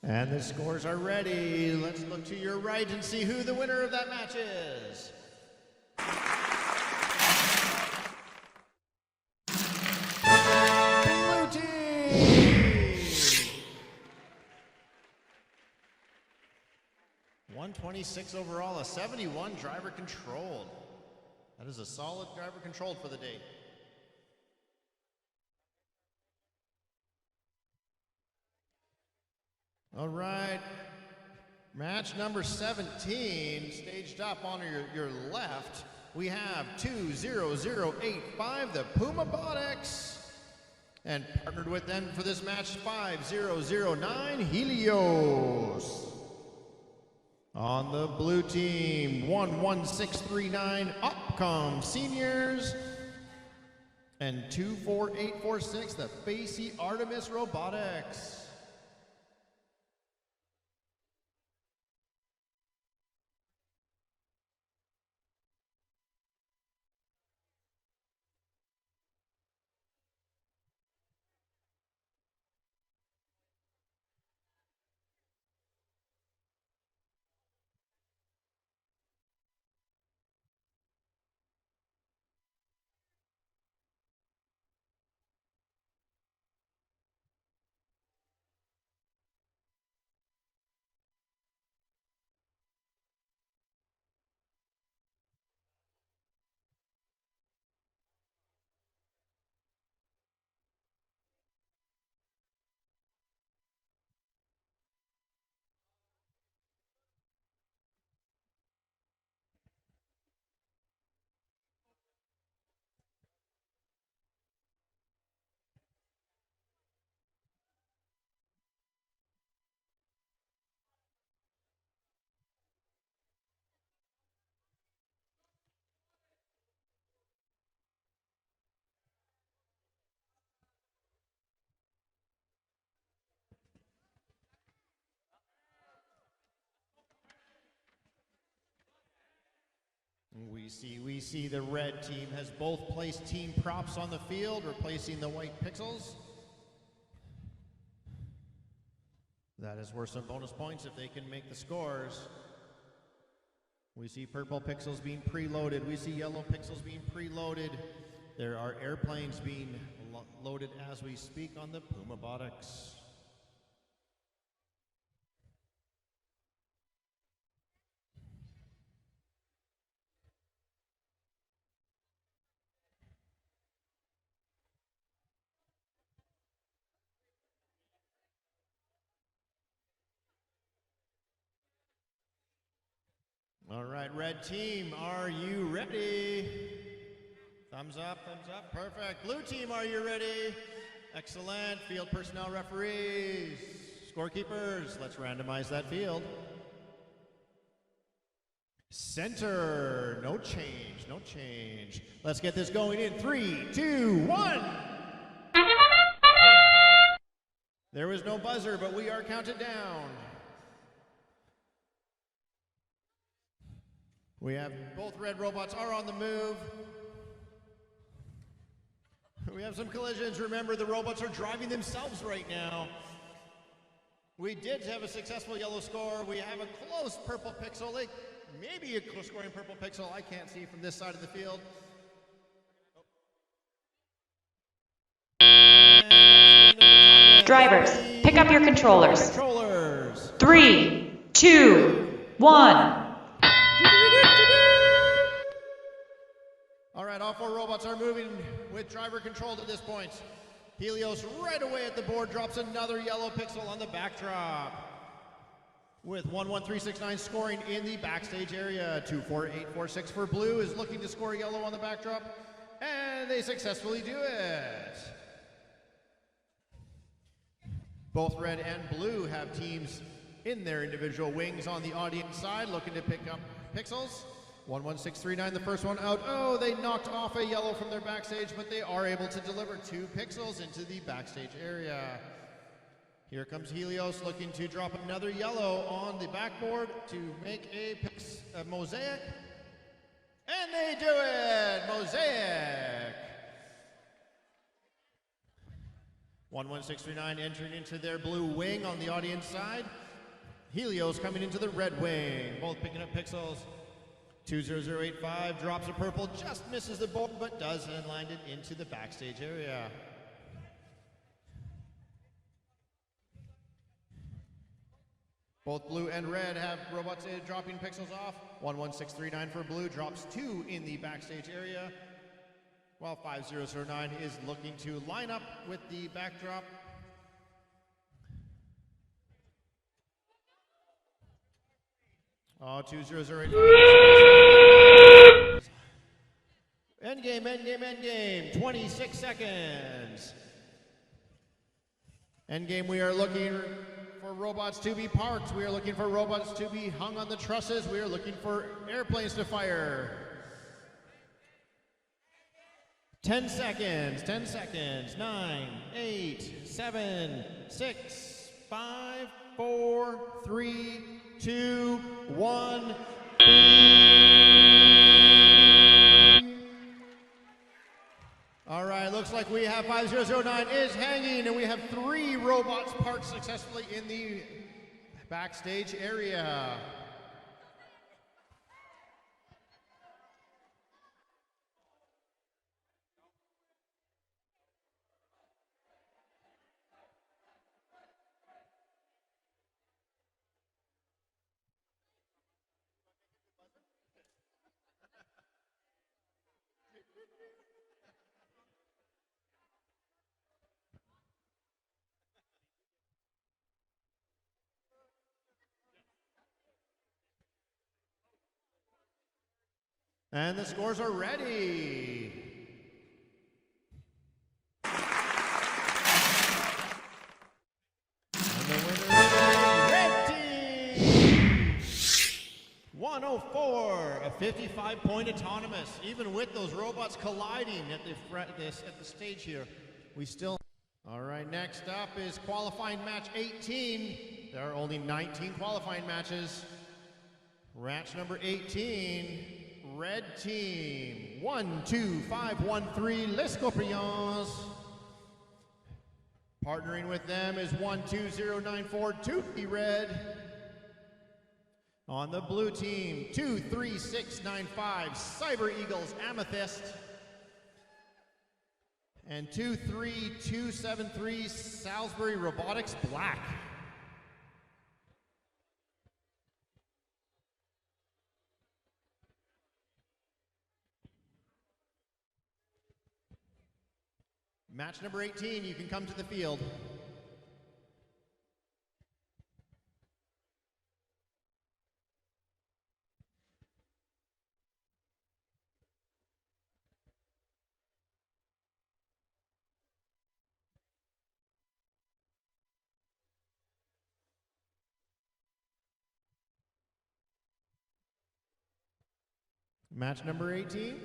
And the scores are ready. Let's look to your right and see who the winner of that match is. Blue team! 126 overall, a 71 driver controlled. That is a solid driver controlled for the day. All right, match number 17, staged up on your left, we have 20085, the Puma Botics, and partnered with them for this match, 5009, Helios. On the blue team, 11639, Upcom Seniors, and 24846, the Facey Artemis Robotics. We see the red team has both placed team props on the field, replacing the white pixels. That is worth some bonus points if they can make the scores. We see purple pixels being preloaded. We see yellow pixels being preloaded. There are airplanes being loaded as we speak on the Puma Botics. All right, red team, are you ready? Thumbs up, perfect. Blue team, are you ready? Excellent. Field personnel referees, scorekeepers, let's randomize that field. Center, no change, no change. Let's get this going in 3, 2, 1. There was no buzzer, but we are counted down. We have both red robots are on the move. We have some collisions. Remember, the robots are driving themselves right now. We did have a successful yellow score. We have a close purple pixel. Like maybe a close scoring purple pixel. I can't see from this side of the field. Drivers, pick up your controllers. 3, 2, 1. All right, all four robots are moving with driver controlled at this point. Helios right away at the board drops another yellow pixel on the backdrop. With 11369 scoring in the backstage area. 24846 for blue is looking to score yellow on the backdrop. And they successfully do it. Both red and blue have teams in their individual wings on the audience side looking to pick up pixels. 11639, the first one out. Oh, they knocked off a yellow from their backstage, but they are able to deliver 2 pixels into the backstage area. Here comes Helios looking to drop another yellow on the backboard to make a mosaic. And they do it! Mosaic! 11639 entering into their blue wing on the audience side. Helios coming into the red wing, both picking up pixels. 20085 drops a purple, just misses the board, but does land it into the backstage area. Both blue and red have robots dropping pixels off. 11639 for blue drops 2 in the backstage area, while 5009 is looking to line up with the backdrop. Oh, 2008. Endgame, endgame, endgame. 26 seconds. Endgame, we are looking for robots to be parked. We are looking for robots to be hung on the trusses. We are looking for airplanes to fire. 10 seconds, 10 seconds. 9, 8, 7, 6, 5, 4, 3, 2, 1. All right, looks like we have 5009 is hanging, and we have 3 robots parked successfully in the backstage area. And the scores are ready. And the winner is Red Team! 104, a 55-point autonomous. Even with those robots colliding at the stage here, we still... All right, next up is qualifying match 18. There are only 19 qualifying matches. Match number 18. Red Team, 12513 Les Scorpions. Partnering with them is 12094 Toothy Red. On the blue team, 23695 Cyber Eagles Amethyst. And 23273 Salisbury Robotics Black. Match number 18, you can come to the field. Match number 18.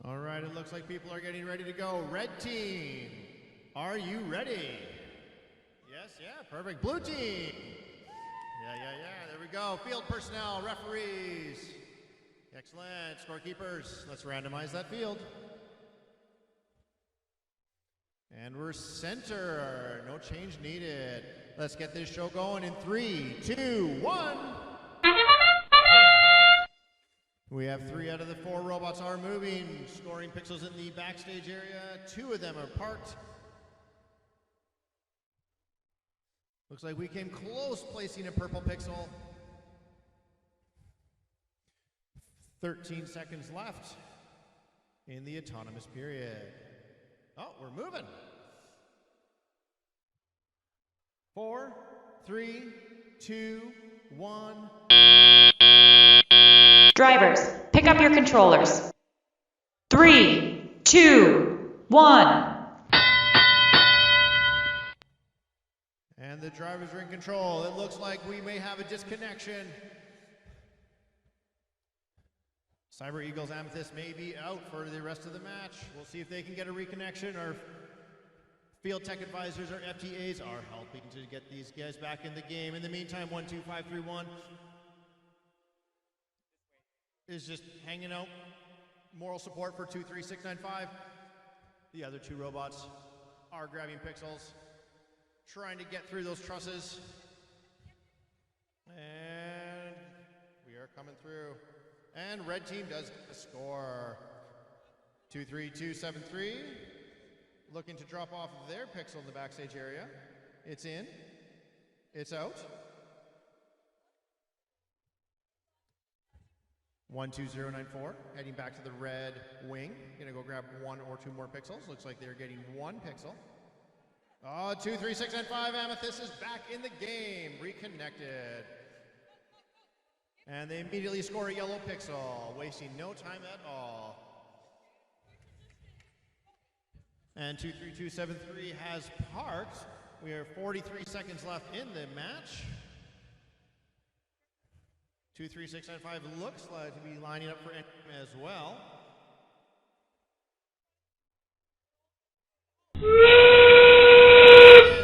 All right, it looks like people are getting ready to go. Red Team, are you ready? Yes, yeah, perfect. Blue Team. Yeah, there we go. Field personnel, referees. Excellent. Scorekeepers, let's randomize that field. And we're center. No change needed. Let's get this show going in 3, 2, 1. We have 3 out of the 4 robots are moving, scoring pixels in the backstage area. 2 of them are parked. Looks like we came close placing a purple pixel. 13 seconds left in the autonomous period. Oh, we're moving. 4, 3, 2, 1. Drivers, pick up your controllers. 3, 2, 1. And the drivers are in control. It looks like we may have a disconnection. Cyber Eagles Amethyst may be out for the rest of the match. We'll see if they can get a reconnection. Our field tech advisors, our FTAs, are helping to get these guys back in the game. In the meantime, 12531 is just hanging out. Moral support for 23695. The other 2 robots are grabbing pixels, trying to get through those trusses. And we are coming through. And red team does get the score. 23273, looking to drop off their pixel in the backstage area. It's in, it's out. 12094, heading back to the red wing. Gonna go grab 1 or 2 more pixels. Looks like they're getting 1 pixel. 23695, Amethyst is back in the game, reconnected. And they immediately score a yellow pixel, wasting no time at all. And 23273 has parked. We are 43 seconds left in the match. 23695 looks like to be lining up for endgame as well. And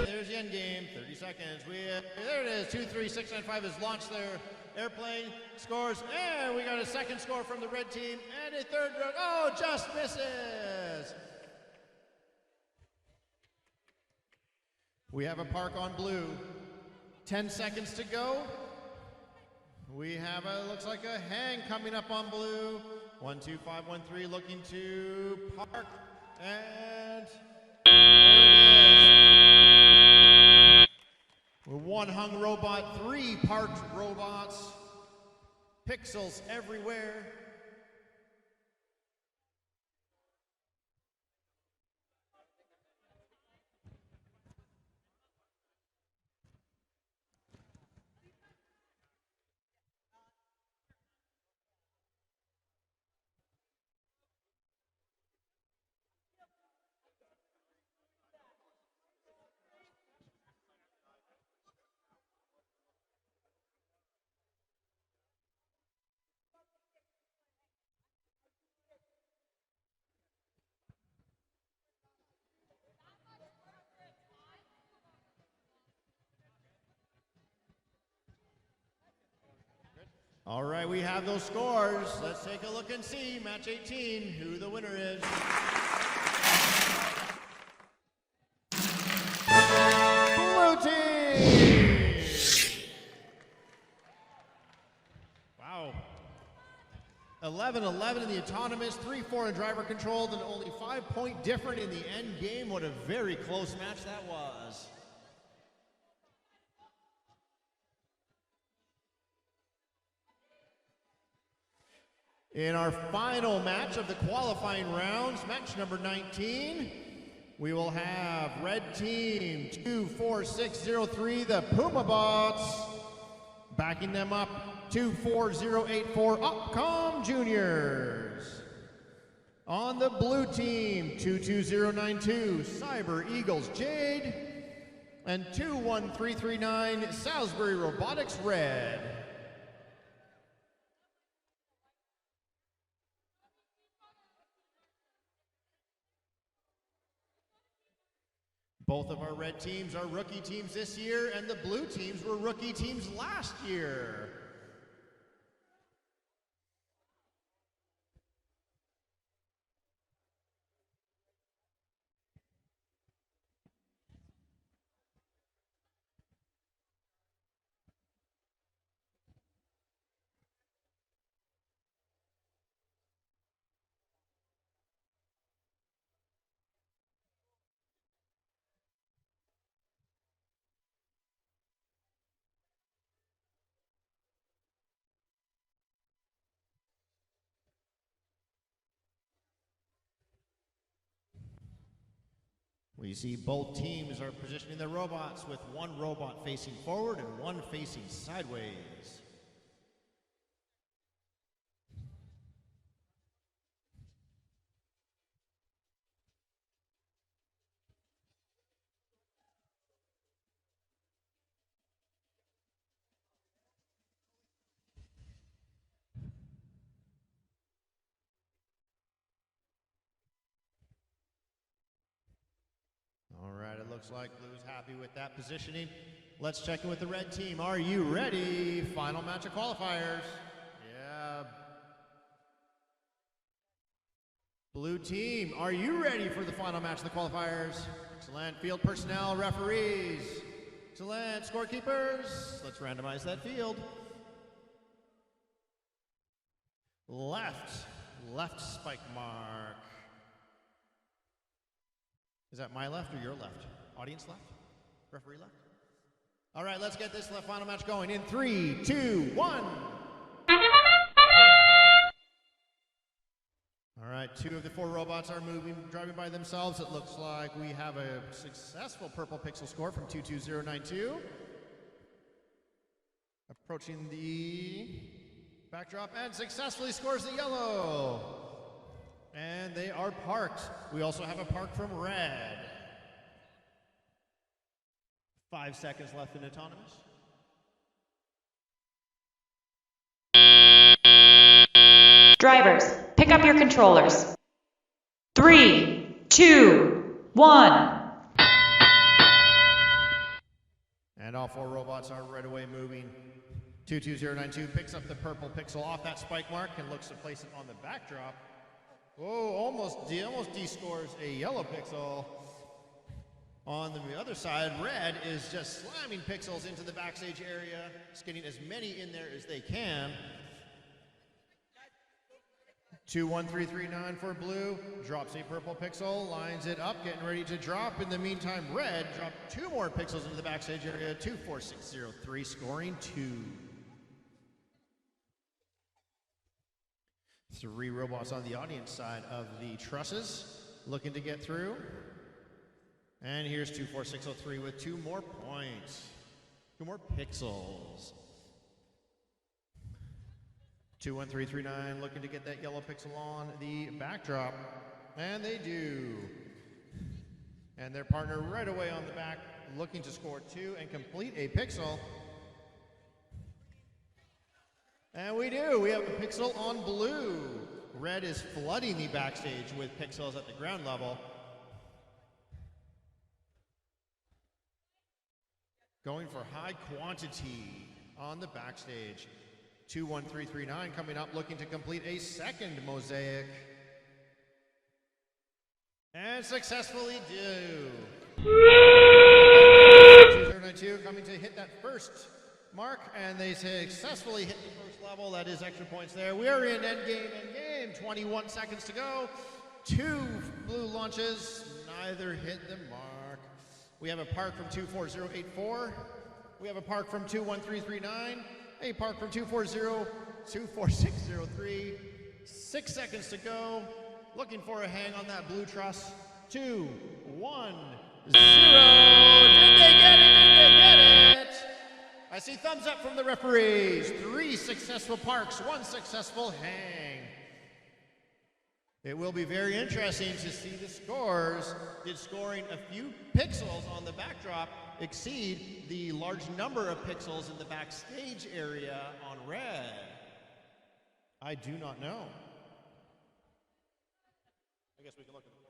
there's the endgame, 30 seconds. There it is, 23695 has launched their airplane, scores, and we got a second score from the red team, and a third, just misses. We have a park on blue. 10 seconds to go. We have looks like a hang coming up on blue. 12513 looking to park, and there it is. One hung robot, 3 parked robots, pixels everywhere. All right, we have those scores. Let's take a look and see, match 18, who the winner is. Blue team! Wow. 11-11 in the autonomous, 3-4 in driver controlled, and only 5-point different in the end game. What a very close match that was. In our final match of the qualifying rounds, match number 19, we will have red team 24603, the Puma Bots, backing them up 24084 Upcom Juniors. On the blue team, 22092, Cyber Eagles Jade, and 21339, Salisbury Robotics Red. Both of our red teams are rookie teams this year, and the blue teams were rookie teams last year. We see both teams are positioning their robots with one robot facing forward and one facing sideways. All right, it looks like Blue's happy with that positioning. Let's check in with the red team. Are you ready? Final match of qualifiers. Yeah. Blue team, are you ready for the final match of the qualifiers? Excellent. Field personnel, referees. Excellent. Scorekeepers. Let's randomize that field. Left spike mark. Is that my left or your left? Audience left? Referee left? All right, let's get this final match going in 3, 2, 1. All right, 2 of the 4 robots are driving by themselves. It looks like we have a successful purple pixel score from 22092. Approaching the backdrop and successfully scores the yellow. And they are parked. We also have a park from red. 5 seconds left in autonomous. Drivers, pick up your controllers. 3, 2, 1. And all 4 robots are right away moving. 22092 picks up the purple pixel off that spike mark and looks to place it on the backdrop. Whoa, almost descores a yellow pixel. On the other side, red is just slamming pixels into the backstage area, just getting as many in there as they can. 21339 for blue, drops a purple pixel, lines it up, getting ready to drop. In the meantime, red dropped 2 more pixels into the backstage area, 24603, scoring 2. 3 robots on the audience side of the trusses, looking to get through. And here's 24603 with 2 more points, 2 more pixels. 21339 looking to get that yellow pixel on the backdrop, and they do. And their partner right away on the back, looking to score 2 and complete a pixel. And we do. We have a pixel on blue. Red is flooding the backstage with pixels at the ground level. Going for high quantity on the backstage. 21339 coming up, looking to complete a second mosaic. And successfully do. 2092 coming to hit that first mark, and they successfully hit the first level. That is extra points there. We are in endgame. 21 seconds to go. 2 blue launches, neither hit the mark. We have a park from 24084. We have a park from 21339. A park from 24603. 6 seconds to go. Looking for a hang on that blue truss. 2, 1, 0. Did they get it? Did they get it? I see thumbs up from the referees. 3 successful parks, 1 successful hang. It will be very interesting to see the scores. Did scoring a few pixels on the backdrop exceed the large number of pixels in the backstage area on red? I do not know. I guess we can look at the board.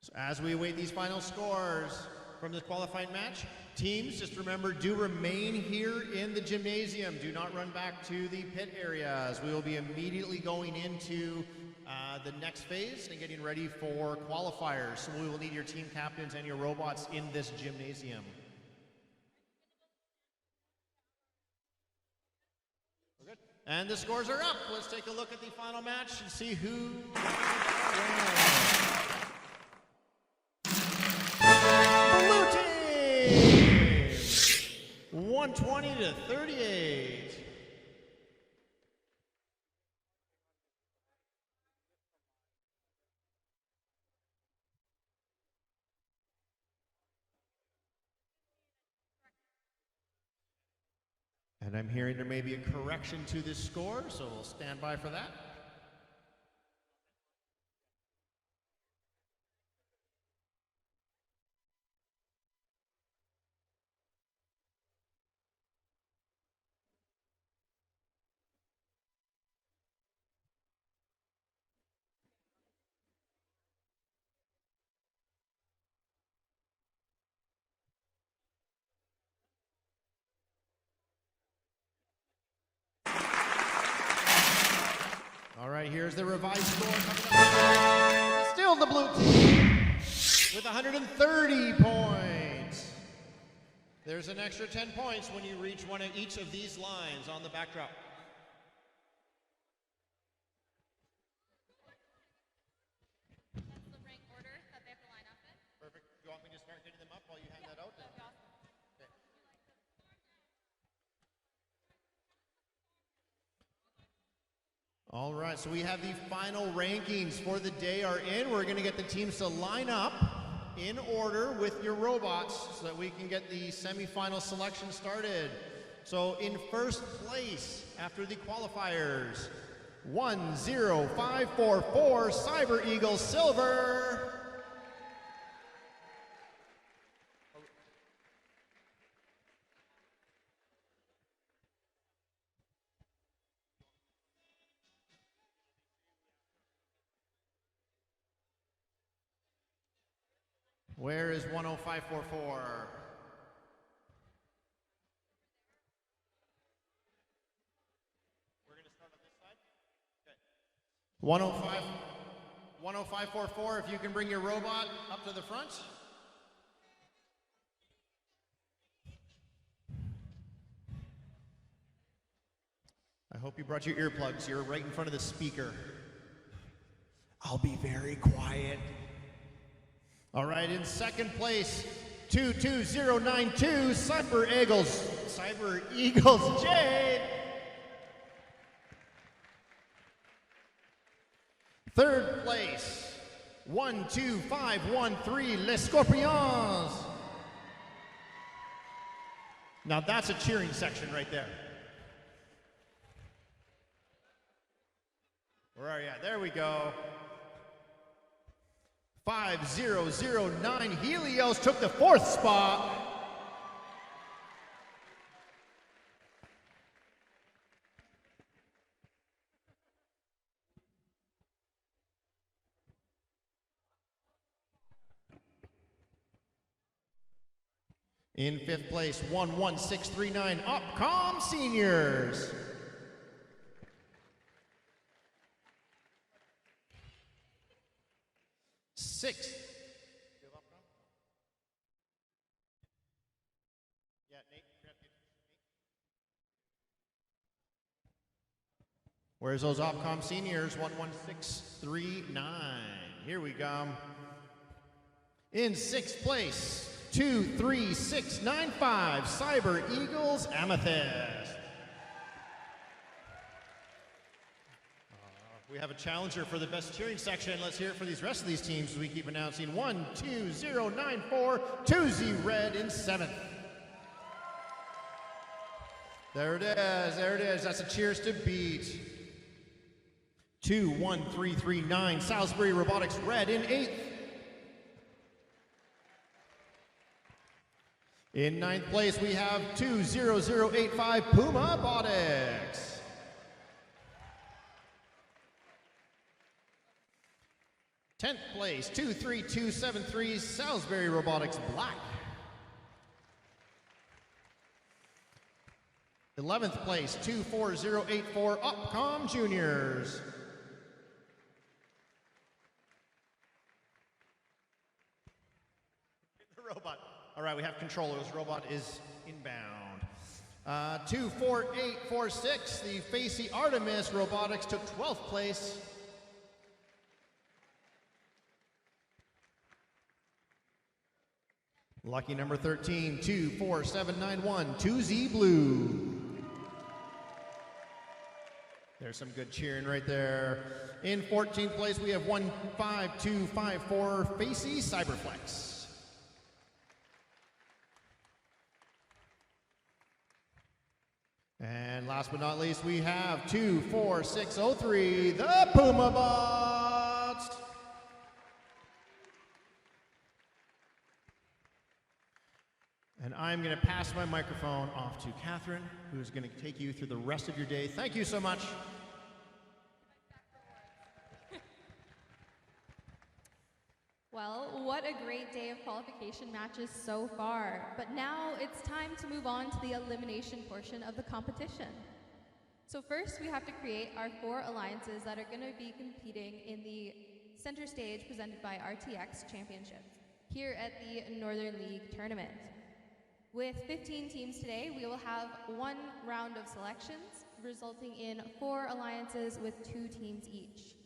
So as we await these final scores from this qualifying match, teams, just remember, do remain here in the gymnasium. Do not run back to the pit areas. We will be immediately going into the next phase and getting ready for qualifiers. So we will need your team captains and your robots in this gymnasium. And the scores are up. Let's take a look at the final match and see who wins. Blue team! 120 to 38. And I'm hearing there may be a correction to this score, so we'll stand by for that. All right, here's the revised score coming up. Still the blue team with 130 points. There's an extra 10 points when you reach one of each of these lines on the backdrop. That's the rank order that they have to line up in. Perfect. Do you want me to start getting them up while you hand that out? That'd be awesome. Okay. All right, so we have the final rankings for the day are in. We're going to get the teams to line up in order with your robots so that we can get the semifinal selection started. So in first place after the qualifiers, 10544 Cyber Eagle Silver. Where is 10544? We're going to start on this side? Okay. 10544, if you can bring your robot up to the front. I hope you brought your earplugs. You're right in front of the speaker. I'll be very quiet. All right, in second place, 22092, Cyber Eagles Jade. Third place, 12513, Les Scorpions. Now that's a cheering section right there. Where are you at? There we go. 5009 Helios took the fourth spot. In fifth place, 11639 Upcom Seniors. Sixth. Yeah, Nate. Where's those Opcom seniors? 11639. Here we go. In sixth place, 23695 Cyber Eagles Amethyst. We have a challenger for the best cheering section. Let's hear it for these rest of these teams as we keep announcing. 12094 2Z Red in seventh. There it is, there it is. That's a cheers to beat. 21339 Salisbury Robotics Red in eighth. In ninth place, we have 20085 Puma Botics. 10th place, 23273 Salisbury Robotics Black. 11th place, 24084 Upcom Juniors. The robot. All right, we have controllers. Robot is inbound. 24846, the Facey Artemis Robotics took 12th place. Lucky number 13, 24791, 2Z Blue. There's some good cheering right there. In 14th place, we have 15254, Facey Cyberflex. And last but not least, we have 24603, the Puma Bots. And I'm going to pass my microphone off to Catherine, who is going to take you through the rest of your day. Thank you so much. Well, what a great day of qualification matches so far. But now it's time to move on to the elimination portion of the competition. So first we have to create our 4 alliances that are going to be competing in the center stage presented by RTX Championships here at the Northern League Tournament. With 15 teams today, we will have 1 round of selections, resulting in 4 alliances with 2 teams each.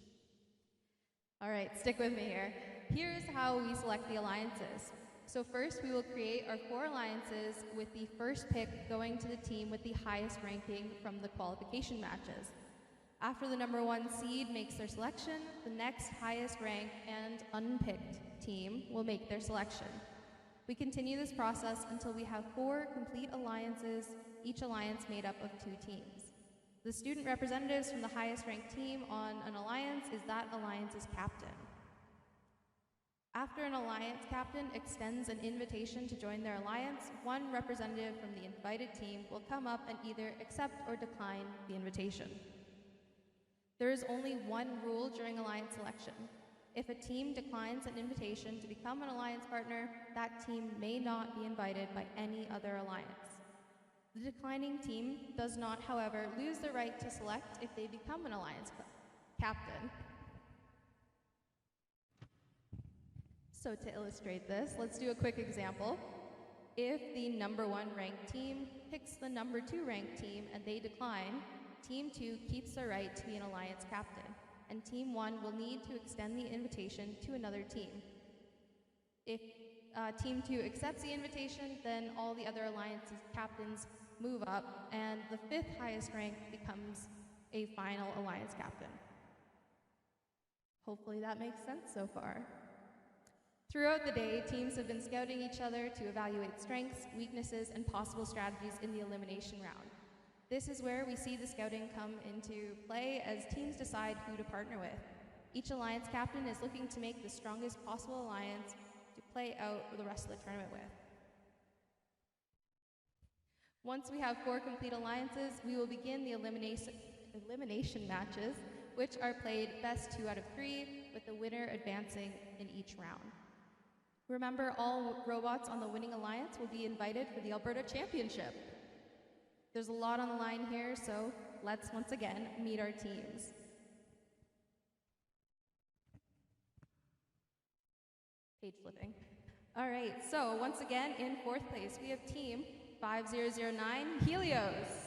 All right, stick with me here. Here is how we select the alliances. So first, we will create our 4 alliances with the first pick going to the team with the highest ranking from the qualification matches. After the number 1 seed makes their selection, the next highest ranked and unpicked team will make their selection. We continue this process until we have 4 complete alliances, each alliance made up of 2 teams. The student representatives from the highest ranked team on an alliance is that alliance's captain. After an alliance captain extends an invitation to join their alliance, 1 representative from the invited team will come up and either accept or decline the invitation. There is only 1 rule during alliance selection. If a team declines an invitation to become an alliance partner, that team may not be invited by any other alliance. The declining team does not, however, lose the right to select if they become an alliance captain. So to illustrate this, let's do a quick example. If the number 1 ranked team picks the number 2 ranked team and they decline, Team 2 keeps their right to be an alliance captain, and Team 1 will need to extend the invitation to another team. If Team 2 accepts the invitation, then all the other alliances captains move up, and the 5th highest rank becomes a final alliance captain. Hopefully that makes sense so far. Throughout the day, teams have been scouting each other to evaluate strengths, weaknesses, and possible strategies in the elimination round. This is where we see the scouting come into play as teams decide who to partner with. Each alliance captain is looking to make the strongest possible alliance to play out the rest of the tournament with. Once we have 4 complete alliances, we will begin the elimination matches, which are played best 2 out of 3, with the winner advancing in each round. Remember, all robots on the winning alliance will be invited for the Alberta Championship. There's a lot on the line here, so let's once again meet our teams. Page flipping. All right, so once again, in 4th place, we have team 5009 Helios.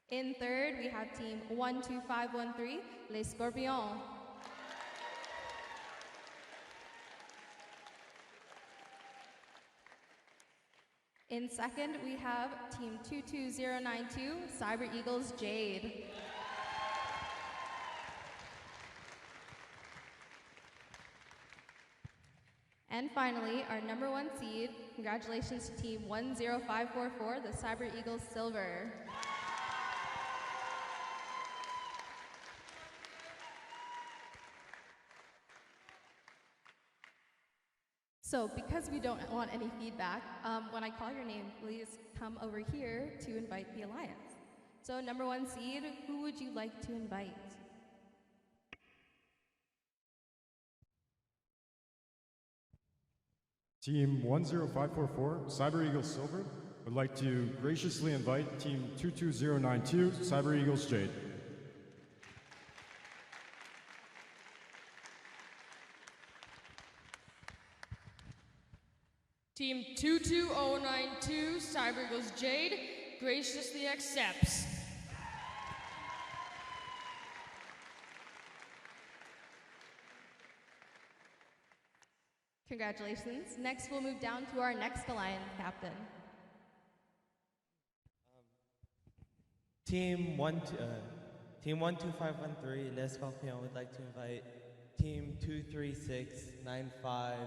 In 3rd, we have team 12513 Les Scorpions. In 2nd, we have team 22092 Cyber Eagles Jade. And finally, our number 1 seed, congratulations to team 10544, the Cyber Eagles Silver. So because we don't want any feedback, when I call your name, please come over here to invite the alliance. So number 1 seed, who would you like to invite? Team 10544, Cyber Eagles Silver, would like to graciously invite Team 22092, Cyber Eagles Jade. Team 22092, Cyber Eagles Jade, graciously accepts. Congratulations. Next, we'll move down to our next alliance captain. Team 12513, Les Confiants would like to invite Team 23695,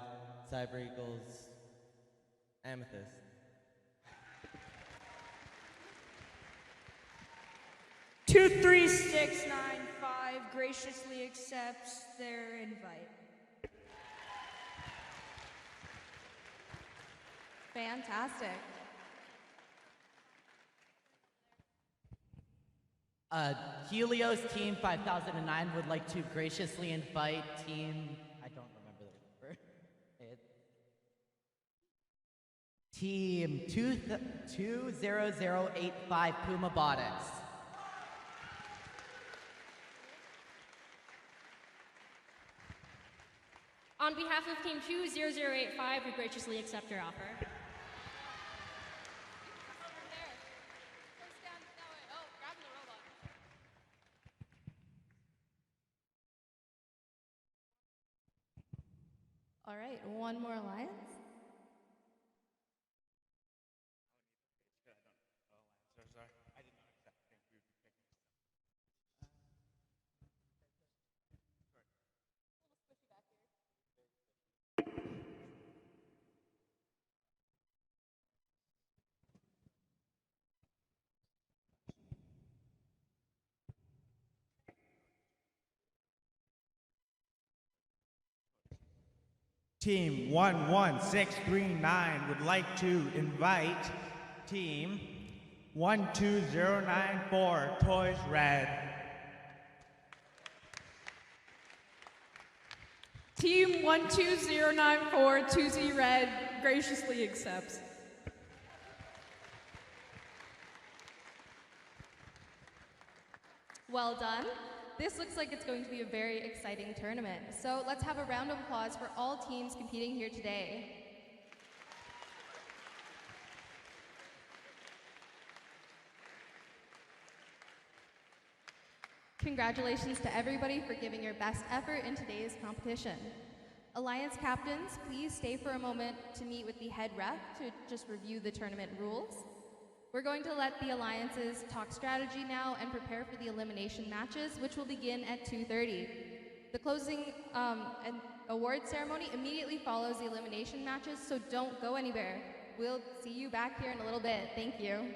Cyber Eagles Amethyst. Two 3695 graciously accepts their invite. Fantastic. Helios Team 5009 would like to graciously invite Team, I don't remember the number. Team 20085 Puma Botics. On behalf of Team 20085, we graciously accept your offer. All right, one more alliance. Team 11639 would like to invite Team 12094 Toys Red. Team 12094 2Z Red graciously accepts. Well done. This looks like it's going to be a very exciting tournament. So let's have a round of applause for all teams competing here today. Congratulations to everybody for giving your best effort in today's competition. Alliance captains, please stay for a moment to meet with the head ref to just review the tournament rules. We're going to let the alliances talk strategy now and prepare for the elimination matches, which will begin at 2:30. The closing and award ceremony immediately follows the elimination matches, so don't go anywhere. We'll see you back here in a little bit. Thank you.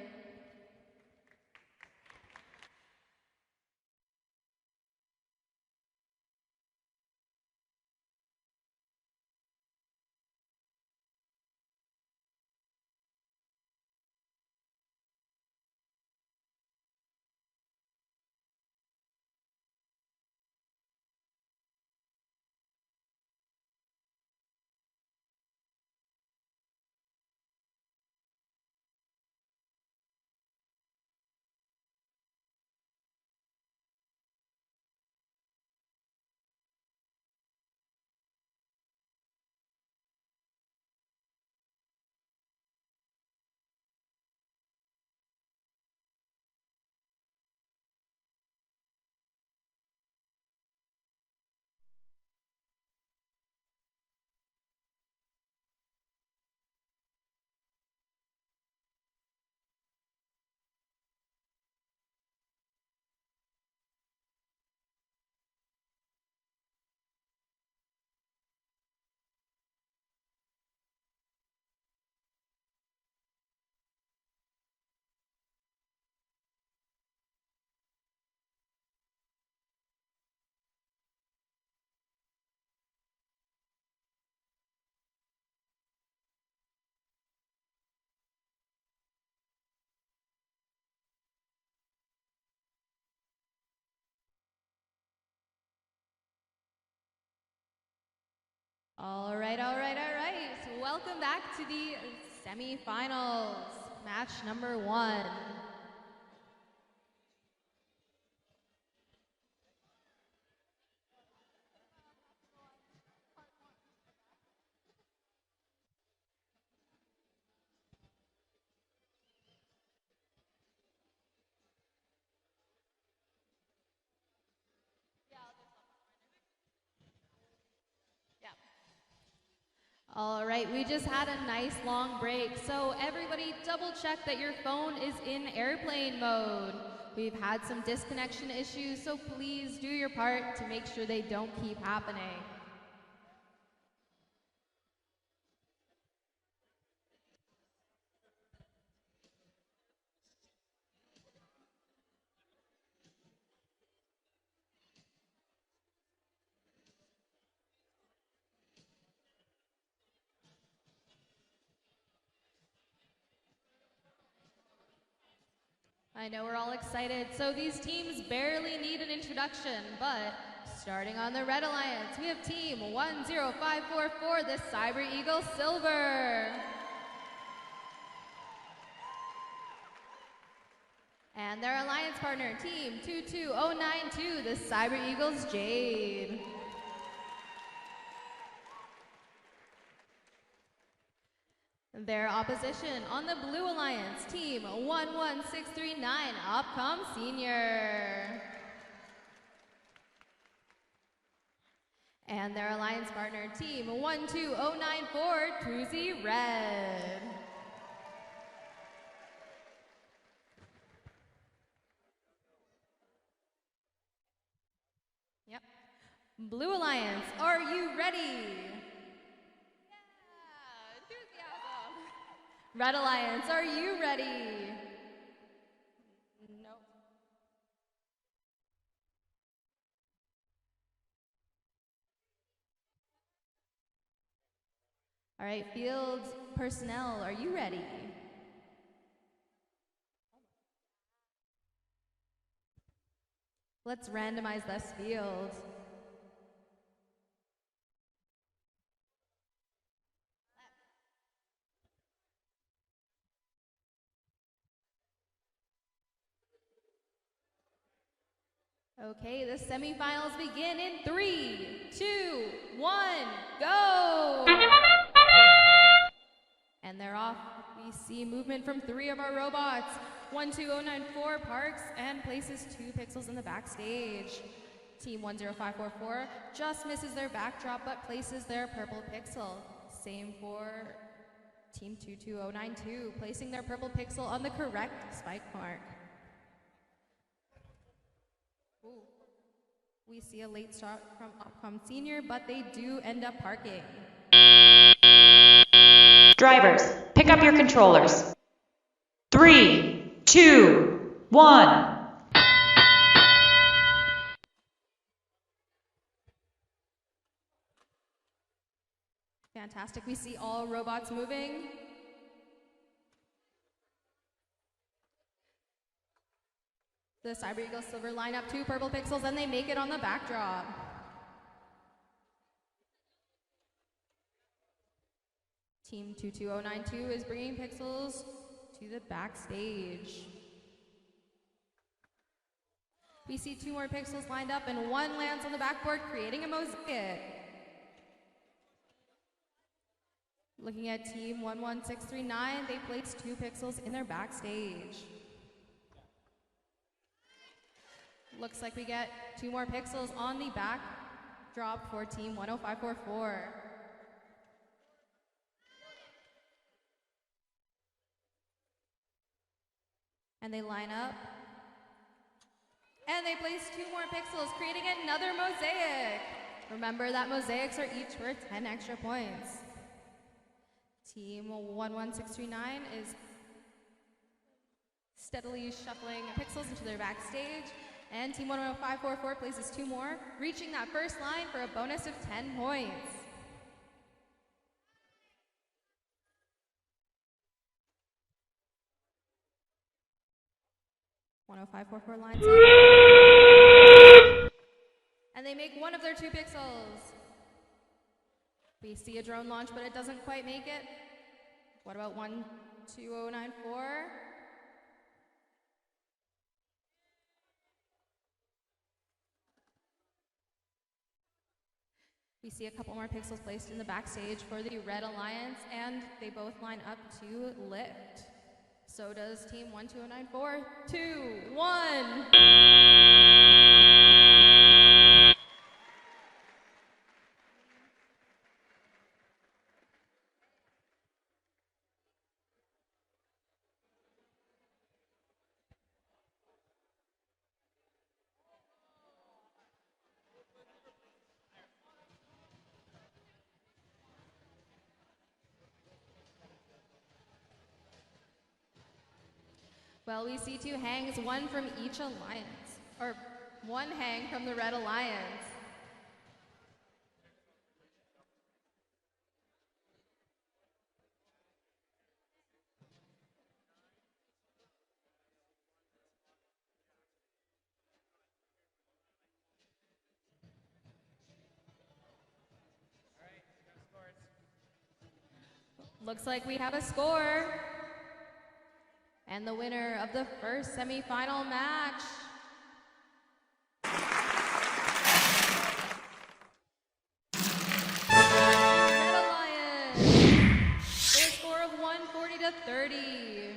All right. Welcome back to the semifinals, match number 1. All right, we just had a nice long break, so everybody double check that your phone is in airplane mode. We've had some disconnection issues, so please do your part to make sure they don't keep happening. I know we're all excited, so these teams barely need an introduction, but starting on the Red Alliance, we have Team 10544, the Cyber Eagle Silver. And their alliance partner, Team 22092, the Cyber Eagles Jade. Their opposition on the Blue Alliance, Team 11639, Upcom Senior. And their alliance partner, Team 12094, Tuzi Red. Yep. Blue Alliance, are you ready? Red Alliance, are you ready? Nope. All right, field personnel, are you ready? Let's randomize this field. Okay, the semifinals begin in 3, 2, 1, go! And they're off. We see movement from 3 of our robots. 12094 parks and places 2 pixels in the backstage. Team 10544 just misses their backdrop but places their purple pixel. Same for Team 22092, placing their purple pixel on the correct spike mark. Ooh. We see a late start from Upcom Senior, but they do end up parking. Drivers, pick up your controllers. 3, 2, 1. Fantastic. We see all robots moving. The Cyber Eagle Silver line up 2 purple pixels and they make it on the backdrop. Team 22092 is bringing pixels to the backstage. We see 2 more pixels lined up and 1 lands on the backboard, creating a mosaic. Looking at Team 11639, they place 2 pixels in their backstage. Looks like we get 2 more pixels on the backdrop for Team 10544. And they line up. And they place 2 more pixels, creating another mosaic. Remember that mosaics are each worth 10 extra points. Team 11639 is steadily shuffling pixels into their backstage. And Team 10544 places 2 more, reaching that first line for a bonus of 10 points. (10544) lines up. And they make 1 of their 2 pixels. We see a drone launch, but it doesn't quite make it. What about 12094? We see a couple more pixels placed in the backstage for the Red Alliance, and they both line up to lift. So does Team 12094. 2, 1. Well, we see 2 hangs, one from each alliance, or 1 hang from the Red Alliance. Looks like we have a score. And the winner of the first semifinal match Red Alliance with a score of 140-30.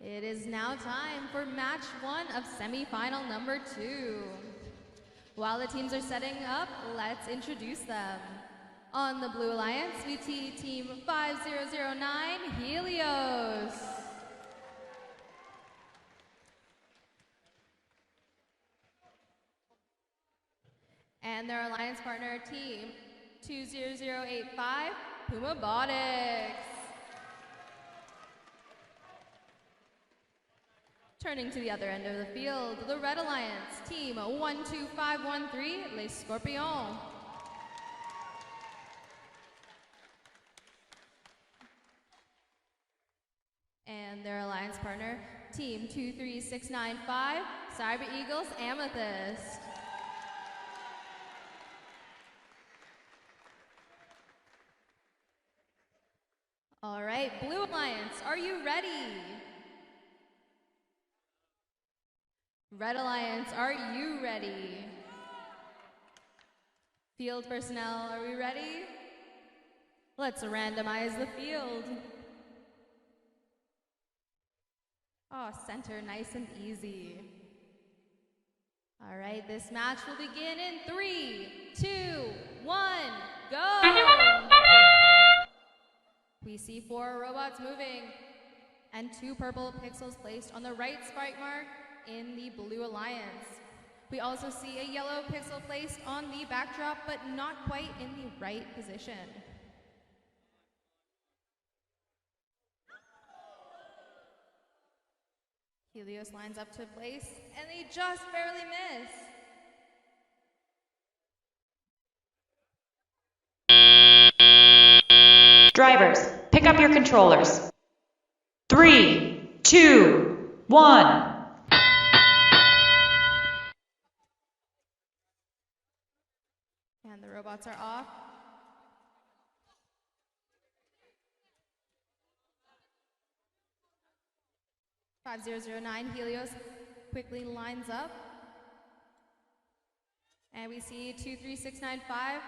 It is now time for match 1 of semifinal number 2. While the teams are setting up, let's introduce them. On the Blue Alliance, we see Team 5009 Helios. And their alliance partner, Team 20085 Puma Botics. Turning to the other end of the field, the Red Alliance, Team 12513 Les Scorpions. And their alliance partner, Team 23695 Cyber Eagles Amethyst. All right, Blue Alliance, are you ready? Red Alliance, are you ready? Field personnel, are we ready? Let's randomize the field. Oh, center, nice and easy. All right, this match will begin in 3, 2, 1, go! We see 4 robots moving and 2 purple pixels placed on the right spike mark in the Blue Alliance. We also see a yellow pixel placed on the backdrop, but not quite in the right position. Helios lines up to place, and they just barely miss. Drivers, pick up your controllers. 3, 2, 1. And the robots are off. (5009) Helios quickly lines up. And we see 23695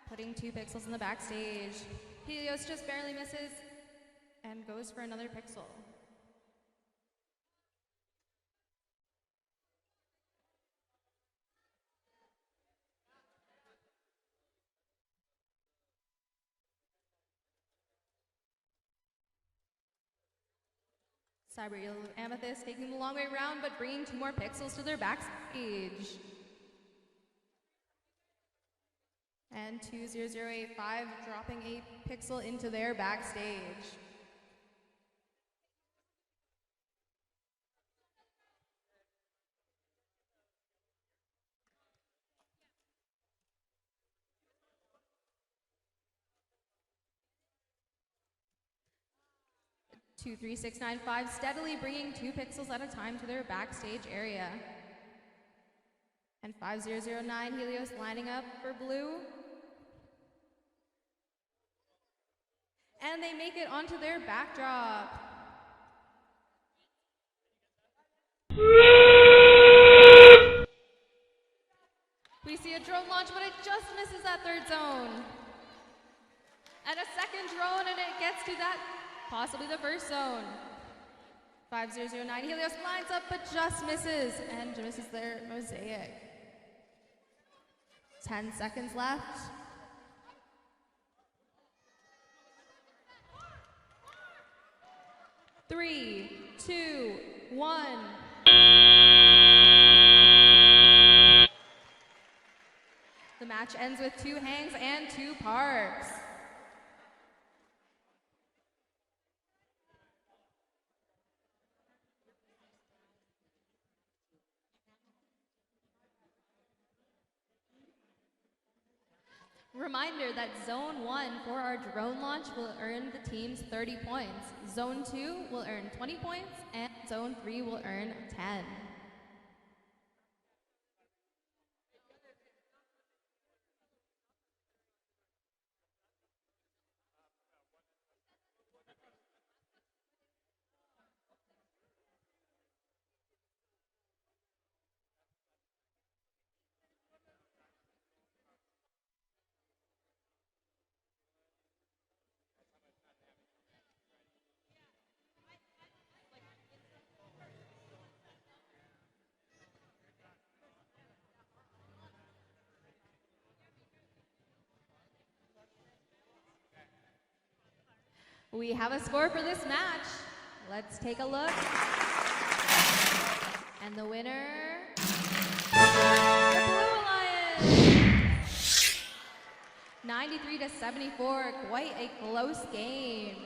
putting 2 pixels in the backstage. Helios just barely misses and goes for another pixel. Cyber Eagle Amethyst taking the long way around, but bringing 2 more pixels to their backstage. And 20085 dropping a pixel into their backstage. Two, 3, 6, 9, 5, steadily bringing 2 pixels at a time to their backstage area. And 5009 Helios lining up for blue. And they make it onto their backdrop. We see a drone launch, but it just misses that third zone. And a second drone, and it gets to that, possibly the first zone. 5009 Helios lines up, but just misses, and misses their mosaic. 10 seconds left. Three, two, one. The match ends with 2 hangs and 2 parks. Reminder that Zone 1 for our drone launch will earn the teams 30 points. Zone 2 will earn 20 points, and Zone 3 will earn 10. We have a score for this match. Let's take a look. And the winner, the Blue Alliance. 93-74, quite a close game.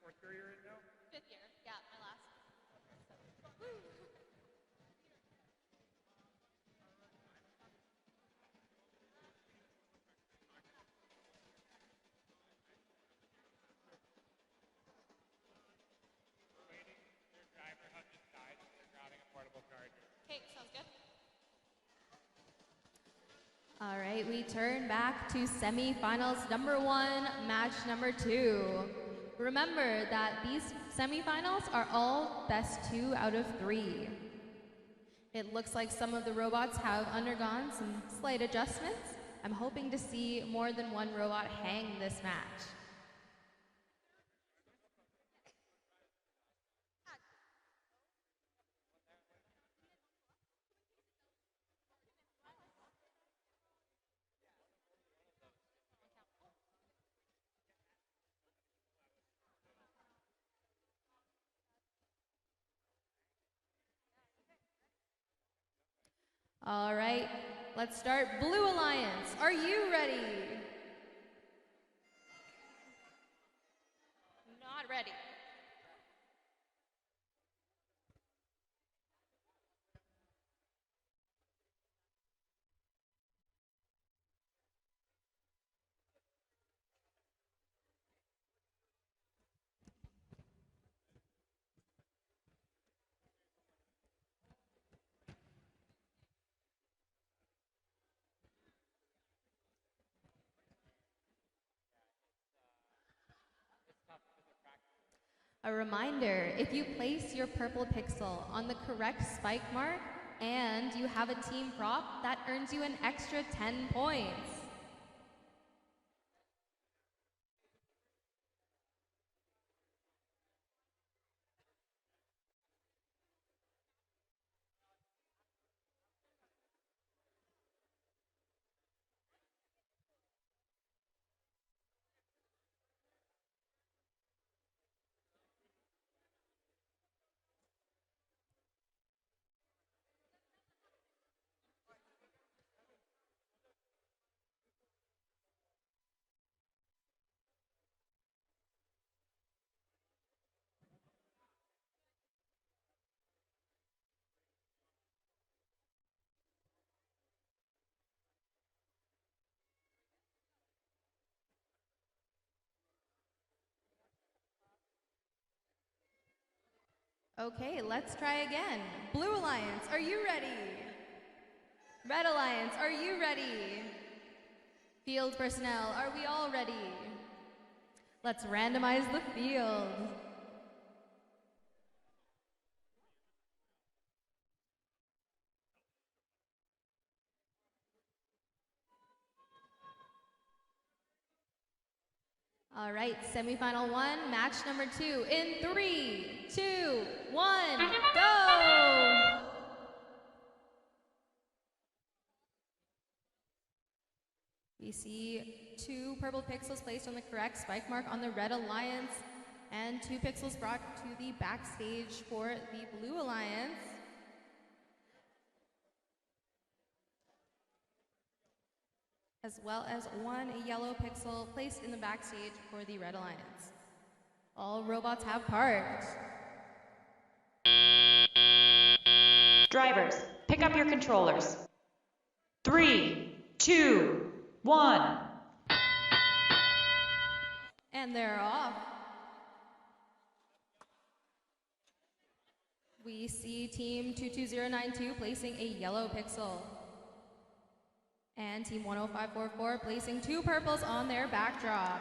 Fourth year you're in now? 5th year, yeah, my last. Woo. Their driver had just died, so they're grabbing a portable card. Okay, sounds good. All right, we turn back to semifinals number 1, match number 2. Remember that these semifinals are all best 2 out of 3. It looks like some of the robots have undergone some slight adjustments. I'm hoping to see more than one robot hang this match. All right, let's start. Blue Alliance, are you ready? Not ready. A reminder, if you place your purple pixel on the correct spike mark and you have a team prop, that earns you an extra 10 points. Okay, let's try again. Blue Alliance, are you ready? Red Alliance, are you ready? Field personnel, are we all ready? Let's randomize the field. All right, semifinal one, match number 2 in 3, 2, 1, go! We see 2 purple pixels placed on the correct spike mark on the Red Alliance and 2 pixels brought to the backstage for the Blue Alliance. As well as 1 yellow pixel placed in the backstage for the Red Alliance. All robots have parked. Drivers, pick up your controllers. 3, 2, 1. And they're off. We see team 22092 placing a yellow pixel. And team 10544 placing 2 purples on their backdrop.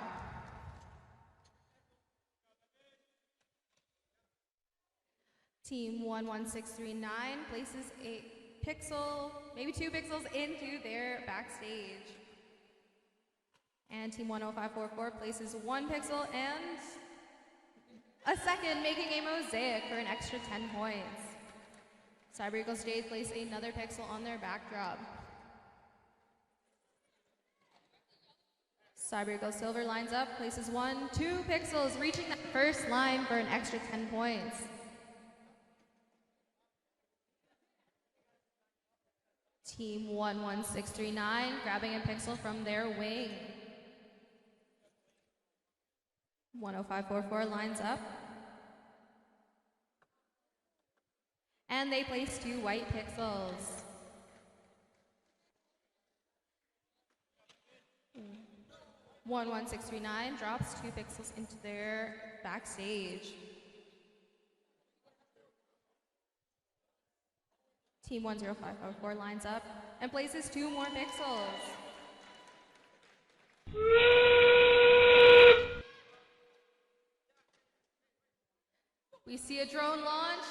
Team 11639 places a pixel, maybe 2 pixels into their backstage. And team 10544 places 1 pixel and a second, making a mosaic for an extra 10 points. Cyber Eagle Stage place another pixel on their backdrop. Cyber Eagle Silver lines up, places 1, 2 pixels, reaching that first line for an extra 10 points. Team 11639 grabbing a pixel from their wing. 10544 lines up. And they place 2 white pixels. Mm. 11639 drops 2 pixels into their backstage. Team 10544 lines up and places 2 more pixels. We see a drone launch,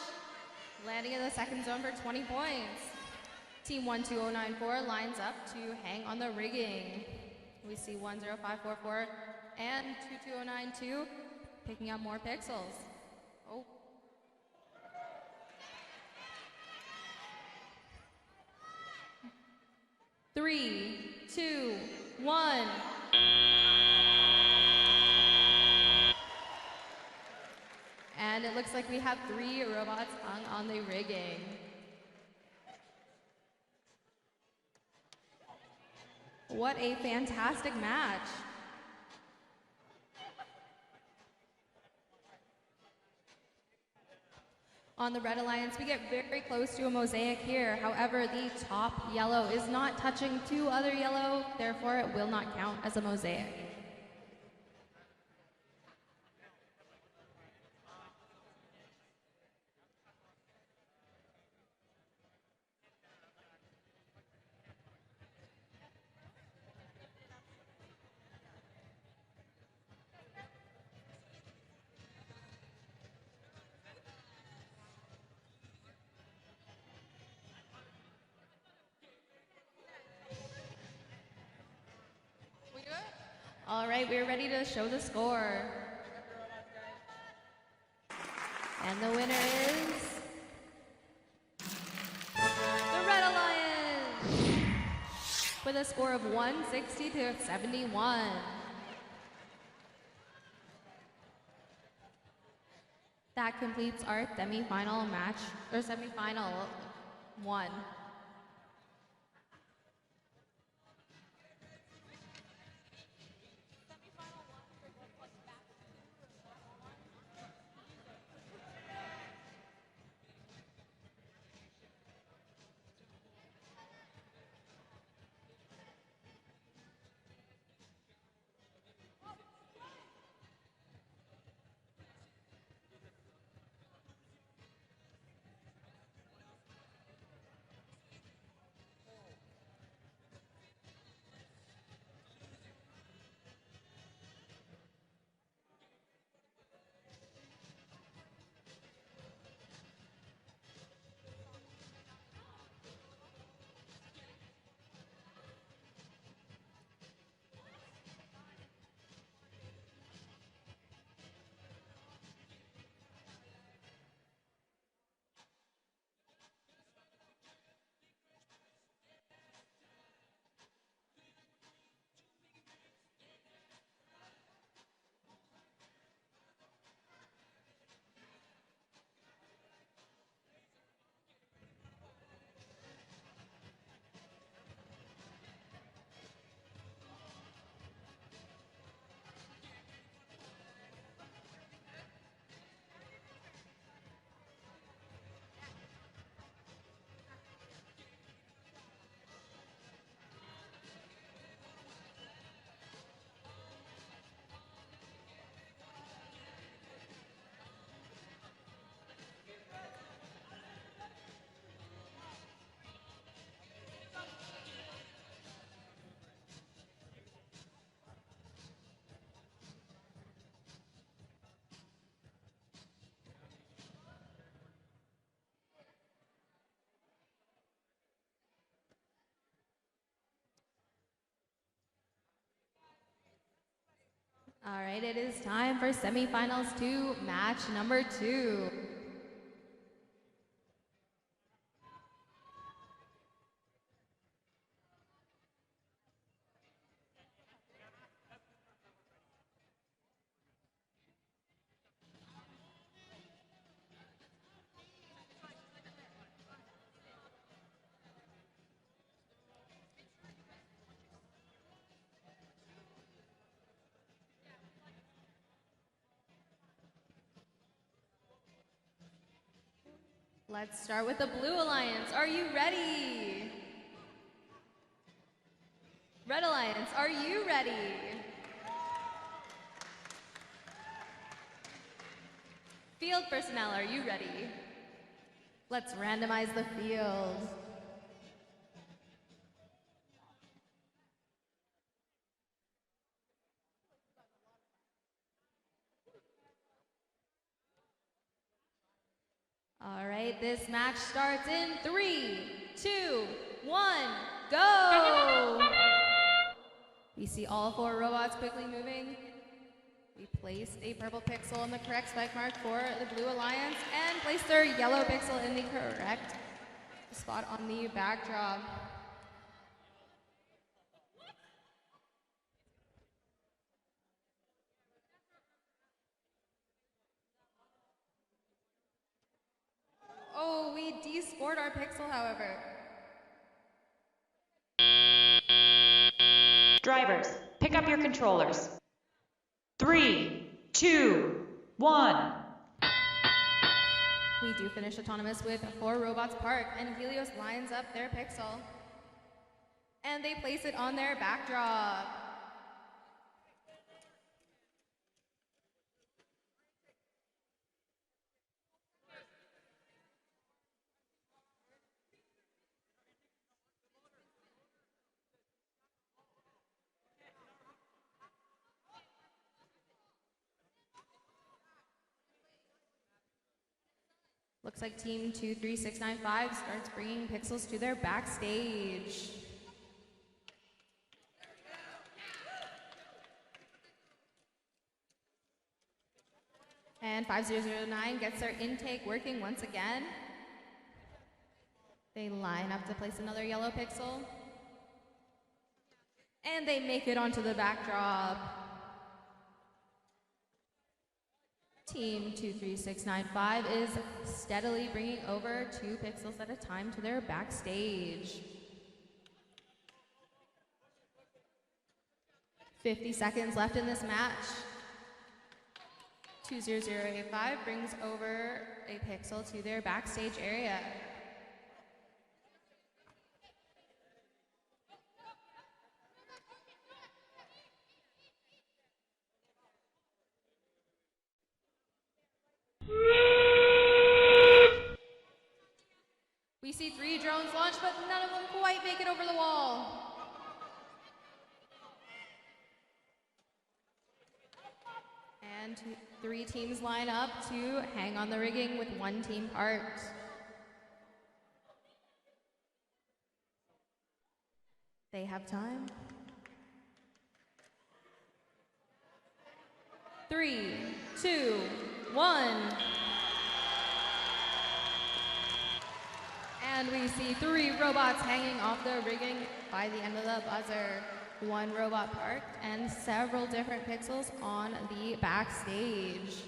landing in the second zone for 20 points. Team 12094 lines up to hang on the rigging. We see 10544 and 22092 picking up more pixels. Oh. Three, 2, 1. And it looks like we have 3 robots hung on the rigging. What a fantastic match. On the Red Alliance, we get very close to a mosaic here. However, the top yellow is not touching two other yellow, therefore it will not count as a mosaic. All right, we're ready to show the score. And the winner is the Red Alliance with a score of 160 to 71. That completes our semifinal match, or semifinal one. All right, it is time for semifinals 2, match number 2. Let's start with the Blue Alliance. Are you ready? Red Alliance, are you ready? Field personnel, are you ready? Let's randomize the field. All right, this match starts in 3, 2, 1, go! We see all 4 robots quickly moving. We placed a purple pixel in the correct spike mark for the Blue Alliance and placed their yellow pixel in the correct spot on the backdrop. Oh, we de-scored our pixel, however. Drivers, pick up your controllers. 3, 2, 1. We do finish autonomous with 4 robots parked, and Helios lines up their pixel. And they place it on their backdrop. Looks like team 23695 starts bringing pixels to their backstage. And 5009 gets their intake working once again. They line up to place another yellow pixel. And they make it onto the backdrop. Team 23695 is steadily bringing over 2 pixels at a time to their backstage. 50 seconds left in this match. 20085 brings over a pixel to their backstage area. We see 3 drones launch, but none of them quite make it over the wall. And 3 teams line up to hang on the rigging with 1 team parked. They have time. 3, 2, 1. And we see 3 robots hanging off the rigging by the end of the buzzer. 1 robot parked and several different pixels on the backstage.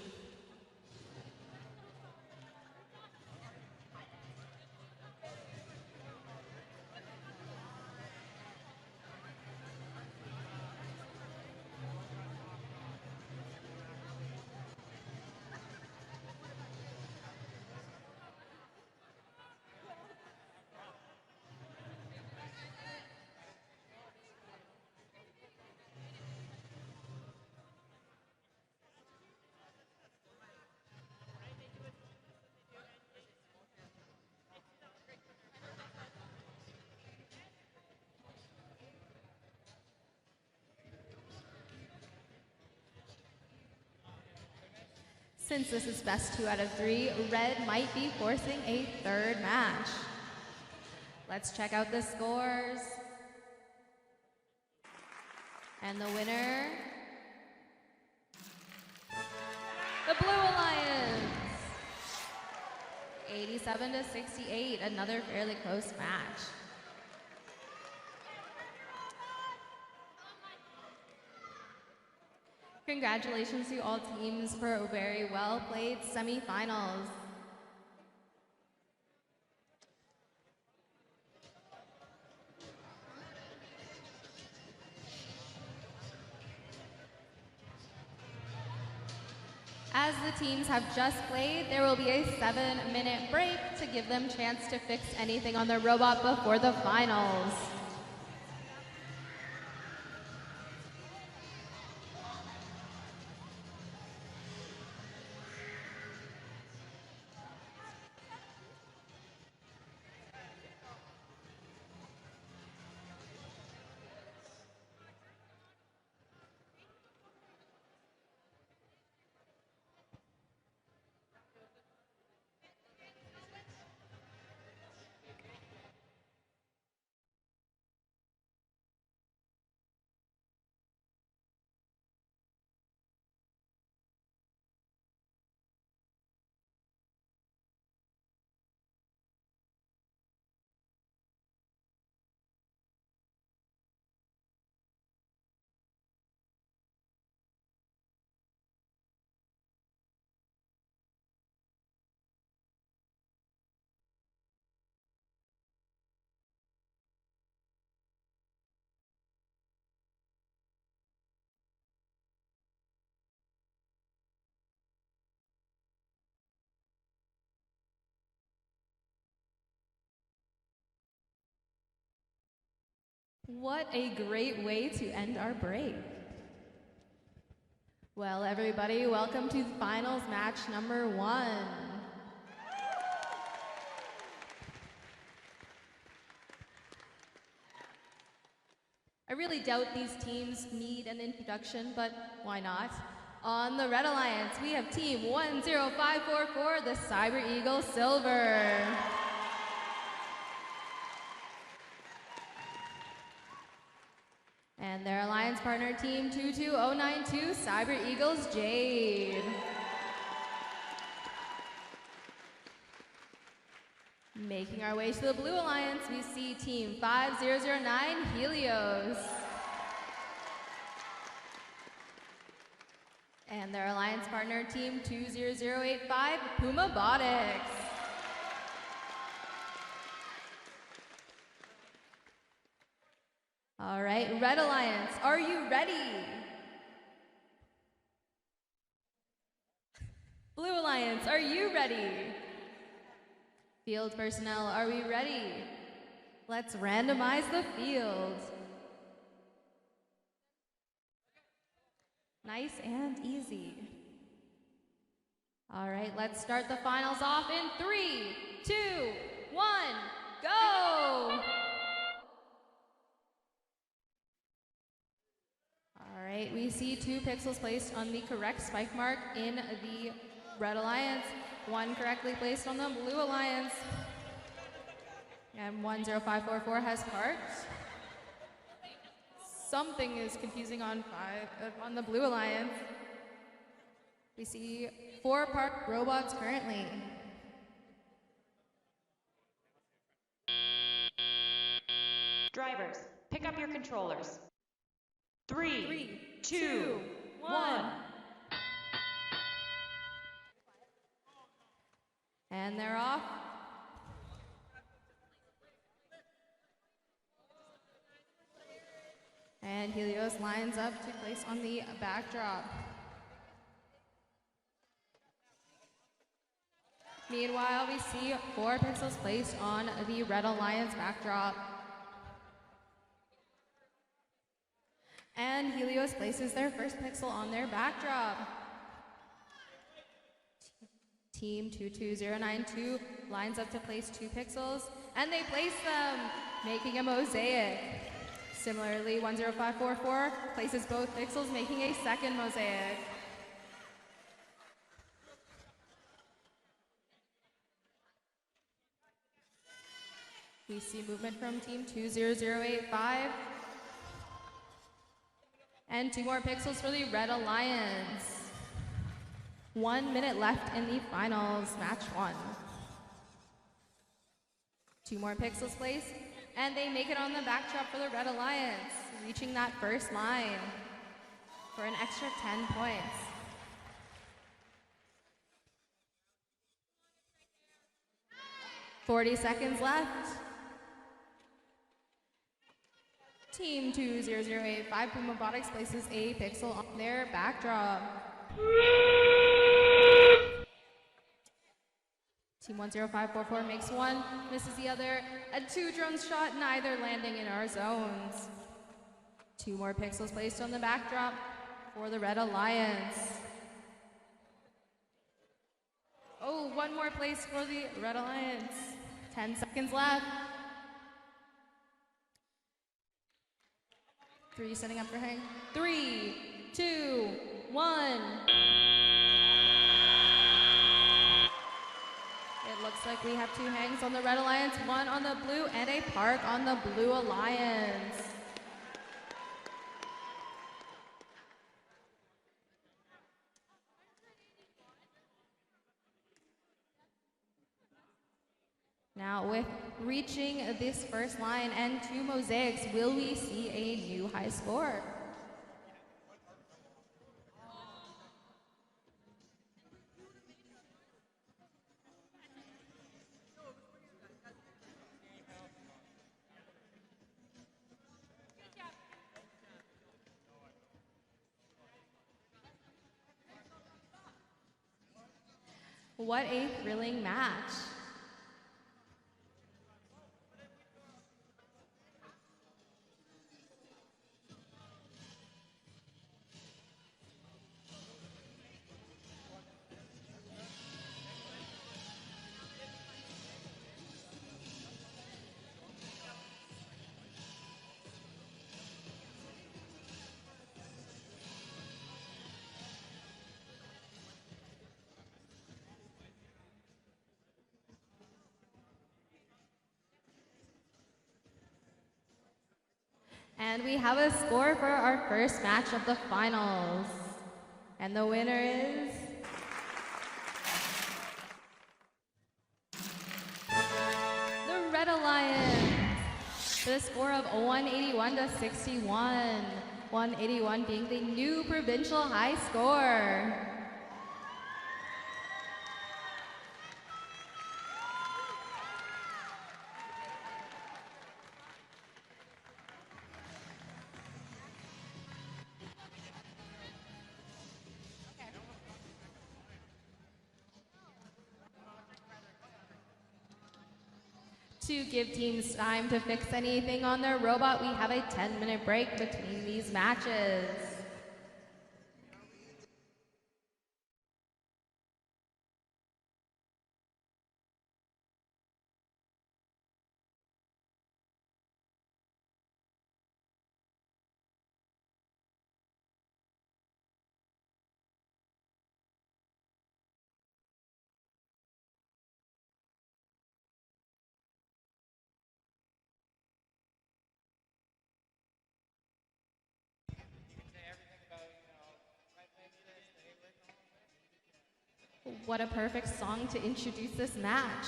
Since this is best 2 out of 3, Red might be forcing a 3rd match. Let's check out the scores. And the winner, the Blue Alliance. 87-68, another fairly close match. Congratulations to all teams for very well played semifinals. As the teams have just played, there will be a 7-minute break to give them a chance to fix anything on their robot before the finals. What a great way to end our break. Well, everybody, welcome to finals match number 1. I really doubt these teams need an introduction, but why not? On the Red Alliance, we have Team 10544, the Cyber Eagle Silver. And their alliance partner, Team 22092, Cyber Eagles Jade. Making our way to the Blue Alliance, we see Team 5009, Helios. And their alliance partner, Team 20085, Puma Botics. All right, Red Alliance, are you ready? Blue Alliance, are you ready? Field personnel, are we ready? Let's randomize the field. Nice and easy. All right, let's start the finals off in 3, 2, 1, go! All right, we see 2 pixels placed on the correct spike mark in the Red Alliance, 1 correctly placed on the Blue Alliance, and 10544 has parked. Something is confusing on the Blue Alliance. We see 4 parked robots currently. Drivers, pick up your controllers. 3, 2, 1. And they're off. And Helios lines up to place on the backdrop. Meanwhile, we see 4 pixels placed on the Red Alliance backdrop. And Helios places their first pixel on their backdrop. Team 22092 lines up to place 2 pixels, and they place them, making a mosaic. Similarly, 10544 places both pixels, making a second mosaic. We see movement from Team 20085. And 2 more pixels for the Red Alliance. 1 minute left in the finals, match 1. 2 more pixels placed, and they make it on the backdrop for the Red Alliance, reaching that first line for an extra 10 points. $40 seconds left. Team 20085 Puma Botics places a pixel on their backdrop. Team 10544 makes 1, misses the other. A 2 drone shot, neither landing in our zones. 2 more pixels placed on the backdrop for the Red Alliance. Oh, 1 more place for the Red Alliance. 10 seconds left. 3 setting up for hang. 3, 2, 1. It looks like we have 2 hangs on the Red Alliance, 1 on the Blue, and a park on the Blue Alliance. Now, with reaching this first line and 2 mosaics, will we see a new high score? What a thrilling match. And we have a score for our first match of the finals. And the winner is the Red Alliance with a score of 181 to 61. 181 being the new provincial high score. To give teams time to fix anything on their robot, we have a 10-minute break between these matches. What a perfect song to introduce this match.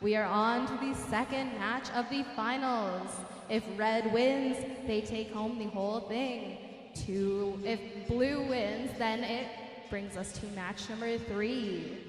We are on to the second match of the finals. If red wins, they take home the whole thing. If blue wins, then it brings us to match number 3.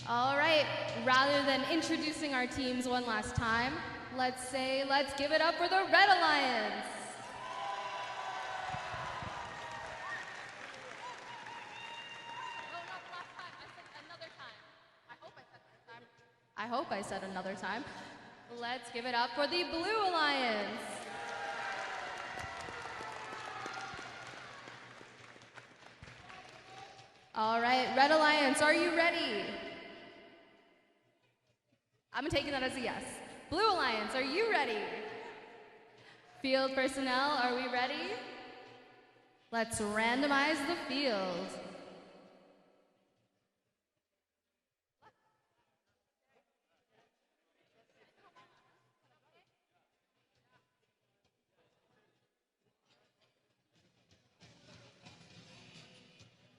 All right, rather than introducing our teams one last time, let's give it up for the Red Alliance. I hope I said another time. Let's give it up for the Blue Alliance. All right, Red Alliance, are you ready? I'm taking that as a yes. Blue Alliance, are you ready? Field personnel, are we ready? Let's randomize the field.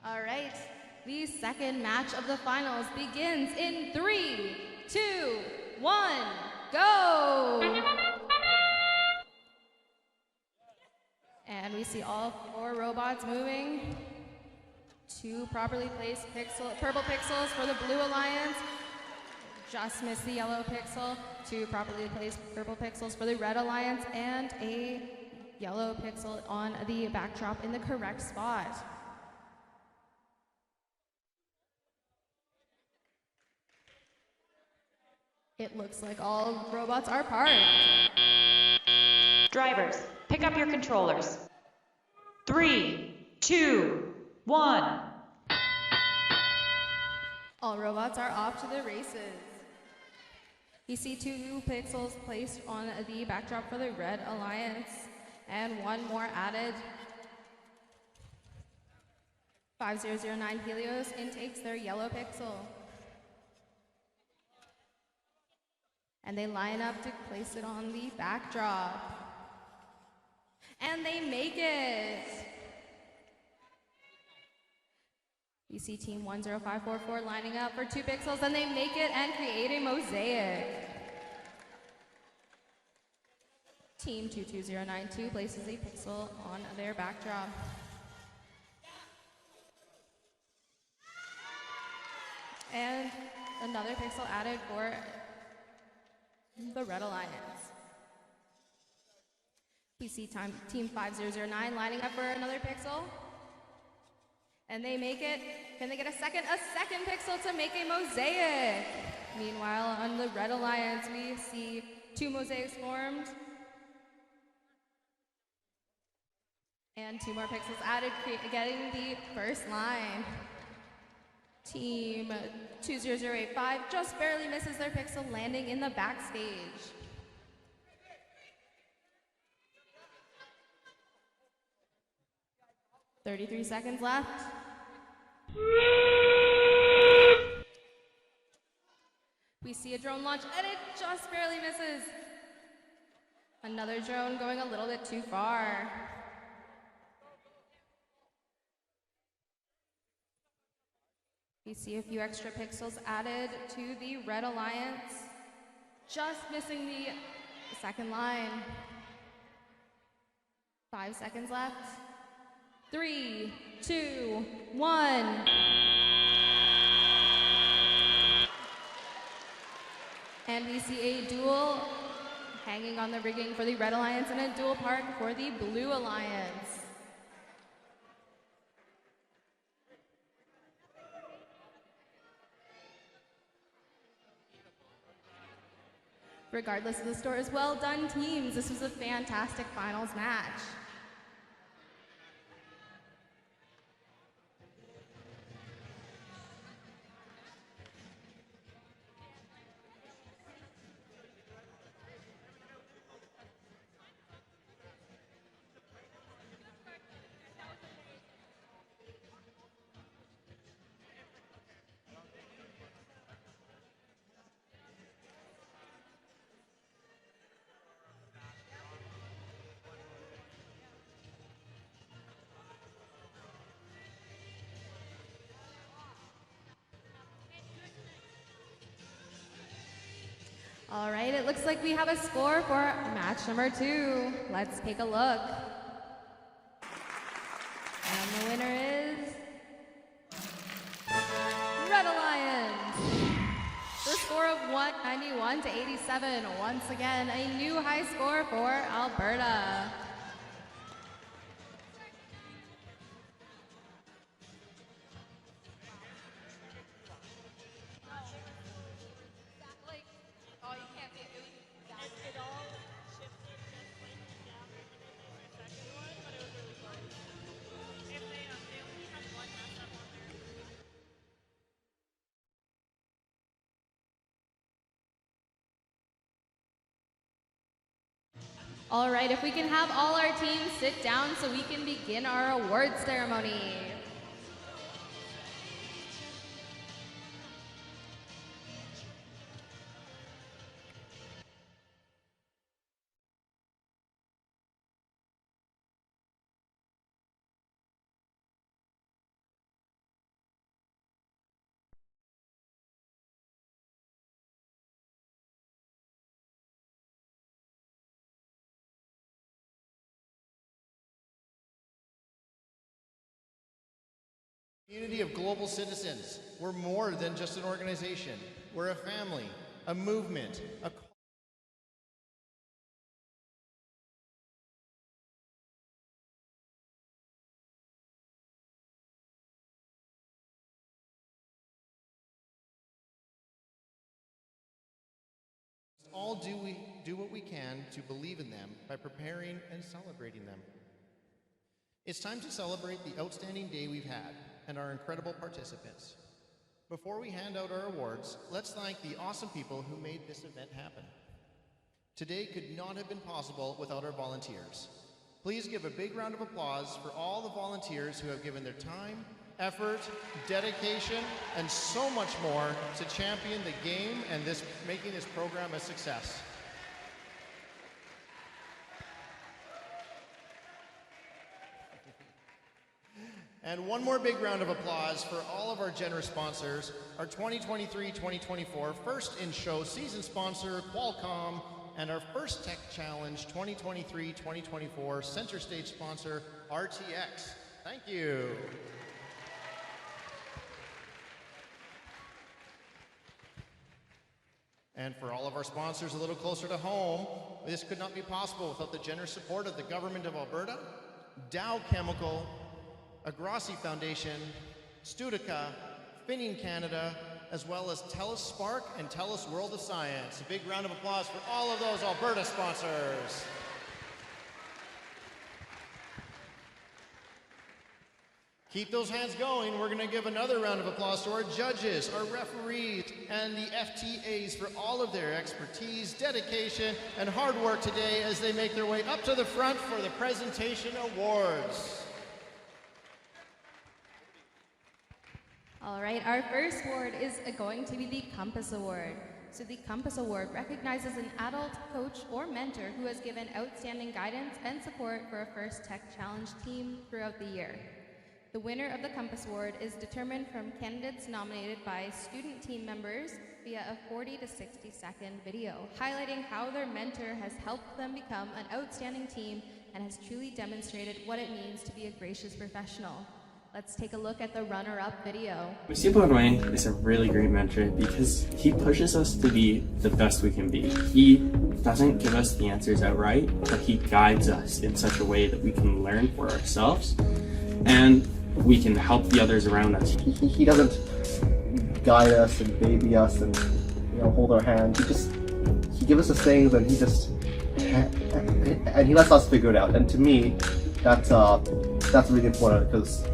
All right, the second match of the finals begins in 3, 2, 1, go! And we see all 4 robots moving. 2 properly placed purple pixels for the Blue Alliance. Just missed the yellow pixel. 2 properly placed purple pixels for the Red Alliance, and a yellow pixel on the backdrop in the correct spot. It looks like all robots are parked. Drivers, pick up your controllers. 3, 2, 1. All robots are off to the races. You see 2 pixels placed on the backdrop for the Red Alliance, and 1 more added. 5009 Helios intakes their yellow pixel. And they line up to place it on the backdrop. And they make it! You see Team 10544 lining up for 2 pixels, and they make it and create a mosaic. Team 22092 places a pixel on their backdrop. And another pixel added for the Red Alliance. We see Team 5009 lining up for another pixel. And they make it. Can they get a second pixel to make a mosaic? Meanwhile, on the Red Alliance, we see 2 mosaics formed. And 2 more pixels added, getting the first line. Team 20085 just barely misses their pixel, landing in the backstage. "33 seconds left. We see a drone launch, and it just barely misses. Another drone going a little bit too far. We see a few extra pixels added to the Red Alliance, just missing the second line. 5 seconds left. 3, 2, 1. And we see a dual hanging on the rigging for the Red Alliance and a dual park for the Blue Alliance. Regardless of the scores, well done, teams. This was a fantastic finals match. All right, it looks like we have a score for match number 2. Let's take a look. And the winner is Red Alliance. The score of 191 to 87. Once again, a new high score for Alberta. All right, if we can have all our teams sit down so we can begin our awards ceremony. Community of global citizens. We're more than just an organization. We're a family, a movement, a all do what we can to believe in them by preparing and celebrating them. It's time to celebrate the outstanding day we've had and our incredible participants. Before we hand out our awards, let's thank the awesome people who made this event happen. Today could not have been possible without our volunteers. Please give a big round of applause for all the volunteers who have given their time, effort, dedication, and so much more to champion the game and making this program a success. And one more big round of applause for all of our generous sponsors, our 2023-2024 First in Show season sponsor, Qualcomm, and our First Tech Challenge 2023-2024 Center Stage sponsor, RTX. Thank you. And for all of our sponsors a little closer to home, this could not be possible without the generous support of the Government of Alberta, Dow Chemical, Agrossi Foundation, Studica, Finning Canada, as well as TELUS Spark and TELUS World of Science. A big round of applause for all of those Alberta sponsors. Keep those hands going. We're going to give another round of applause to our judges, our referees, and the FTAs for all of their expertise, dedication, and hard work today as they make their way up to the front for the presentation awards. All right, our first award is going to be the Compass Award. So the Compass Award recognizes an adult, coach, or mentor who has given outstanding guidance and support for a First Tech Challenge team throughout the year. The winner of the Compass Award is determined from candidates nominated by student team members via a 40 to 60 second video, highlighting how their mentor has helped them become an outstanding team and has truly demonstrated what it means to be a gracious professional. Let's take a look at the runner-up video. Monsieur Baudouin is a really great mentor because he pushes us to be the best we can be. He doesn't give us the answers outright, but he guides us in such a way that we can learn for ourselves and we can help the others around us. He doesn't guide us and baby us and hold our hand. He gives us things and he lets us figure it out. And to me, that's really important because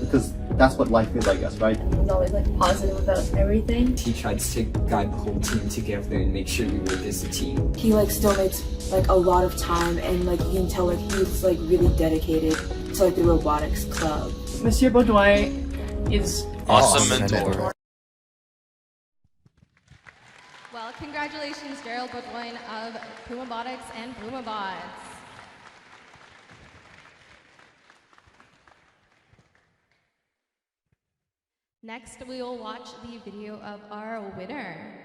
because that's what life is, I guess, right? He's always positive about everything. He tries to guide the whole team together and make sure we work as a team. He still makes a lot of time, and you can tell he's really dedicated to the robotics club. Monsieur Baudouin is awesome mentor. Well, congratulations, Gerald Baudouin of Pumabotics and Pumabots. Next, we will watch the video of our winner.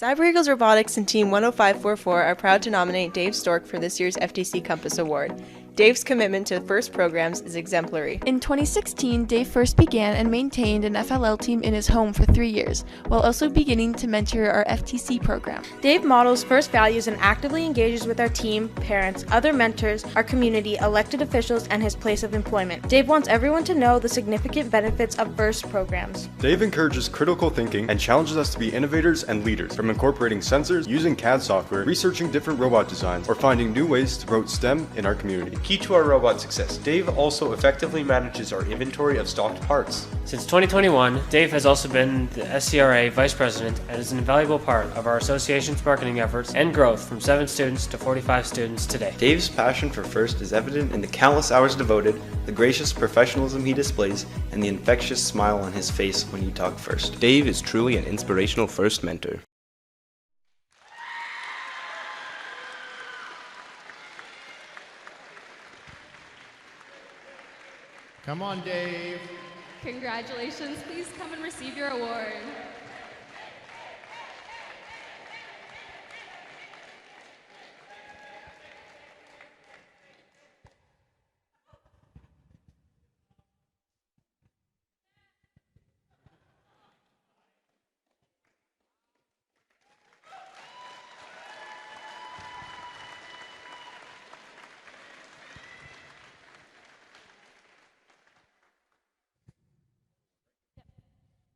Cyber Eagles Robotics and Team 10544 are proud to nominate Dave Stork for this year's FTC Compass Award. Dave's commitment to FIRST programs is exemplary. In 2016, Dave first began and maintained an FLL team in his home for 3 years, while also beginning to mentor our FTC program. Dave models FIRST values and actively engages with our team, parents, other mentors, our community, elected officials, and his place of employment. Dave wants everyone to know the significant benefits of FIRST programs. Dave encourages critical thinking and challenges us to be innovators and leaders, from incorporating sensors, using CAD software, researching different robot designs, or finding new ways to promote STEM in our community. Key to our robot success, Dave also effectively manages our inventory of stocked parts. Since 2021, Dave has also been the SCRA Vice President and is an invaluable part of our association's marketing efforts and growth from 7 students to 45 students today. Dave's passion for FIRST is evident in the countless hours devoted, the gracious professionalism he displays, and the infectious smile on his face when you talk FIRST. Dave is truly an inspirational FIRST mentor. Come on, Dave. Congratulations. Please come and receive your award.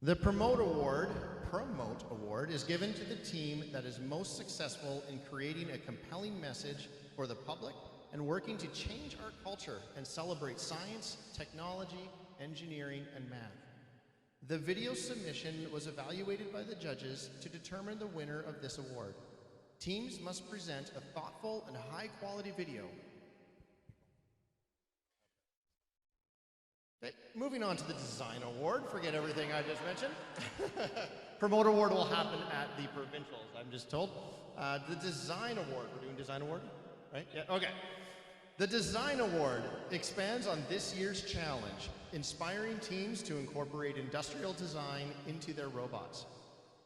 The Promote Award is given to the team that is most successful in creating a compelling message for the public and working to change our culture and celebrate science, technology, engineering, and math. The video submission was evaluated by the judges to determine the winner of this award. Teams must present a thoughtful and high-quality video. Okay, moving on to the Design Award. Forget everything I just mentioned. Promote Award will happen at the provincials, I'm just told. The Design Award, we're doing Design Award, right? Yeah, okay. The Design Award expands on this year's challenge, inspiring teams to incorporate industrial design into their robots.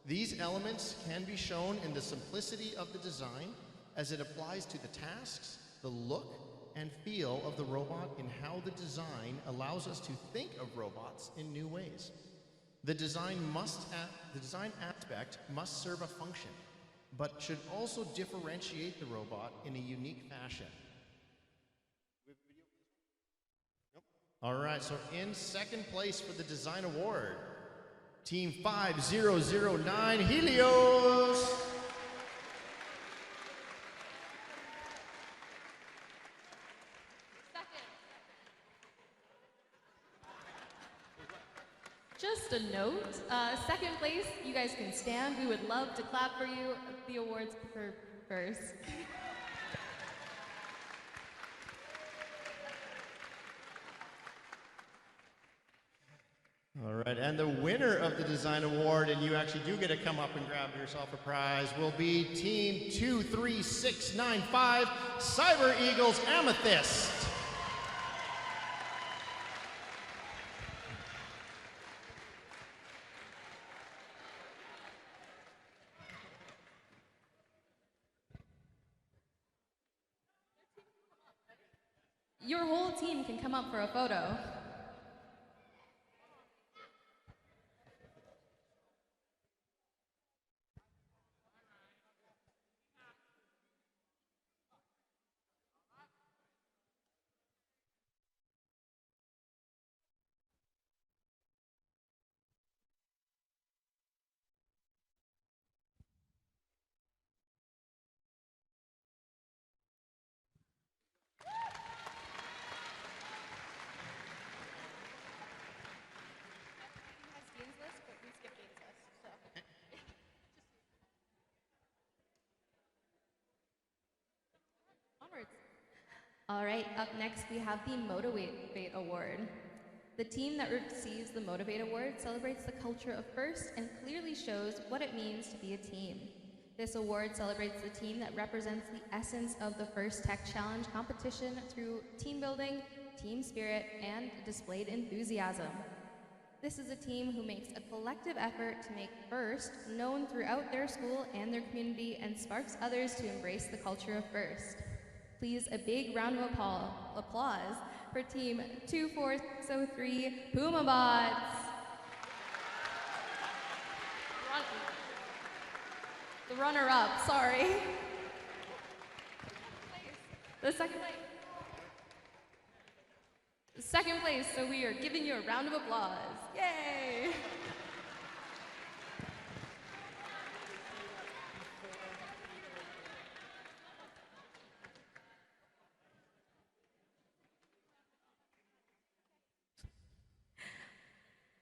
These elements can be shown in the simplicity of the design as it applies to the tasks, the look, and feel of the robot in how the design allows us to think of robots in new ways. The design aspect must serve a function, but should also differentiate the robot in a unique fashion. All right, so in second place for the Design Award, Team 5009 Helios. just a note. Second place, you guys can stand. We would love to clap for you. The awards for first. All right, and the winner of the design award, and you actually do get to come up and grab yourself a prize, will be Team 23695 Cyber Eagles Amethyst. Your whole team can come up for a photo. All right, up next we have the Motivate Award. The team that receives the Motivate Award celebrates the culture of FIRST and clearly shows what it means to be a team. This award celebrates the team that represents the essence of the FIRST Tech Challenge competition through team building, team spirit, and displayed enthusiasm. This is a team who makes a collective effort to make FIRST known throughout their school and their community and sparks others to embrace the culture of FIRST. Please, a big round of applause for Team 24603 Puma Bots. The runner-up, sorry. The second place. Second place, so we are giving you a round of applause. Yay!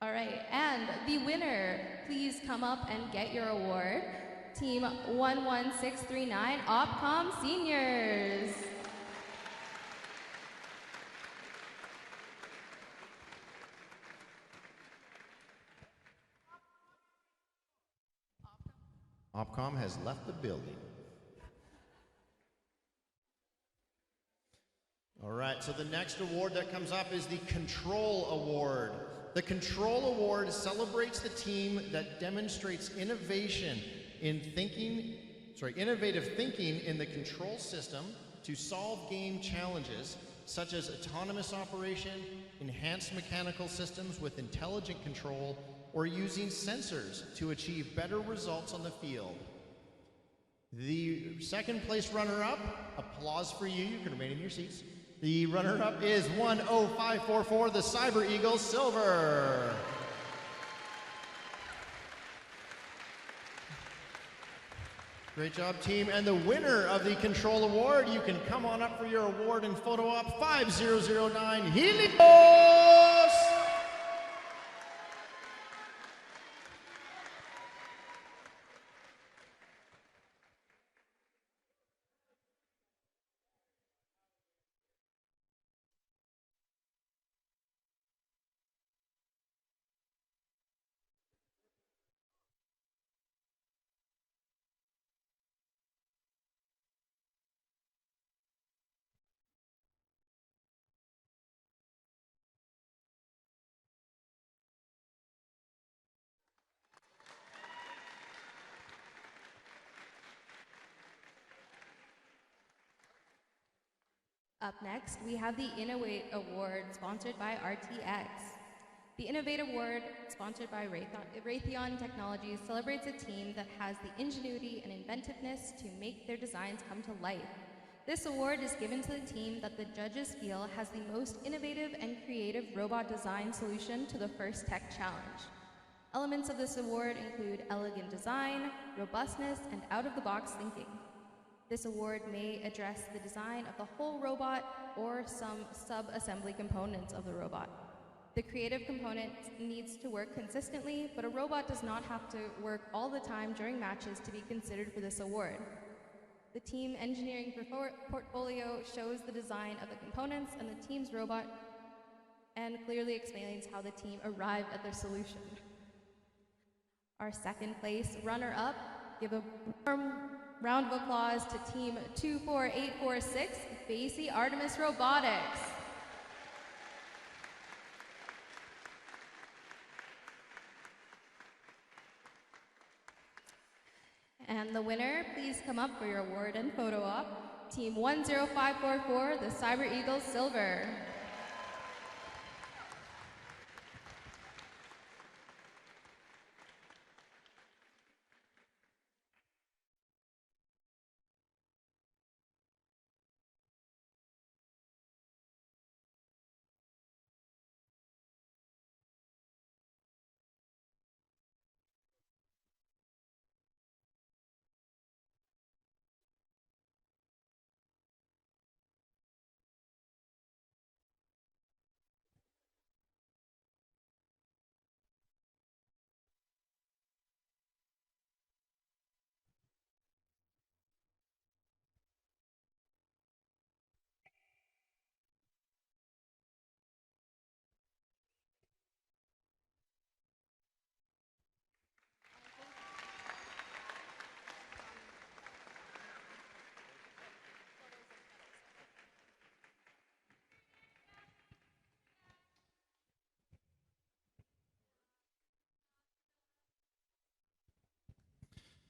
All right, and the winner, please come up and get your award. Team 11639 OPCOM Seniors. OPCOM has left the building. All right, so the next award that comes up is the Control Award. The Control Award celebrates the team that demonstrates innovative thinking in the control system to solve game challenges such as autonomous operation, enhanced mechanical systems with intelligent control, or using sensors to achieve better results on the field. The second place runner-up, applause for you, you can remain in your seats. The runner-up is 10544, the Cyber Eagles Silver. Great job, team. And the winner of the Control Award, you can come on up for your award and photo op 5009 Helios. Up next, we have the Innovate Award, sponsored by RTX. The Innovate Award, sponsored by Raytheon Technologies, celebrates a team that has the ingenuity and inventiveness to make their designs come to life. This award is given to the team that the judges feel has the most innovative and creative robot design solution to the FIRST Tech Challenge. Elements of this award include elegant design, robustness, and out-of-the-box thinking. This award may address the design of the whole robot or some sub-assembly components of the robot. The creative component needs to work consistently, but a robot does not have to work all the time during matches to be considered for this award. The team engineering portfolio shows the design of the components and the team's robot and clearly explains how the team arrived at their solution. Our second place runner-up, give a warm round of applause to Team 24846, Basie Artemis Robotics. And the winner, please come up for your award and photo op. Team 10544, the Cyber Eagles Silver.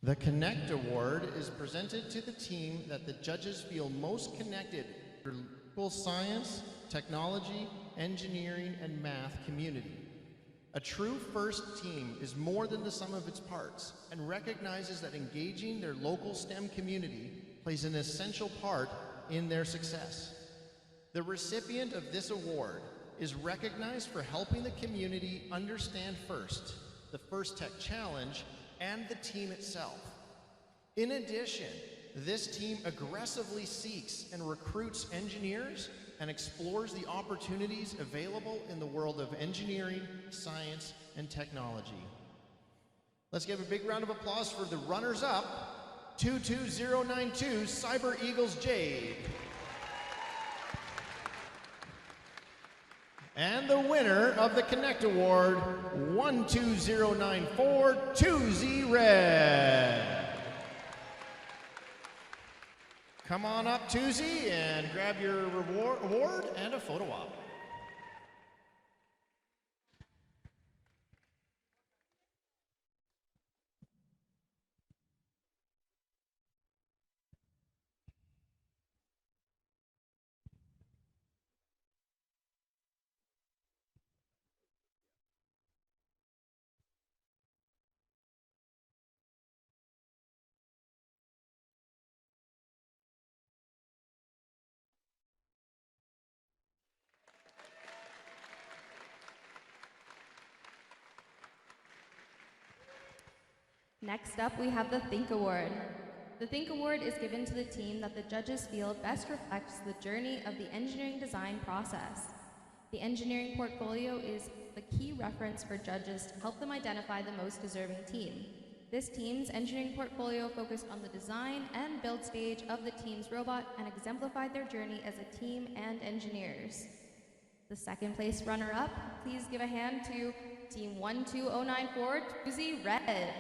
The Connect Award is presented to the team that the judges feel most connected to the science, technology, engineering, and math community. A true FIRST team is more than the sum of its parts and recognizes that engaging their local STEM community plays an essential part in their success. The recipient of this award is recognized for helping the community understand FIRST, the FIRST Tech Challenge, and the team itself. In addition, this team aggressively seeks and recruits engineers and explores the opportunities available in the world of engineering, science, and technology. Let's give a big round of applause for the runners-up, 22092 Cyber Eagles Jade. And the winner of the Connect Award, 12094 2Z Red. Come on up, 2Z, and grab your award and a photo op. Next up, we have the Think Award. The Think Award is given to the team that the judges feel best reflects the journey of the engineering design process. The engineering portfolio is the key reference for judges to help them identify the most deserving team. This team's engineering portfolio focused on the design and build stage of the team's robot and exemplified their journey as a team and engineers. The second place runner-up, please give a hand to Team 12094 2Z Red.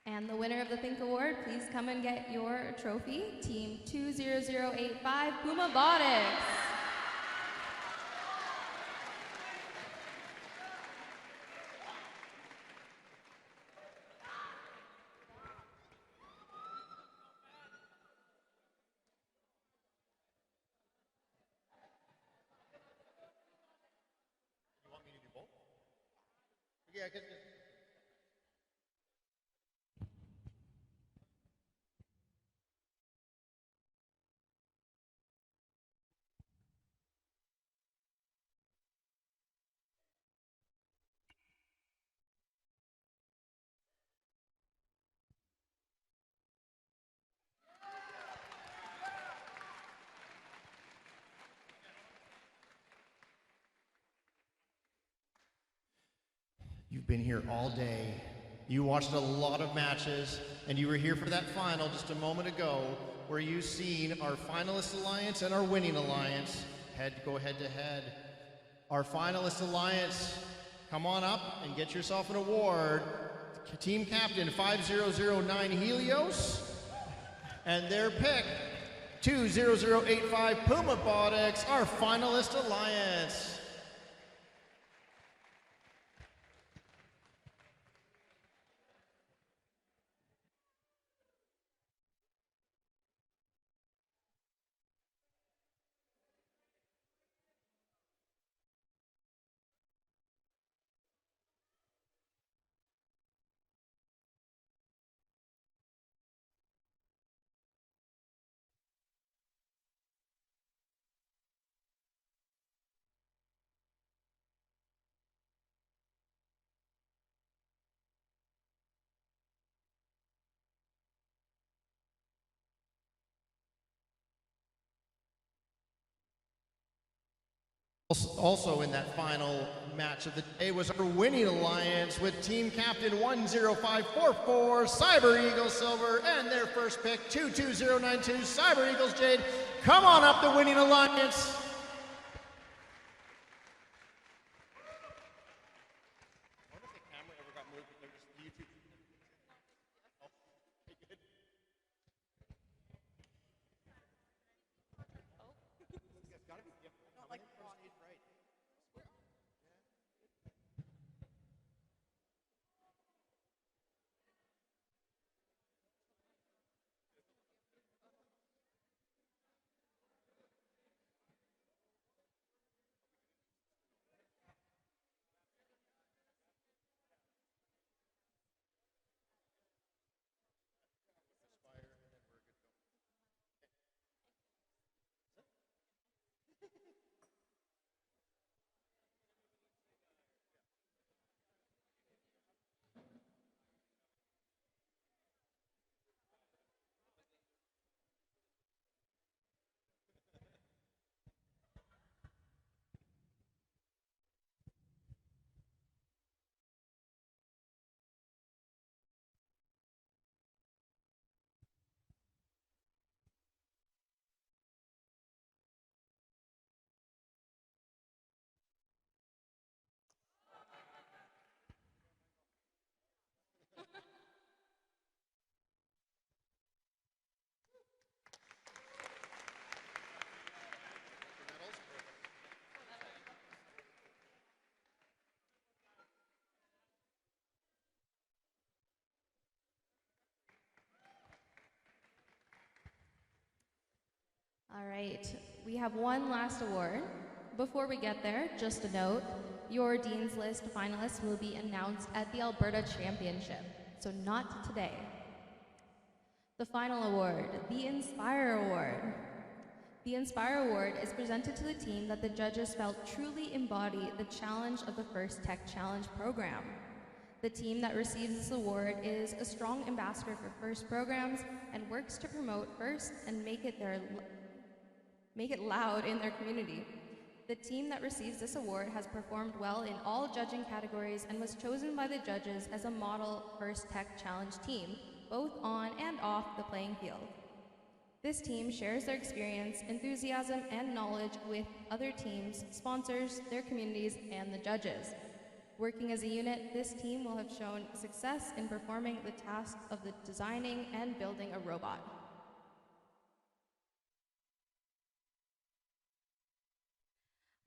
And the winner of the Think Award, please come and get your trophy, Team 20085 Puma Botics. You want me to do both? Yeah, I could. You've been here all day. You watched a lot of matches, and you were here for that final just a moment ago, where you've seen our finalist alliance and our winning alliance go head to head. Our finalist alliance, come on up and get yourself an award. Team captain 5009 Helios, and their pick 20085 Puma Botics, our finalist alliance. Also in that final match of the day was our winning alliance with team captain 10544 Cyber Eagle Silver and their first pick 22092 Cyber Eagles Jade. Come on up, the winning alliance. All right, we have one last award. Before we get there, just a note, your Dean's List finalists will be announced at the Alberta Championship, so not today. The final award, the Inspire Award. The Inspire Award is presented to the team that the judges felt truly embody the challenge of the First Tech Challenge program. The team that receives this award is a strong ambassador for FIRST programs and works to promote FIRST and make it loud in their community. The team that receives this award has performed well in all judging categories and was chosen by the judges as a model First Tech Challenge team, both on and off the playing field. This team shares their experience, enthusiasm, and knowledge with other teams, sponsors, their communities, and the judges. Working as a unit, this team will have shown success in performing the task of the designing and building a robot.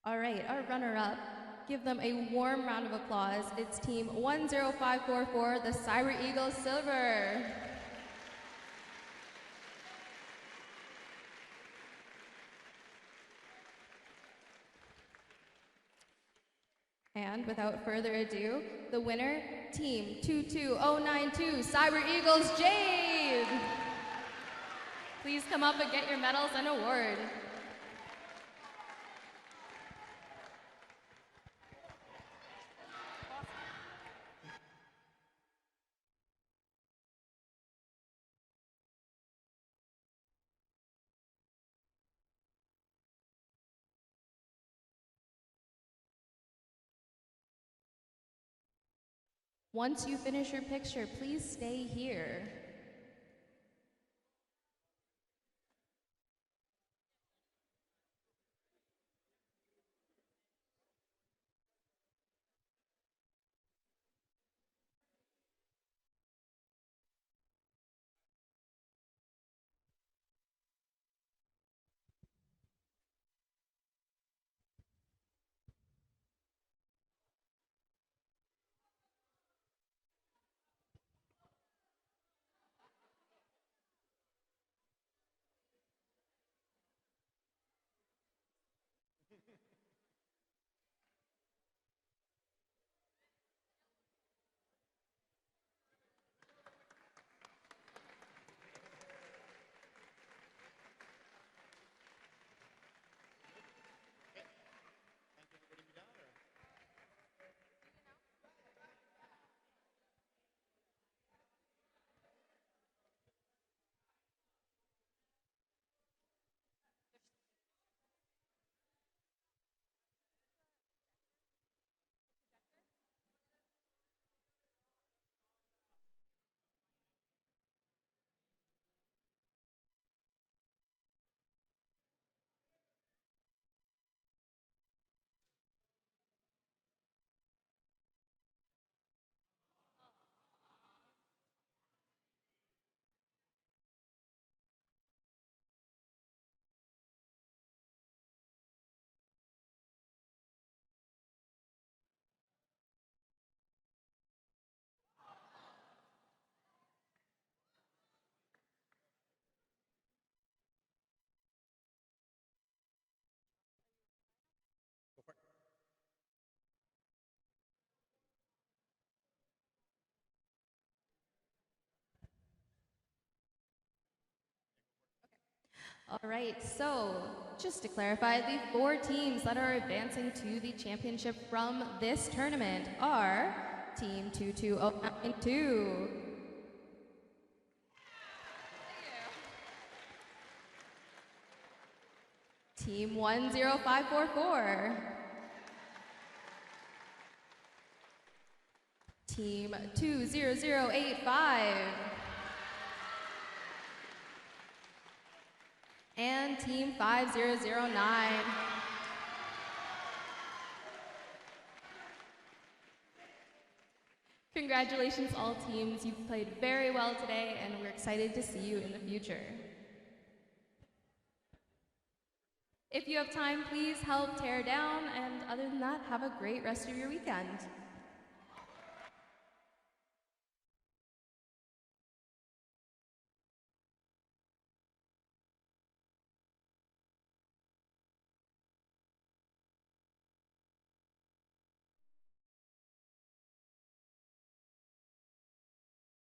All right, our runner-up, give them a warm round of applause. It's team 10544, the Cyber Eagles Silver. And without further ado, the winner, team 22092, Cyber Eagles Jade. Please come up and get your medals and award. Once you finish your picture, please stay here. All right, so just to clarify, the 4 teams that are advancing to the championship from this tournament are Team 22092, Team 10544, Team 20085, and Team 5009. Congratulations all teams, you've played very well today and we're excited to see you in the future. If you have time, please help tear down, and other than that, have a great rest of your weekend.